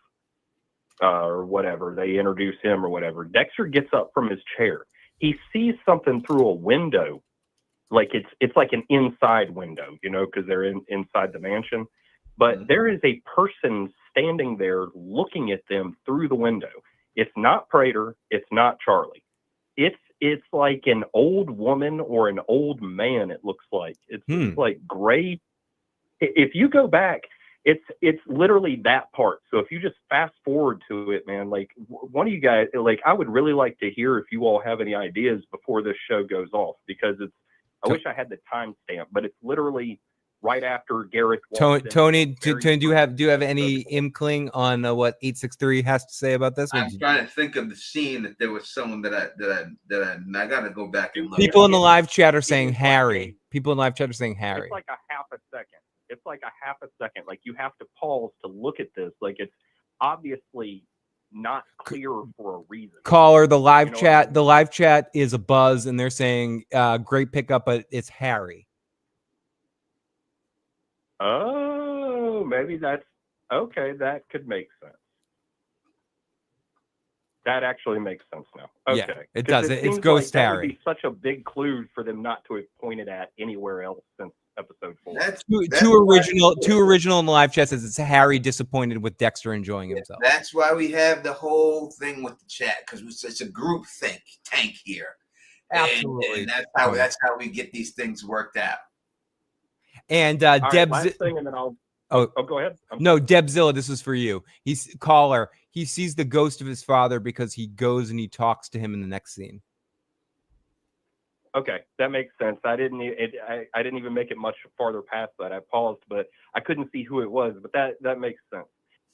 or whatever, they introduce him or whatever, Dexter gets up from his chair. He sees something through a window. Like it's like an inside window, because they're inside the mansion. But there is a person standing there looking at them through the window. It's not Prater. It's not Charlie. It's like an old woman or an old man, it looks like. It's like gray. If you go back, it's literally that part. So if you just fast forward to it, man, like one of you guys, like I would really like to hear if you all have any ideas before this show goes off, because I wish I had the timestamp, but it's literally right after Gareth. Tony, do you have any inkling on what 863 has to say about this? I'm trying to think of the scene that there was someone that I gotta go back and look. People in the live chat are saying Harry. People in live chat are saying Harry. It's like a half a second. Like you have to pause to look at this. Like it's obviously not clear for a reason. Caller, the live chat is a buzz, and they're saying great pickup, but it's Harry. Oh, maybe that's okay. That could make sense. That actually makes sense now. Okay. Yeah, it does. It's seems Ghost like Harry. That would be such a big clue for them not to have pointed at anywhere else since episode 4. Two original in the live chat says it's Harry disappointed with Dexter enjoying himself. That's why we have the whole thing with the chat, because it's a group tank here. Absolutely. And that's how we get these things worked out. And All Deb's right, last thing, and then I'll. Oh, go ahead. No, Debzilla, this is for you. He's caller. He sees the ghost of his father because he goes and he talks to him in the next scene. Okay, that makes sense. I didn't even make it much farther past that. I paused, but I couldn't see who it was. But that makes sense.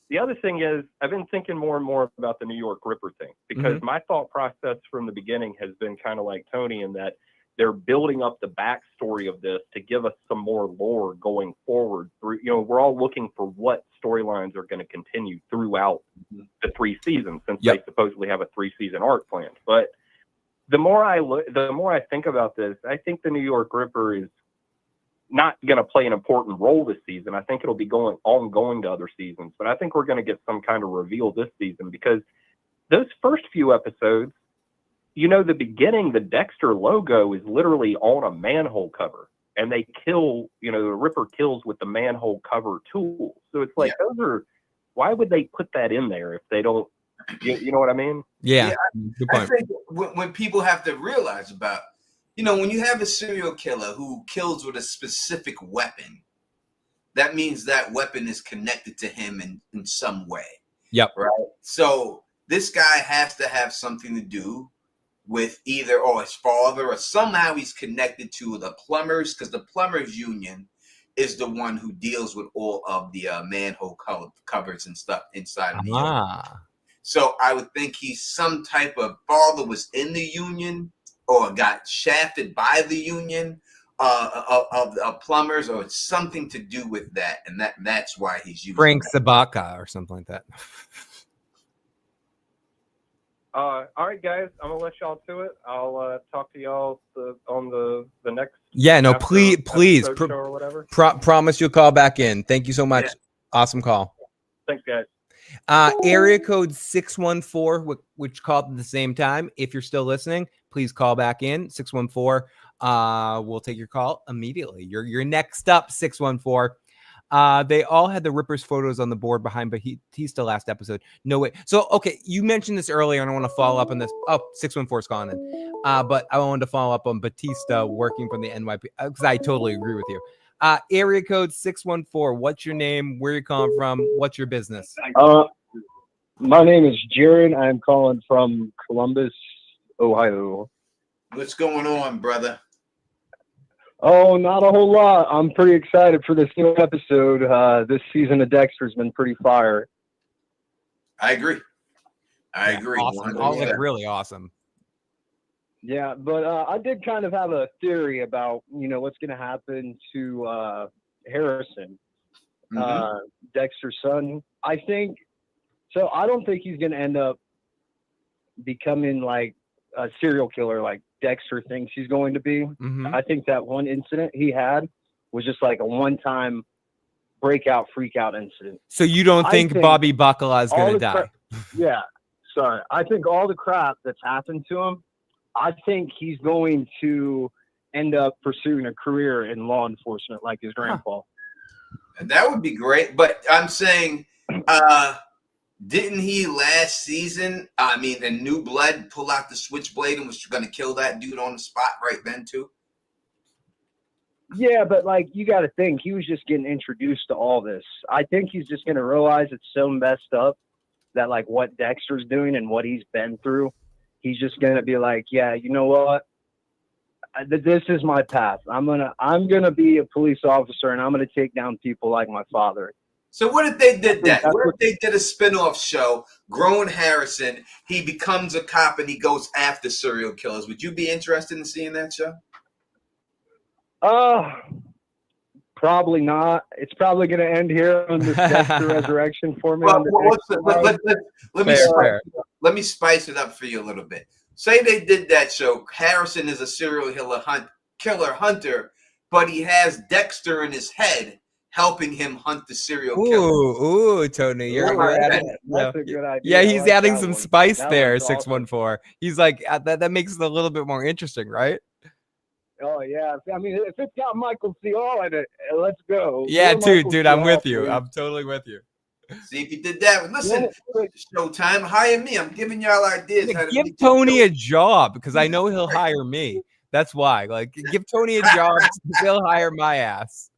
The other thing is, I've been thinking more and more about the New York Ripper thing, because my thought process from the beginning has been kind of like Tony, in that they're building up the backstory of this to give us some more lore going forward. We're all looking for what storylines are going to continue throughout the 3 seasons, since they supposedly have a 3-season arc planned. But the more I think about this, I think the New York Ripper is not going to play an important role this season. I think it'll be ongoing to other seasons, but I think we're going to get some kind of reveal this season, because those first few episodes, the beginning, the Dexter logo is literally on a manhole cover, and they kill, the Ripper kills with the manhole cover tool. So it's like, why would they put that in there if they don't, you know what I mean? Yeah. Good point. I think when people have to realize about, when you have a serial killer who kills with a specific weapon, that means that weapon is connected to him in some way. Yep. Right. So this guy has to have something to do with either his father, or somehow he's connected to the plumbers, because the plumbers union is the one who deals with all of the manhole covers and stuff inside of the union. So I would think he's some type of father was in the union or got shafted by the union of plumbers, or it's something to do with that, and that's why he's using Frank that. Sabaka or something like that. All right, guys, I'm gonna let y'all to it. I'll talk to y'all on the next. Yeah, no, please, show or whatever. Promise you'll call back in. Thank you so much. Yeah. Awesome call. Thanks, guys. Area code 614, which called at the same time. If you're still listening, please call back in 614. We'll take your call immediately. You're next up, 614. They all had the Ripper's photos on the board behind Batista last episode. No way. So, okay, you mentioned this earlier, and I want to follow up on this. Oh, 614 is calling in. But I wanted to follow up on Batista working from the NYP, because I totally agree with you. Area code 614. What's your name? Where you calling from? What's your business? My name is Jared. I'm calling from Columbus, Ohio. What's going on, brother? Oh, not a whole lot. I'm pretty excited for this new episode. This season of Dexter's been pretty fire. I agree. I agree. Awesome. All like really awesome. Yeah, but I did kind of have a theory about, what's going to happen to Harrison, Dexter's son. I don't think he's going to end up becoming like a serial killer like Dexter thinks he's going to be. I think that one incident he had was just like a one-time breakout, freak-out incident. So you don't think Bobby Bacala is going to die? Yeah, sorry. I think all the crap that's happened to him, I think he's going to end up pursuing a career in law enforcement like his grandpa. That would be great, but I'm saying, didn't he last season, the New Blood, pull out the switchblade and was going to kill that dude on the spot right then too? Yeah, but you got to think, he was just getting introduced to all this. I think he's just going to realize it's so messed up that what Dexter's doing and what he's been through, he's just going to be like, yeah, you know what? This is my path. I'm gonna be a police officer, and I'm gonna take down people like my father. So what if they did that? What if they did a spin-off show, Grown Harrison, he becomes a cop and he goes after serial killers? Would you be interested in seeing that show? Probably not. It's probably going to end here on this Dexter Resurrection for me. Let me spice it up for you a little bit. Say they did that show. Harrison is a serial killer hunter, but he has Dexter in his head helping him hunt the serial killer. Ooh, Tony, you're adding. That's a good idea. Yeah, I he's like adding that some one. spice That there. one's awesome. 614. He's like that makes it a little bit more interesting, right? Oh yeah, I mean, if it's got Michael C. Hall in it, let's go. Yeah, More Michael dude, C. I'm Hall, with you. please. I'm totally with you. See if you did that. Listen, Showtime, hire me. I'm giving y'all ideas. Yeah, how to give make Tony this a job because I know he'll hire me. That's why. Like, give Tony a job. He'll hire my ass.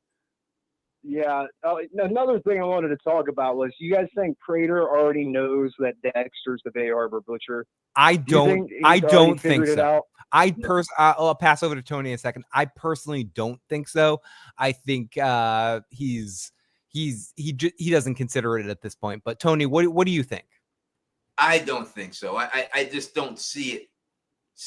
Yeah. Another thing I wanted to talk about was, you guys think Prater already knows that Dexter's the Bay Harbor Butcher? I don't think so. Out? I'll pass over to Tony in a second. I personally don't think so. I think he doesn't consider it at this point. But Tony, what do you think? I don't think so. I just don't see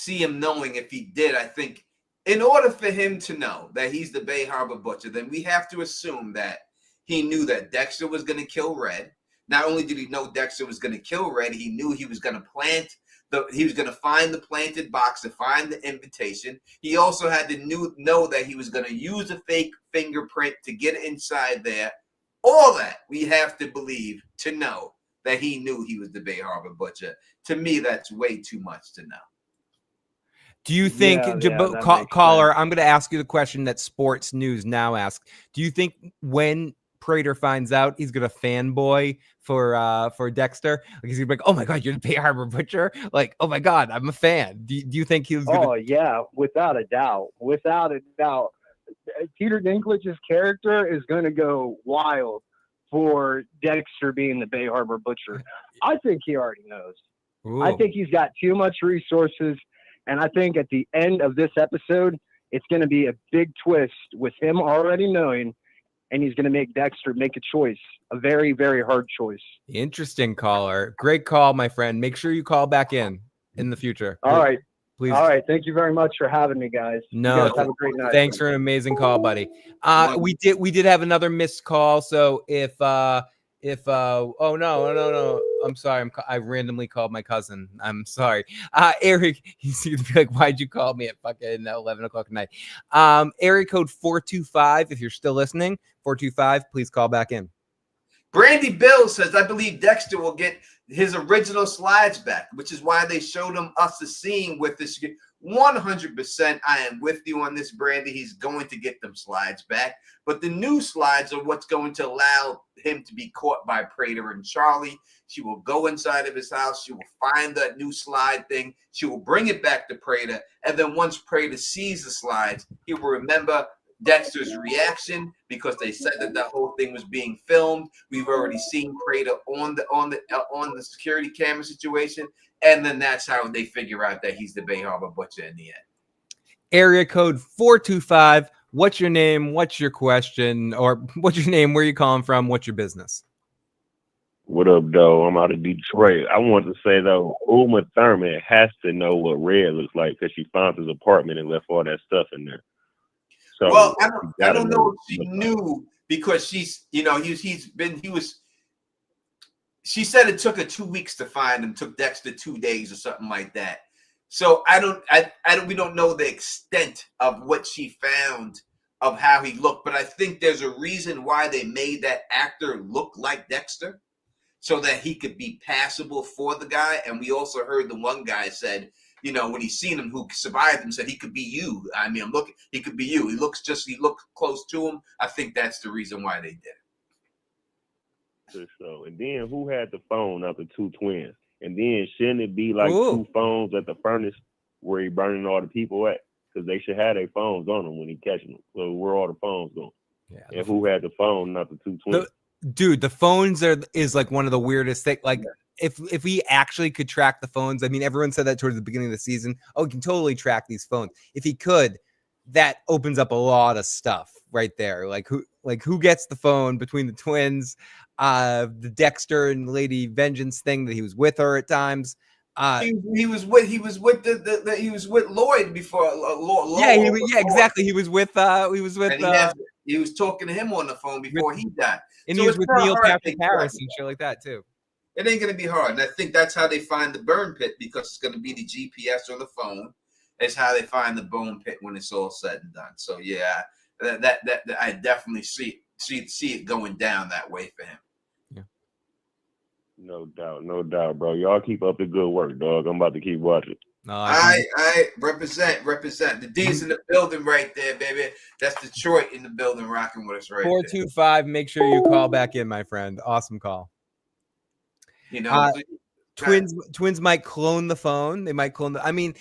him knowing. If he did, I think in order for him to know that he's the Bay Harbor Butcher, then we have to assume that he knew that Dexter was going to kill Red. Not only did he know Dexter was going to kill Red, he knew he was going to he was going to find the planted box, to find the invitation. He also had to know that he was going to use a fake fingerprint to get inside there. All that we have to believe to know that he knew he was the Bay Harbor Butcher. To me, that's way too much to know. Do you think, caller, I'm going to ask you the question that Sports News Now asks. Do you think when Prater finds out, he's going to fanboy for Dexter? Like, he's going to be like, oh my God, you're the Bay Harbor Butcher? Like, oh my God, I'm a fan. Do you think he was going to? Oh yeah, without a doubt. Without a doubt. Peter Dinklage's character is going to go wild for Dexter being the Bay Harbor Butcher. I think he already knows. Ooh. I think he's got too much resources. And I think at the end of this episode, it's going to be a big twist with him already knowing, and he's going to make Dexter make a choice, a very, very hard choice. Interesting, caller. Great call, my friend. Make sure you call back in the future. All right. Please. All right. Thank you very much for having me, guys. No, you guys have a great night. Thanks for an amazing call, buddy. We did have another missed call. So oh no, I'm sorry. I randomly called my cousin. I'm sorry. Eric, he's gonna be like, why'd you call me at fucking 11 o'clock at night? Area code 425. If you're still listening, 425, please call back in. Brandy Bill says, I believe Dexter will get his original slides back, which is why they showed us the scene with this. 100%, I am with you on this, Brandy. He's going to get them slides back. But the new slides are what's going to allow him to be caught by Prater and Charlie. She will go inside of his house. She will find that new slide thing. She will bring it back to Prater. And then once Prater sees the slides, he will remember Dexter's reaction, because they said that the whole thing was being filmed. We've already seen Prater on the security camera situation, and then that's how they figure out that he's the Bay Harbor Butcher in the end. Area code 425. What's your name? What's your question? Or what's your name? Where you calling from? What's your business? What up, though? I'm out of Detroit. I want to say, though, Uma Thurman has to know what Red looks like, because she found his apartment and left all that stuff in there. So, well, I don't know if she knew, because she's, she said it took her 2 weeks to find him, took Dexter 2 days or something like that. So we don't know the extent of what she found of how he looked, but I think there's a reason why they made that actor look like Dexter, so that he could be passable for the guy. And we also heard the one guy said, when he seen him, who survived him, said he could be you. I mean, he could be you. He looked close to him. I think that's the reason why they did it. So, and then who had the phone of the two twins? And then shouldn't it be like Ooh. two phones at the furnace where he burning all the people at? Because they should have their phones on them when he catching them. So where all the phones going? Yeah. And who had the phone, not the two twins? Dude, the phones is like one of the weirdest things. Like, if we actually could track the phones, I mean, everyone said that towards the beginning of the season. Oh, we can totally track these phones. If he could, that opens up a lot of stuff right there. Like who gets the phone between the twins, the Dexter and Lady Vengeance thing, that he was with her at times. He was with Lloyd before. Lloyd. Exactly. He was with. He was talking to him on the phone before he died. And so he was with Neil Patrick Harris and shit like that too. It ain't going to be hard. And I think that's how they find the burn pit, because it's going to be the GPS on the phone. It's how they find the bone pit when it's all said and done. So, yeah, that I definitely see see it going down that way for him. No doubt, bro. Y'all keep up the good work, dog. I'm about to keep watching. I represent. The D's in the building right there, baby. That's Detroit in the building rocking with us right 425. Make sure you call back in, my friend. Awesome call. You know, twins might clone the phone. They might clone I mean,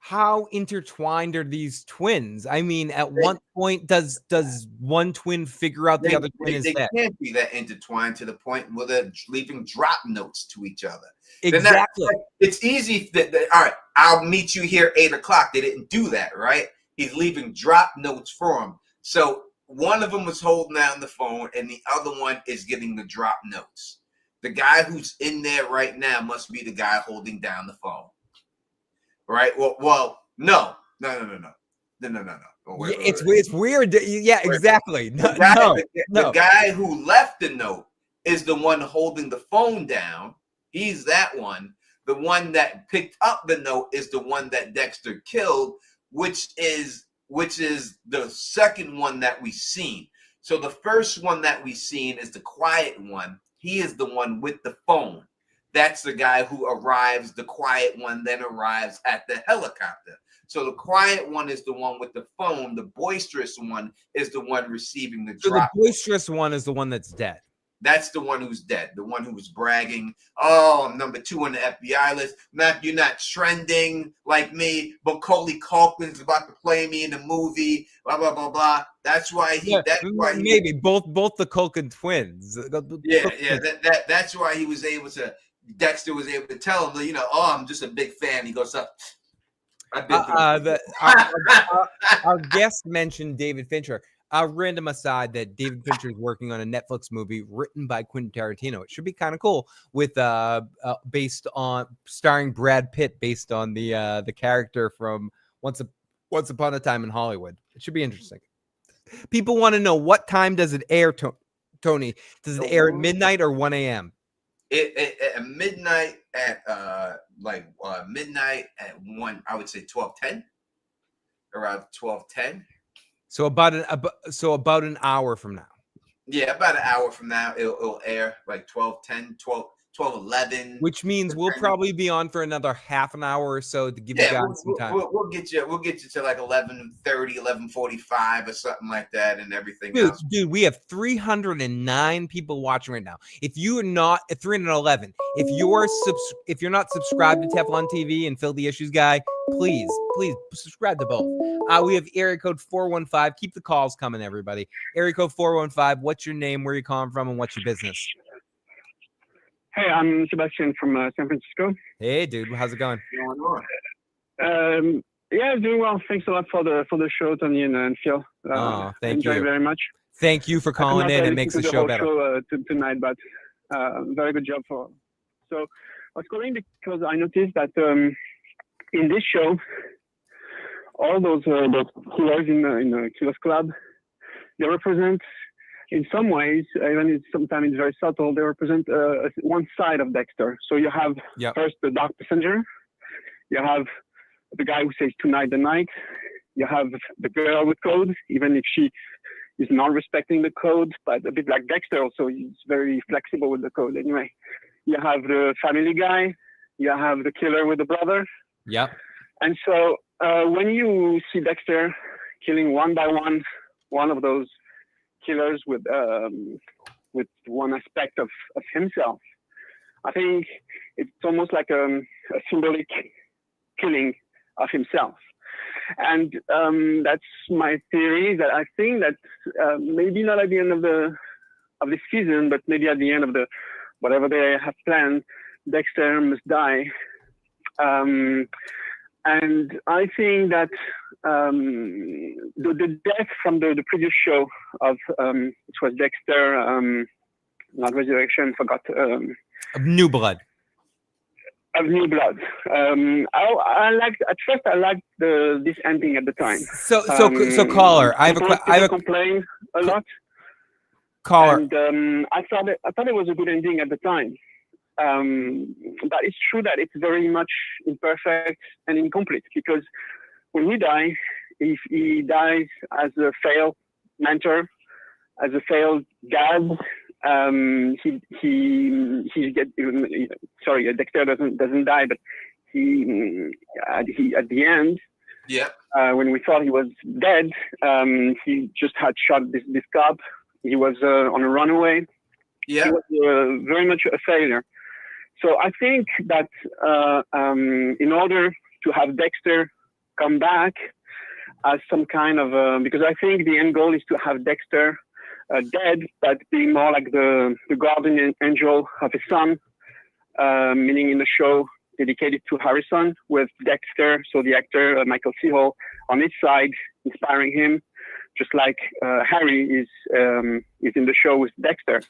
how intertwined are these twins? I mean, at what point does one twin figure out the other twin is dead? They can't be that intertwined to the point where they're leaving drop notes to each other. Exactly. It's easy. All right, I'll meet you here 8 o'clock. They didn't do that, right? He's leaving drop notes for him. So one of them was holding down the phone, and the other one is getting the drop notes. The guy who's in there right now must be the guy holding down the phone. Right? Well, no. It's weird. Yeah, exactly. The guy who left the note is the one holding the phone down. He's that one. The one that picked up the note is the one that Dexter killed, which is the second one that we've seen. So the first one that we've seen is the quiet one. He is the one with the phone. That's the guy who arrives. The quiet one then arrives at the helicopter. So the quiet one is the one with the phone. The boisterous one is the one receiving the drop. The boisterous one is the one that's dead. That's the one who's dead. The one who was bragging. Oh, I'm number 2 on the FBI list. You're not trending like me. Macaulay Culkin's about to play me in the movie. Blah blah blah blah. That's why he. Maybe both the Culkin twins. That's why he was able to. Dexter was able to tell him, I'm just a big fan. He goes up. Our guest mentioned David Fincher. A random aside that David Fincher is working on a Netflix movie written by Quentin Tarantino. It should be kind of cool with based on starring Brad Pitt, based on the character from Once Upon a Time in Hollywood. It should be interesting. People want to know, what time does it air, Tony? Does it air at midnight or 1 a.m.? At midnight midnight at 1, I would say 12:10, around 12:10. So about an hour from now. Yeah, about an hour from now it'll air, like 12:10, 12:11. Which means we'll probably be on for another half an hour or so to give you guys some time. We'll get you to like 11:30, 11:45 or something like that, and everything else. Dude, we have 309 people watching right now. If you are not at 311, if you're not subscribed to Teflon TV and Phil the Issues Guy, please subscribe to both. We have area code 415. Keep the calls coming, everybody. Area code 415. What's your name? Where you calling from? And what's your business? Hey, I'm Sebastian from San Francisco. Hey, dude, how's it going? Yeah, doing well. Thanks a lot for the show, Tony and Phil. Thank you very much. Thank you for calling in. It makes the show better. Tonight, but very good job So I was calling because I noticed that in this show, all those killers in the Killers Club, they represent, in some ways, even if sometimes it's very subtle, they represent one side of Dexter. So you have first the dark passenger, you have the guy who says tonight the night, you have the girl with code, even if she is not respecting the code, but a bit like Dexter also, he's very flexible with the code anyway. You have the family guy, you have the killer with the brother. Yep. And so when you see Dexter killing one by one of those killers with one aspect of himself, I think it's almost like a symbolic killing of himself. And that's my theory, that I think that maybe not at the end of this season, but maybe at the end of the whatever they have planned, Dexter must die. And I think that the death from the previous show of which was Dexter, not Resurrection, forgot. Of New Blood. Of New Blood. I liked this ending at the time. So caller, I have a complaint a lot. Caller, and I thought it was a good ending at the time. But it's true that it's very much imperfect and incomplete, because when he dies, if he dies as a failed mentor, as a failed dad. Dexter doesn't die, but he at the end, when we thought he was dead, he just had shot this cop. He was on a runaway. He was very much a failure. So I think that in order to have Dexter come back as some kind of because I think the end goal is to have Dexter dead, but being more like the guardian angel of his son, meaning in the show dedicated to Harrison, with Dexter, so the actor Michael C. Hall, on his side, inspiring him, just like Harry is in the show with Dexter,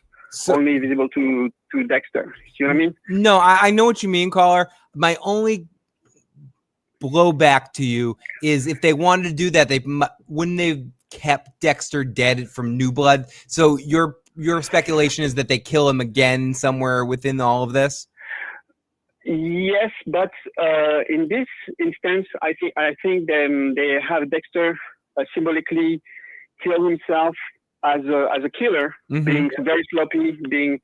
only visible to Dexter. See what I mean? No, I know what you mean, caller. My only blowback to you is if they wanted to do that, wouldn't they kept Dexter dead from New Blood? So your speculation is that they kill him again somewhere within all of this? Yes, but in this instance, I think they have Dexter symbolically kill himself as a killer, being very sloppy, being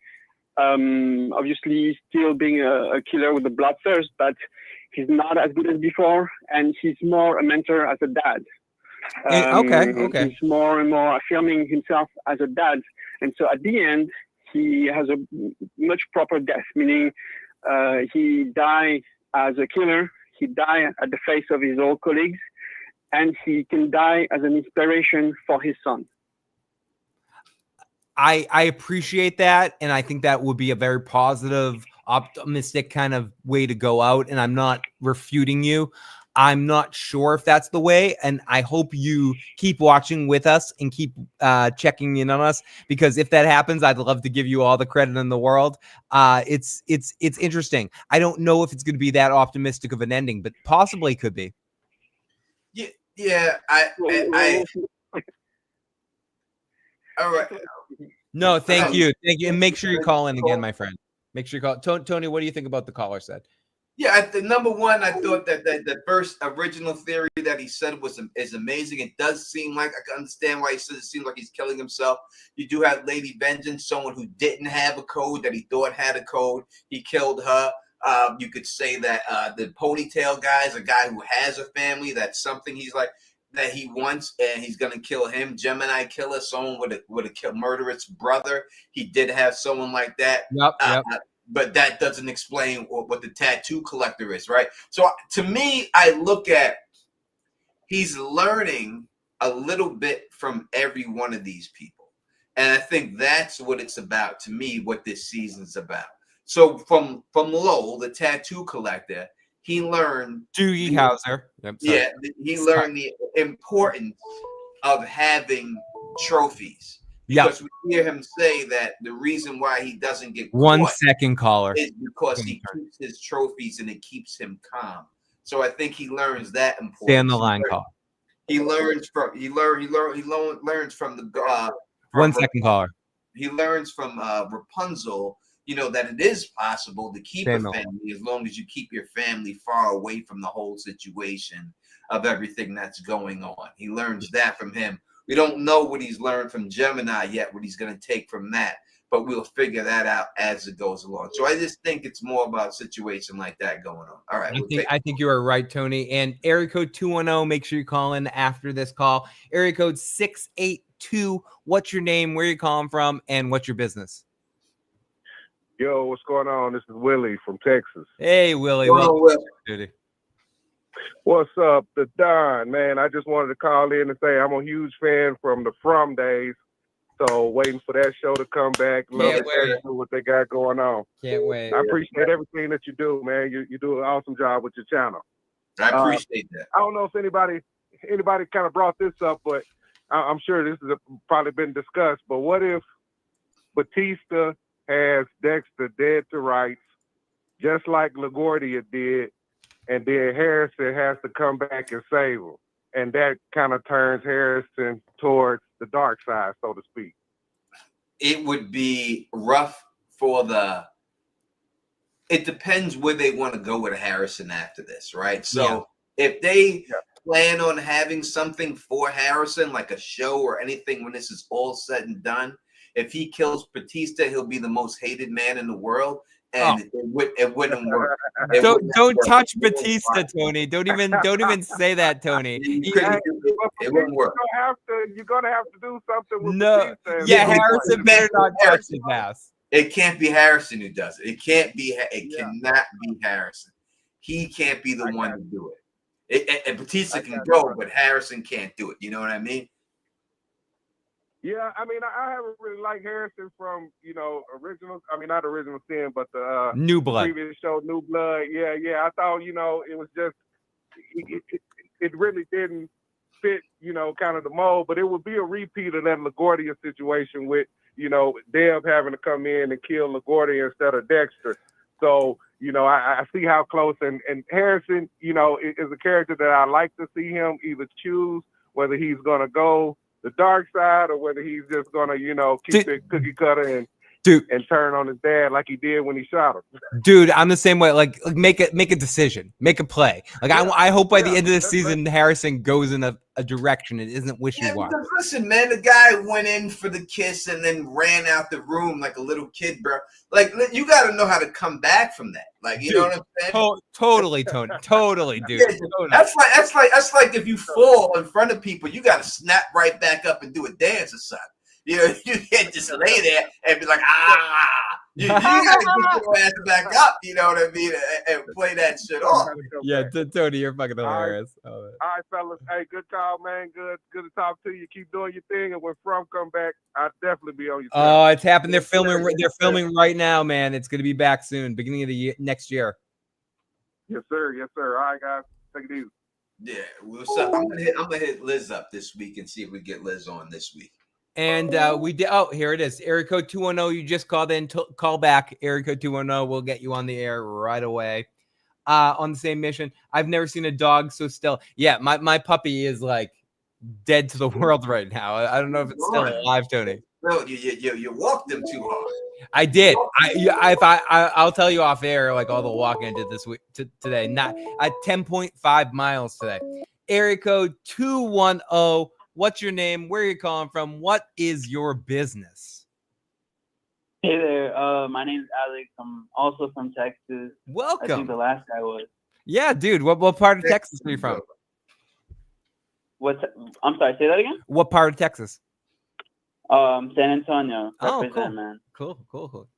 obviously still being a killer with the bloodthirst, but he's not as good as before, and he's more a mentor as a dad. Okay. He's more and more affirming himself as a dad, and so at the end, he has a much proper death, meaning he died as a killer, he died at the face of his old colleagues, and he can die as an inspiration for his son. I appreciate that, and I think that would be a very positive, optimistic kind of way to go out, and I'm not refuting you. I'm not sure if that's the way, and I hope you keep watching with us and keep checking in on us, because if that happens, I'd love to give you all the credit in the world. It's interesting. I don't know if it's going to be that optimistic of an ending, but possibly could be. Yeah, I all right. No, thank you, and make sure you call in again, my friend. Make sure you call. Tony, what do you think about the caller said? Yeah, number one, I thought that the first original theory that he said is amazing. It does seem like I can understand why he says it seems like he's killing himself. You do have Lady Vengeance, someone who didn't have a code that he thought had a code. He killed her. You could say that the ponytail guy is a guy who has a family. That's something he's like that he wants, and he's gonna kill him. Gemini killer, someone with a murderous brother. He did have someone like that. Yep. But that doesn't explain what the tattoo collector is, right? So to me, I look at he's learning a little bit from every one of these people. And I think that's what it's about to me, what this season's about. So from Lowell, the tattoo collector, he learned Doogie Howser. He learned the importance of having trophies. Because we hear him say that the reason why he doesn't get 1 second, caller, is because he keeps his trophies and it keeps him calm. So I think he learns that importance. Stay on the line, caller. He learns from the 1 second, caller. He learns from Rapunzel, that it is possible to keep a family as long as you keep your family far away from the whole situation of everything that's going on. He learns that from him. We don't know what he's learned from Gemini yet, what he's going to take from that, but we'll figure that out as it goes along. So I just think it's more about a situation like that going on. All right. I think you are right, Tony. And area code 210, make sure you call in after this call. Area code 682, what's your name, where you calling from, and what's your business? Yo, what's going on? This is Willie from Texas. Hey, Willie. What's up, the Don, man? I just wanted to call in and say I'm a huge fan from the From days. So waiting for that show to come back. Love what they got going on. Can't wait. I appreciate everything that you do, man. You do an awesome job with your channel. I appreciate that. I don't know if anybody kind of brought this up, but I'm sure this has probably been discussed. But what if Batista has Dexter dead to rights, just like LaGuardia did, and then Harrison has to come back and save him, and that kind of turns Harrison towards the dark side, so to speak? It would be rough for it depends where they want to go with Harrison after this, right? So if they plan on having something for Harrison, like a show or anything, when this is all said and done. If he kills Batista, he'll be the most hated man in the world, and it wouldn't work. Don't touch Batista, Tony. Don't even say that, Tony. It wouldn't work. You're gonna have to do something with No, Batista. yeah, Harrison better not touch his ass. It can't be Harrison who does it. It can't be. It cannot be Harrison. He can't be the one to do it. And Batista can go, but Harrison can't do it. You know what I mean? Yeah, I mean, I haven't really liked Harrison from, original. I mean, not Original Sin, but the New Blood previous show, New Blood. Yeah. I thought, it was just, it really didn't fit, kind of the mold. But it would be a repeat of that LaGuardia situation with, Dev having to come in and kill LaGuardia instead of Dexter. So, I see how close. And Harrison, is a character that I like to see him either choose whether he's going to go the dark side or whether he's just gonna, keep it cookie cutter and turn on his dad like he did when he shot him. Dude, I'm the same way. Like make a decision, make a play. Like I hope by the end of the season, Harrison goes in a direction. It isn't wishy-washy. Yeah, listen, man, the guy went in for the kiss and then ran out the room like a little kid, bro. Like, you got to know how to come back from that. Like, you know what I'm saying? Totally, Tony. Totally, dude. Yeah, that's like if you fall in front of people, you got to snap right back up and do a dance or something. You can't just lay there and be like, You got to get your ass back up, you know what I mean, and play that shit off. Yeah, Tony, you're fucking hilarious. All right, fellas. Hey, good call, man. Good to talk to you. Keep doing your thing, and when From come back, I'll definitely be on your side. Oh, it's happened. They're filming right now, man. It's gonna be back soon, beginning of the year, next year. Yes, sir. All right, guys. Take it easy. Yeah, I'm gonna hit Liz up this week and see if we get Liz on this week. And we did. Oh, here it is. Area code 210. You just called in. Call back. Area code 210. We'll get you on the air right away. On the same mission. I've never seen a dog so still. Yeah, my puppy is like dead to the world right now. I don't know if it's still alive, Tony. No, you walked them too hard. I did. I'll tell you off air like all the walking I did this week today. Not at 10.5 miles today. Area code 210. What's your name? Where are you calling from? What is your business? Hey there. My name's Alex. I'm also from Texas. Welcome. I think the last guy was. Yeah, dude. What part of Texas are you from? I'm sorry. Say that again. What part of Texas? San Antonio. Oh, Represent, cool. Man. Cool.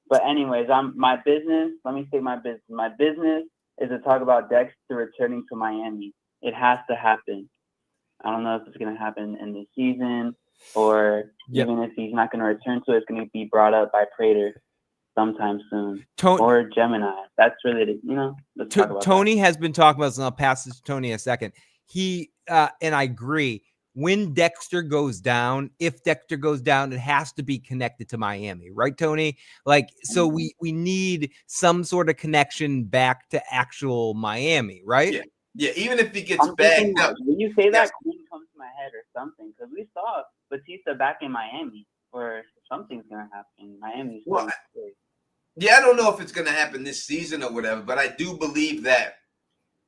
But anyways, my business. Let me say my business. My business is to talk about Dexter returning to Miami. It has to happen. I don't know if it's going to happen in this season or even if he's not going to return to it, it's going to be brought up by Prater sometime soon. Or Gemini. That's really, let's talk about Tony has been talking about this, and I'll pass this to Tony in a second. He, and I agree, when Dexter goes down, if Dexter goes down, it has to be connected to Miami, right, Tony? Like, so we need some sort of connection back to actual Miami, right? Yeah, even if he gets bagged up. When you say that, Queen comes to my head or something, because we saw Batista back in Miami, or something's going to happen. Miami's I don't know if it's going to happen this season or whatever, but I do believe that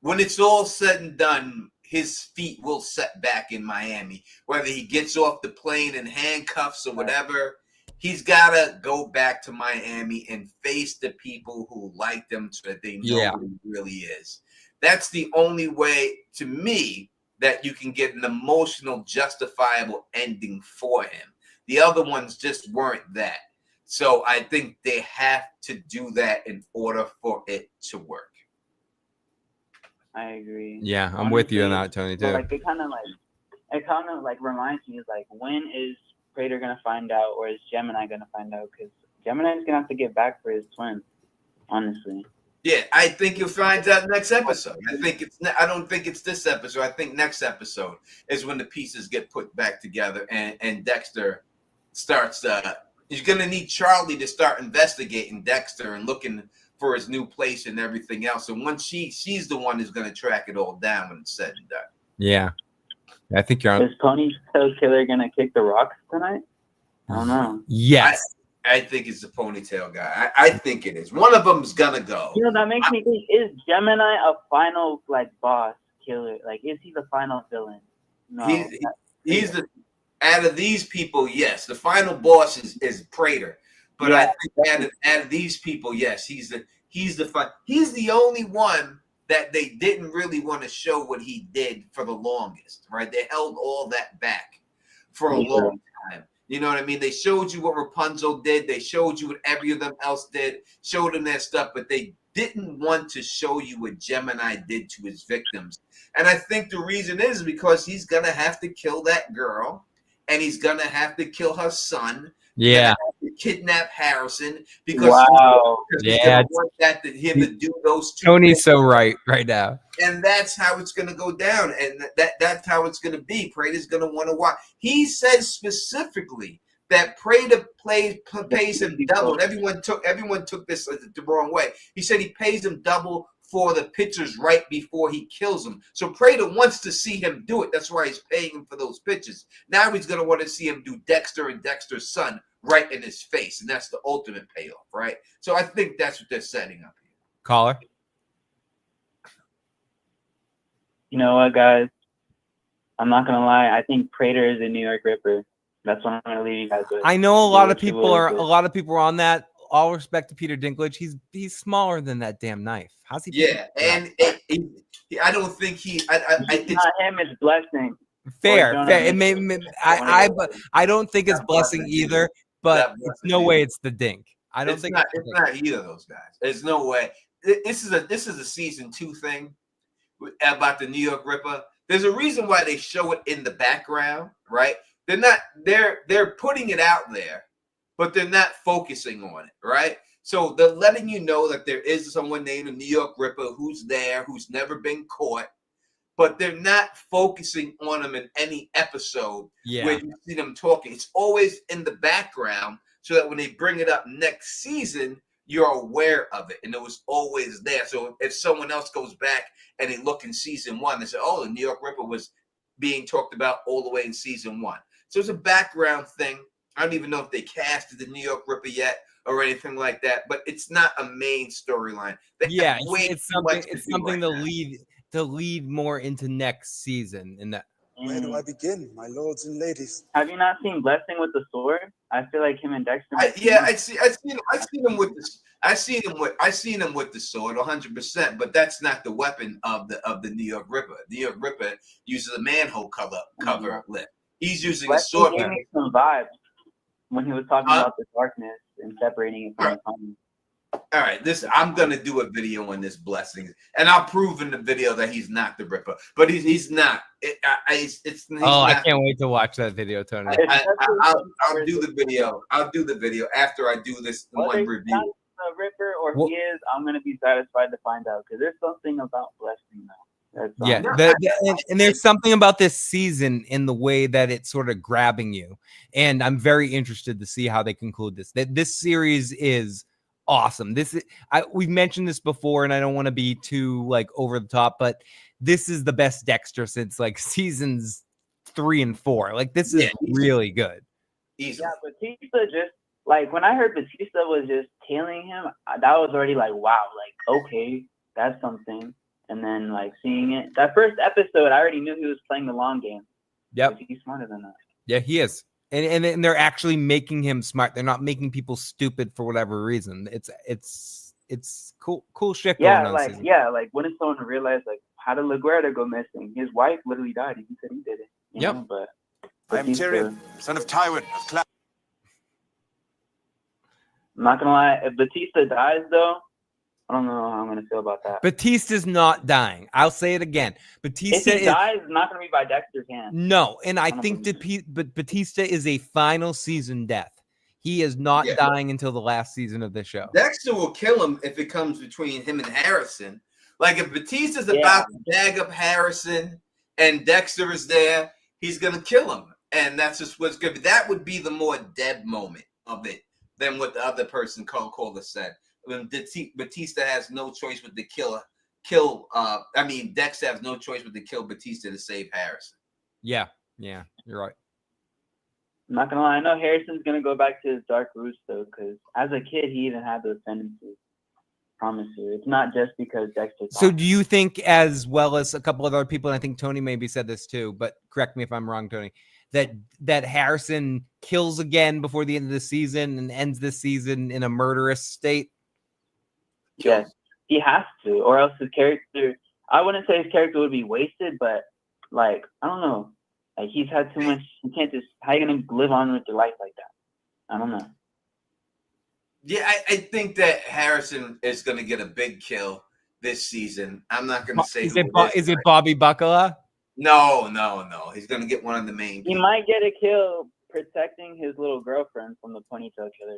when it's all said and done, his feet will set back in Miami. Whether he gets off the plane in handcuffs or whatever, he's got to go back to Miami and face the people who like him so that they know who he really is. That's the only way, to me, that you can get an emotional, justifiable ending for him. The other ones just weren't that. So I think they have to do that in order for it to work. I agree. Yeah, I'm with you on that, Tony, too. Like, it kind of reminds me, like, when is Prater going to find out, or is Gemini going to find out? Because Gemini's going to have to get back for his twin, honestly. Yeah, I think you'll find out next episode. I don't think it's this episode. I think next episode is when the pieces get put back together and Dexter starts. He's gonna need Charlie to start investigating Dexter and looking for his new place and everything else. And once she's the one who's gonna track it all down when it's said and done. Yeah, I think you're on. Is Ponytail Killer gonna kick the rocks tonight? I don't know. Yes. I think it's the ponytail guy. I think it is. One of them's gonna go. That makes me think: is Gemini a final boss killer? Like, is he the final villain? No. He's the out of these people, yes. The final boss is Prater, but I think out of these people, yes, he's the only one that they didn't really want to show what he did for the longest, right? They held all that back for a long time. You know what I mean? They showed you what Rapunzel did. They showed you what every of them else did, showed them their stuff, but they didn't want to show you what Gemini did to his victims. And I think the reason is because he's going to have to kill that girl, and he's going to have to kill her son. Yeah. To kidnap Harrison because he's going to want him to do those two Tony's things. so right now. And that's how it's going to go down. And that's how it's going to be. Prater's going to want to watch. He says specifically that Prater pays him double. And everyone took this the wrong way. He said he pays him double for the pictures right before he kills him. So Prater wants to see him do it. That's why he's paying him for those pictures. Now he's going to want to see him do Dexter and Dexter's son right in his face. And that's the ultimate payoff, right? So I think that's what they're setting up here. Caller? You know what, guys? I'm not going to lie. I think Prater is a New York Ripper. That's what I'm going to leave you guys with. I know a lot of people are on that. All respect to Peter Dinklage. He's smaller than that damn knife. How's he? Yeah, and I don't think he. It's not him. It's Blessing. Fair. I don't think it's Blessing either. But it's no way it's the Dink. I don't think it's not either of those guys. There's no way. This is a season 2 thing about the New York Ripper. There's a reason why they show it in the background, right? They're putting it out there, but they're not focusing on it, right? So they're letting you know that there is someone named the New York Ripper who's there, who's never been caught, but they're not focusing on him in any episode where you see them talking. It's always in the background so that when they bring it up next season, you're aware of it. And it was always there. So if someone else goes back and they look in season 1, they say, oh, the New York Ripper was being talked about all the way in season 1. So it's a background thing. I don't even know if they casted the New York Ripper yet or anything like that, but it's not a main storyline. It's something to lead more into next season. In that, where do I begin, my lords and ladies? Have you not seen Blessing with the sword? I feel like him and Dexter. I seen him with the sword 100%, but that's not the weapon of the New York Ripper. The New York Ripper uses a manhole cover lip. He's using a sword. He gave me some vibes when he was talking about the darkness and separating it from the common. All right, I'm gonna do a video on this Blessing, and I'll prove in the video that he's not the Ripper, but he's not. I can't wait to watch that video, Tony. I'll do the video. I'll do the video after I do this one review. Not the Ripper or he is, I'm gonna be satisfied to find out because there's something about Blessing now. And there's something about this season in the way that it's sort of grabbing you, and I'm very interested to see how they conclude this. This series is awesome. We've mentioned this before, and I don't want to be too over the top, but this is the best Dexter since seasons 3 and 4. This is really good. Easily. Yeah, Batista just when I heard Batista was just tailing him, that was already wow, okay, that's something. And then seeing it, that first episode, I already knew he was playing the long game. Yep, he's smarter than that. Yeah, he is. And they're actually making him smart. They're not making people stupid for whatever reason. It's cool shit. Yeah, when is someone realize how did LaGuardia go missing? His wife literally died. He said he did it. You know, but I am Tyrion, son of Tywin of Cloud. I'm not gonna lie. If Batista dies, though, I don't know how I'm gonna feel about that. Batista's not dying. I'll say it again. Batista if he dies, it's not gonna be by Dexter's hand. No, and I think Batista is a final season death. He is not dying until the last season of the show. Dexter will kill him if it comes between him and Harrison. If Batista's about to bag up Harrison and Dexter is there, he's gonna kill him, and that's just what's good. That would be the more Deb moment of it than what the other person caller said. When Batista has no choice but to Dexter has no choice but to kill Batista to save Harrison. Yeah, you're right. I'm not gonna lie, I know Harrison's gonna go back to his dark roots though, because as a kid he even had those tendencies. Promise you. It's not just because Dexter. So do you think, as well as a couple of other people, and I think Tony maybe said this too, but correct me if I'm wrong, Tony, that Harrison kills again before the end of the season and ends the season in a murderous state? Yes, he has to, or else his character, I wouldn't say his character would be wasted, but like, I don't know. Like, he's had too much. You can't just, how are you going to live on with your life like that? I don't know. Yeah, I think that Harrison is going to get a big kill this season. I'm not going to say is it Bobby Bacala? No. He's going to get one of the main people. He might get a kill protecting his little girlfriend from the ponytail killer.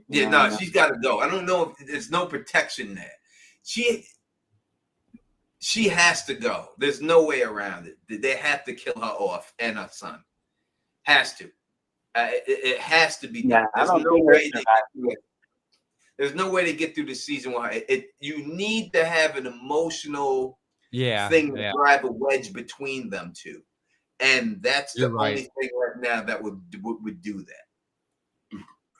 Yeah, no, she's got to go. I don't know if there's no protection there. She has to go. There's no way around it. They have to kill her off and her son. Has to. It has to be done. There's no way to get through the season. You need to have an emotional thing to drive a wedge between them two, and that's the only thing right now that would do that.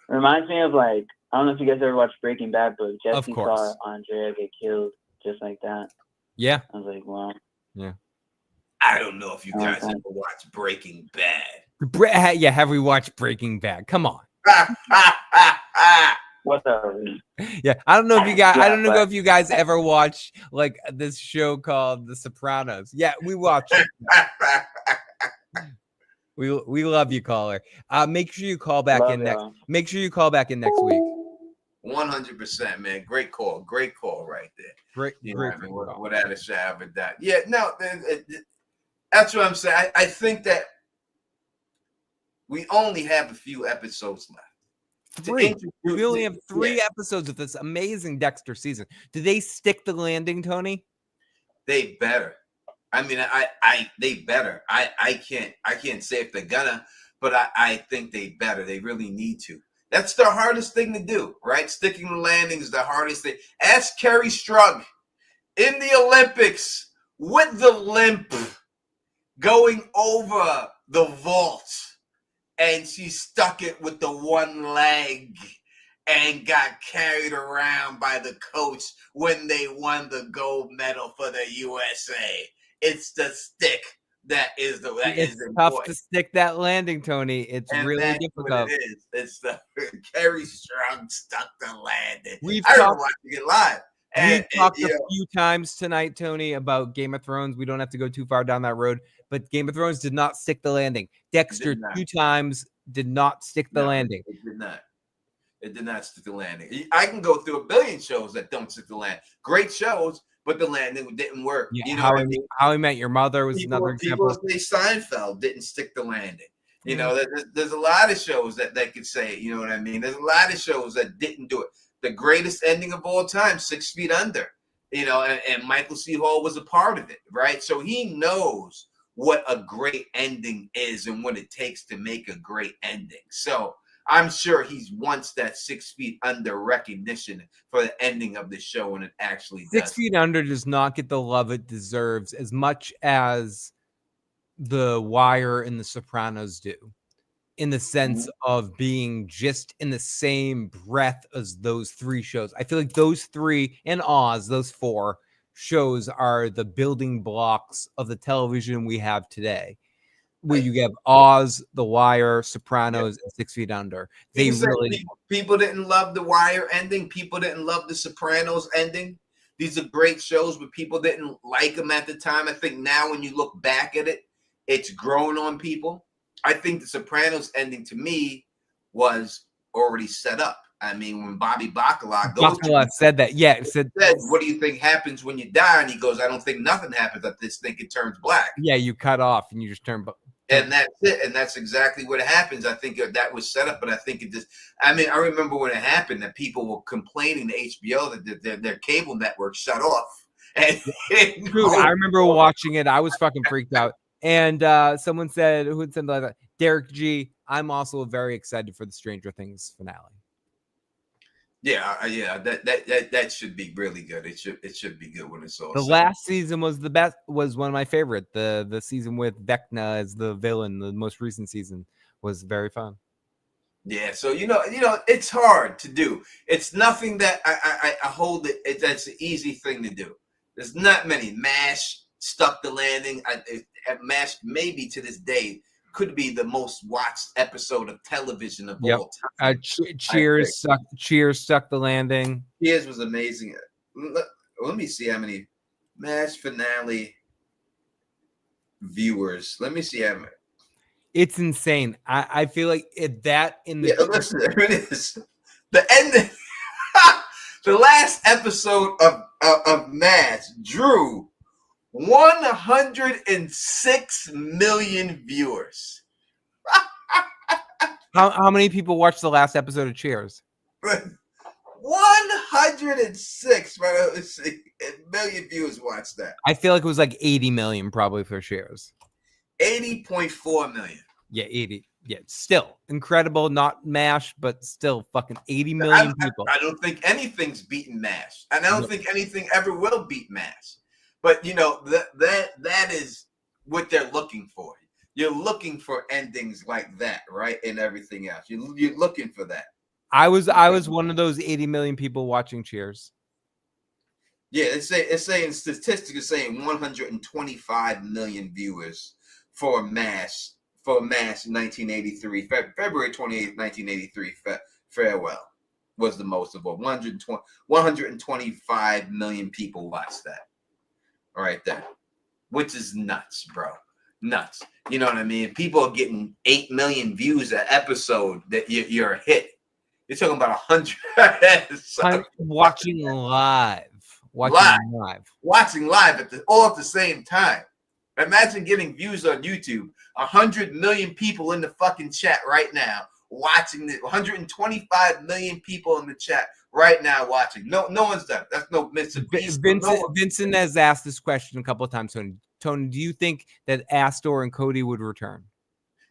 Reminds me of, like, I don't know if you guys ever watched Breaking Bad, but Jesse saw Andrea get killed just like that. Yeah, I was like, wow. Yeah, I don't know if you guys ever watched Breaking Bad. Yeah, have we watched Breaking Bad? Come on. What's up? Yeah, I don't know if you guys. I don't know if you guys ever watch like this show called The Sopranos. Yeah, we watch it. We love you, caller. Make sure you call back in next. Make sure you call back in next week. 100%, man. Great call right there. Great. Without a shadow of a doubt. Yeah, no, that's what I'm saying. I think that we only have a few episodes left. We only have 3 episodes of this amazing Dexter season. Do they stick the landing, Tony? They better. I mean, they better. I can't say if they're gonna, but I think they better. They really need to. That's the hardest thing to do, right? Sticking the landing is the hardest thing. Ask Kerry Strug in the Olympics with the limp going over the vault. And she stuck it with the one leg and got carried around by the coach when they won the gold medal for the USA. It's the stick that is It's tough to stick that landing, Tony. It's really difficult. It is. It's the Kerry Strug stuck the landing. We've I talked, remember watching it live. We've talked a few times tonight, Tony, about Game of Thrones. We don't have to go too far down that road, but Game of Thrones did not stick the landing. Dexter 2 times did not stick the landing. It did not. It did not stick the landing. I can go through a billion shows that don't stick the landing. Great shows, but the landing didn't work. Yeah, you know what I mean? How I Met Your Mother was another example. People say Seinfeld didn't stick the landing. You know, there's a lot of shows that could say it. You know what I mean? There's a lot of shows that didn't do it. The greatest ending of all time, 6 Feet Under. You know, and Michael C. Hall was a part of it, right? So he knows what a great ending is and what it takes to make a great ending. So I'm sure he wants that 6 Feet Under recognition for the ending of the show, and it actually does. 6 Feet Under does not get the love it deserves as much as The Wire and The Sopranos do, in the sense of being just in the same breath as those 3 shows. I feel like those 3 and Oz, those 4 shows are the building blocks of the television we have today, where you have Oz, The Wire, Sopranos, and 6 Feet Under. They really people didn't love The Wire ending. People didn't love The Sopranos ending. These are great shows, but people didn't like them at the time. I think now when you look back at it, it's grown on people. I think The Sopranos ending to me was already set up. I mean, when Bobby Bacala said that, said, "What do you think happens when you die?" And he goes, "I don't think nothing happens. I just think it turns black." Yeah, you cut off and you just turn. And that's it. And that's exactly what happens. I think that was set up, but I think it just. I mean, I remember when it happened that people were complaining to HBO that their cable network shut off. And dude, I remember watching it. I was fucking freaked out. And someone said, who had said that? Derek G. I'm also very excited for the Stranger Things finale. Yeah, that should be really good. It should be good when it's all. The last season was the best. Was one of my favorite. The season with Vecna as the villain. The most recent season was very fun. Yeah, so it's hard to do. It's nothing that I hold it. That's an easy thing to do. There's not many. MASH stuck the landing. MASH maybe to this day could be the most watched episode of television of all time. Cheers stuck the landing. Cheers was amazing. Let me see how many MASH finale viewers. Let me see how many. It's insane. I feel like listen, there it is. The ending. The last episode of MASH drew 106 million viewers. How many people watched the last episode of Cheers? 106. Let's see, million viewers watched that. I feel like it was like 80 million probably for Cheers. 80.4 million. Yeah, 80. Yeah, still incredible. Not MASH, but still fucking 80 million people. I don't think anything's beaten MASH, and I don't think anything ever will beat MASH. But that is what they're looking for. You're looking for endings like that, right? And everything else. You're looking for that. I was one of those 80 million people watching Cheers. Yeah, it's saying statistics are saying 125 million viewers for MASH. For MASH 1983, February 28th, 1983, farewell was the most of all. 125 million people watched that. All right, there, which is nuts, bro. Nuts. You know what I mean? People are getting 8 million views an episode that you're a hit. You're talking about 100. Watching live. Watching live all at the same time. Imagine getting views on YouTube. 100 million people in the fucking chat right now watching this. 125 million people in the chat right now watching. No one's done. That's no Mr. Beast. Vincent has asked this question a couple of times. Tony, do you think that Astor and Cody would return?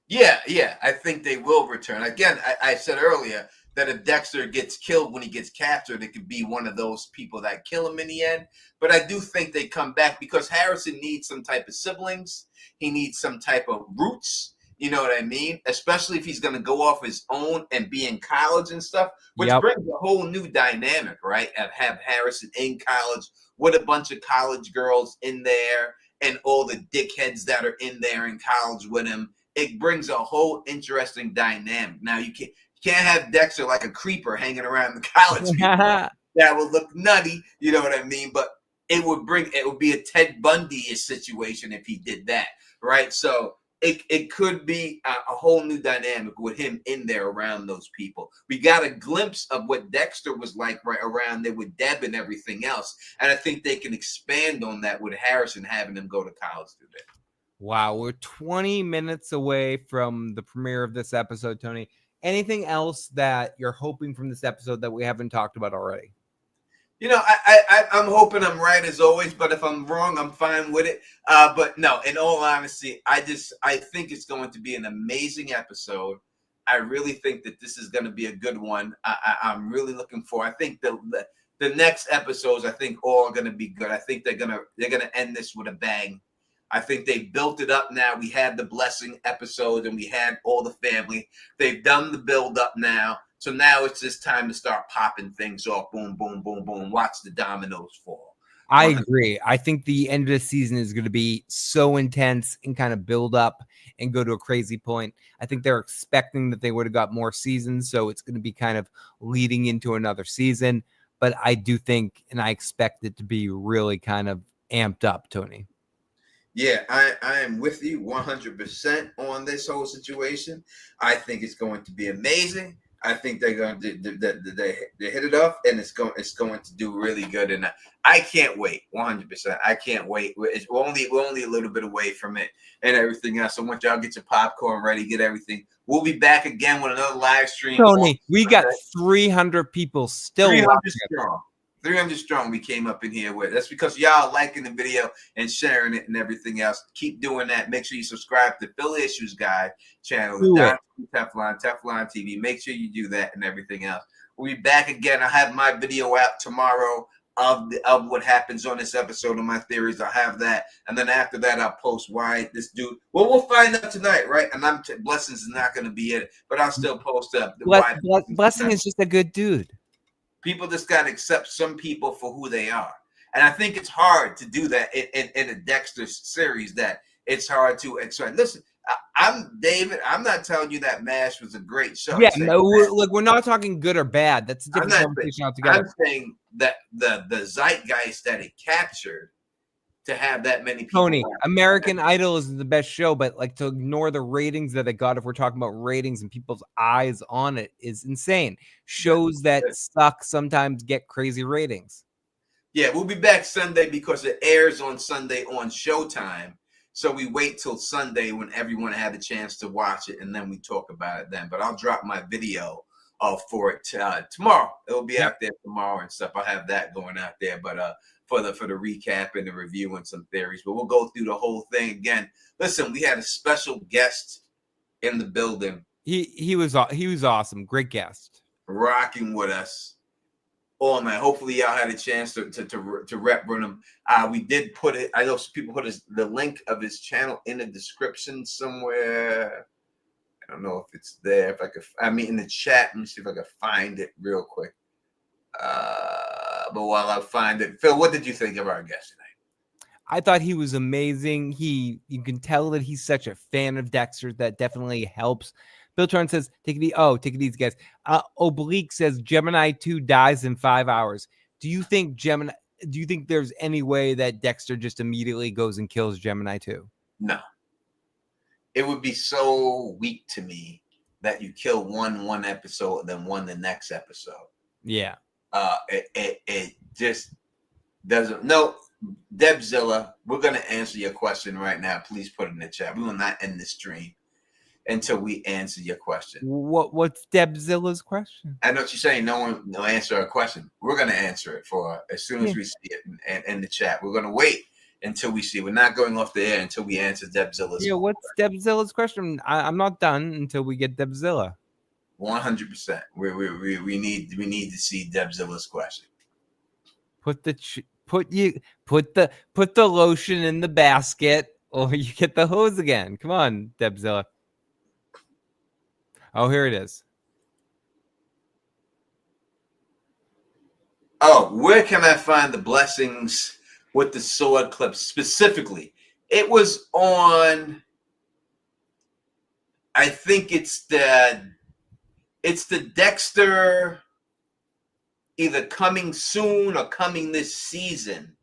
Yeah. I think they will return. Again, I said earlier that if Dexter gets killed when he gets captured, it could be one of those people that kill him in the end. But I do think they come back because Harrison needs some type of siblings. He needs some type of roots. You know what I mean? Especially if he's going to go off his own and be in college and stuff, which brings a whole new dynamic, right? Of have Harrison in college with a bunch of college girls in there and all the dickheads that are in there in college with him. It brings a whole interesting dynamic. Now you can't have Dexter like a creeper hanging around the college people. That would look nutty, you know what I mean? But it would be a Ted Bundy-ish situation if he did that, right? So it could be a whole new dynamic with him in there around those people. We got a glimpse of what Dexter was like right around there with Deb and everything else. And I think they can expand on that with Harrison having him go to college today. Wow, we're 20 minutes away from the premiere of this episode, Tony. Anything else that you're hoping from this episode that we haven't talked about already? I'm hoping I'm right as always, but if I'm wrong, I'm fine with it. But no, in all honesty, I think it's going to be an amazing episode. I really think that this is going to be a good one. I'm really looking for. I think the next episodes, I think all are going to be good. I think they're gonna end this with a bang. I think they built it up now. We had the blessing episode and we had all the family. They've done the build up now. So now it's just time to start popping things off. Boom, boom, boom, boom. Watch the dominoes fall. I agree. I think the end of the season is going to be so intense and kind of build up and go to a crazy point. I think they're expecting that they would have got more seasons. So it's going to be kind of leading into another season. But I do think, and I expect it to be really kind of amped up, Tony. Yeah, I am with you 100% on this whole situation. I think it's going to be amazing. I think they're going to they hit it off, and it's going to do really good. And I can't wait 100%. I can't wait. We're only a little bit away from it and everything else. So once y'all get your popcorn ready, get everything. We'll be back again with another live stream. Tony, we got 300 people still 300 watching. strong. 300 strong we came up in here with. That's because y'all liking the video and sharing it and everything else. Keep doing that. Make sure you subscribe to Philly Issues Guy channel. Teflon TV. Make sure you do that and everything else. We'll be back again. I have my video out tomorrow of what happens on this episode of my theories. I'll have that, and then after that, I'll post why this dude. Well, we'll find out tonight, right? And Blessings is not going to be it, but I'll still post up why. Blessing is just a good dude. People just got to accept some people for who they are, and I think it's hard to do that in a Dexter series. That it's hard to accept. Listen. I'm David. I'm not telling you that MASH was a great show. Yeah, no, look, we're not talking good or bad. That's a different conversation altogether. I'm saying that the zeitgeist that it captured to have that many people. Tony, American Idol is the best show, but like to ignore the ratings that it got, if we're talking about ratings and people's eyes on it, is insane. Shows that suck sometimes get crazy ratings. Yeah, we'll be back Sunday because it airs on Sunday on Showtime. So we wait till Sunday when everyone had a chance to watch it, and then we talk about it then. But I'll drop my video for it tomorrow. It'll be out there tomorrow and stuff. I'll have that going out there. But for the recap and the review and some theories. But we'll go through the whole thing again. Listen, we had a special guest in the building. He was awesome. Great guest. Rocking with us all night. Hopefully y'all had a chance to rep him. We did put it. I know some people put the link of his channel in the description somewhere. I don't know if it's there. If I could, in the chat. Let me see if I can find it real quick. But while I find it, Phil, what did you think of our guest tonight? I thought he was amazing. You can tell that he's such a fan of Dexter. That definitely helps. Bill Tron says, take it easy, guys. Oblique says Gemini 2 dies in 5 hours. Do you think there's any way that Dexter just immediately goes and kills Gemini 2? No. It would be so weak to me that you kill one episode and then one the next episode. Yeah. It just doesn't. No, Debzilla, we're gonna answer your question right now. Please put it in the chat. We will not end the stream until we answer your question. What's Debzilla's question? I know what you're saying. No one will answer our question. We're going to answer it for her as soon as we see it in the chat. We're going to wait until we see. We're not going off the air until we answer Debzilla's. Yeah, what's Debzilla's question? I'm not done until we get Debzilla. 100%. We need to see Debzilla's question. Put the lotion in the basket, or you get the hose again. Come on, Debzilla. Oh, here it is. Oh, where can I find the blessings with the sword clips specifically? It was on, I think it's the Dexter either coming soon or coming this season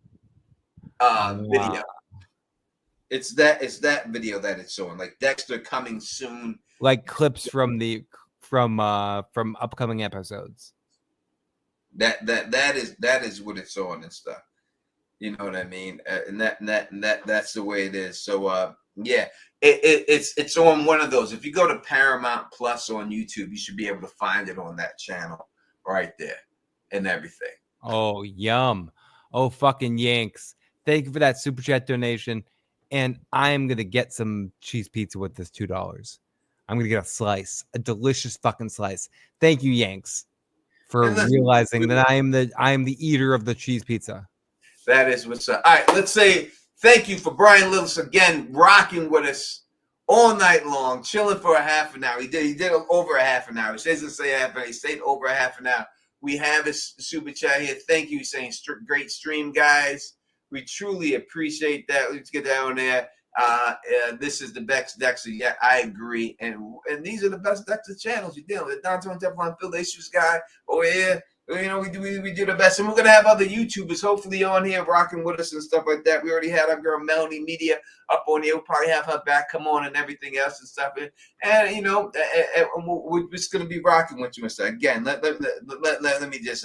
video. It's that video that it's on, like Dexter coming soon. Like clips from upcoming episodes. That is what it's on and stuff. You know what I mean? And that's the way it is. So yeah, it's on one of those. If you go to Paramount Plus on YouTube, you should be able to find it on that channel right there and everything. Oh, yum. Oh, fucking Yanks. Thank you for that super chat donation. And I'm gonna get some cheese pizza with this $2. I'm gonna get a slice, a delicious fucking slice. Thank you, Yanks, for realizing that I am the eater of the cheese pizza. That is what's up. All right, let's say thank you for Bryan Lillis again, rocking with us all night long, chilling for a half an hour. He did over a half an hour. He doesn't say half an hour. He stayed over a half an hour. We have his super chat here. Thank you, saying great stream, guys. We truly appreciate that. Let's get down there. This is the best Dexter. Yeah, I agree. And these are the best Dexter channels you're dealing with. Downtown Teflon Phil Issues guy over here. You know, we do the best. And we're going to have other YouTubers hopefully on here rocking with us and stuff like that. We already had our girl Melanie Media up on here. We'll probably have her back come on and everything else and stuff. And you know, we're just going to be rocking with you and stuff. Again, let me just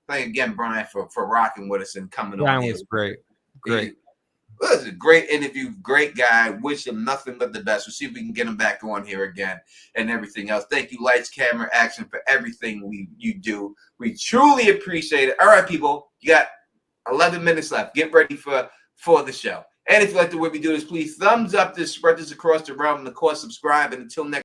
thank again Bryan for rocking with us and coming on. Bryan was great. Great. Well, it was a great interview, great guy. Wish him nothing but the best. We'll see if we can get him back on here again and everything else. Thank you, Lights, Camera, Action, for everything you do. We truly appreciate it. All right, people, you got 11 minutes left. Get ready for the show. And if you like the way we do this, please thumbs up this, spread this across the realm, and of course, subscribe. And until next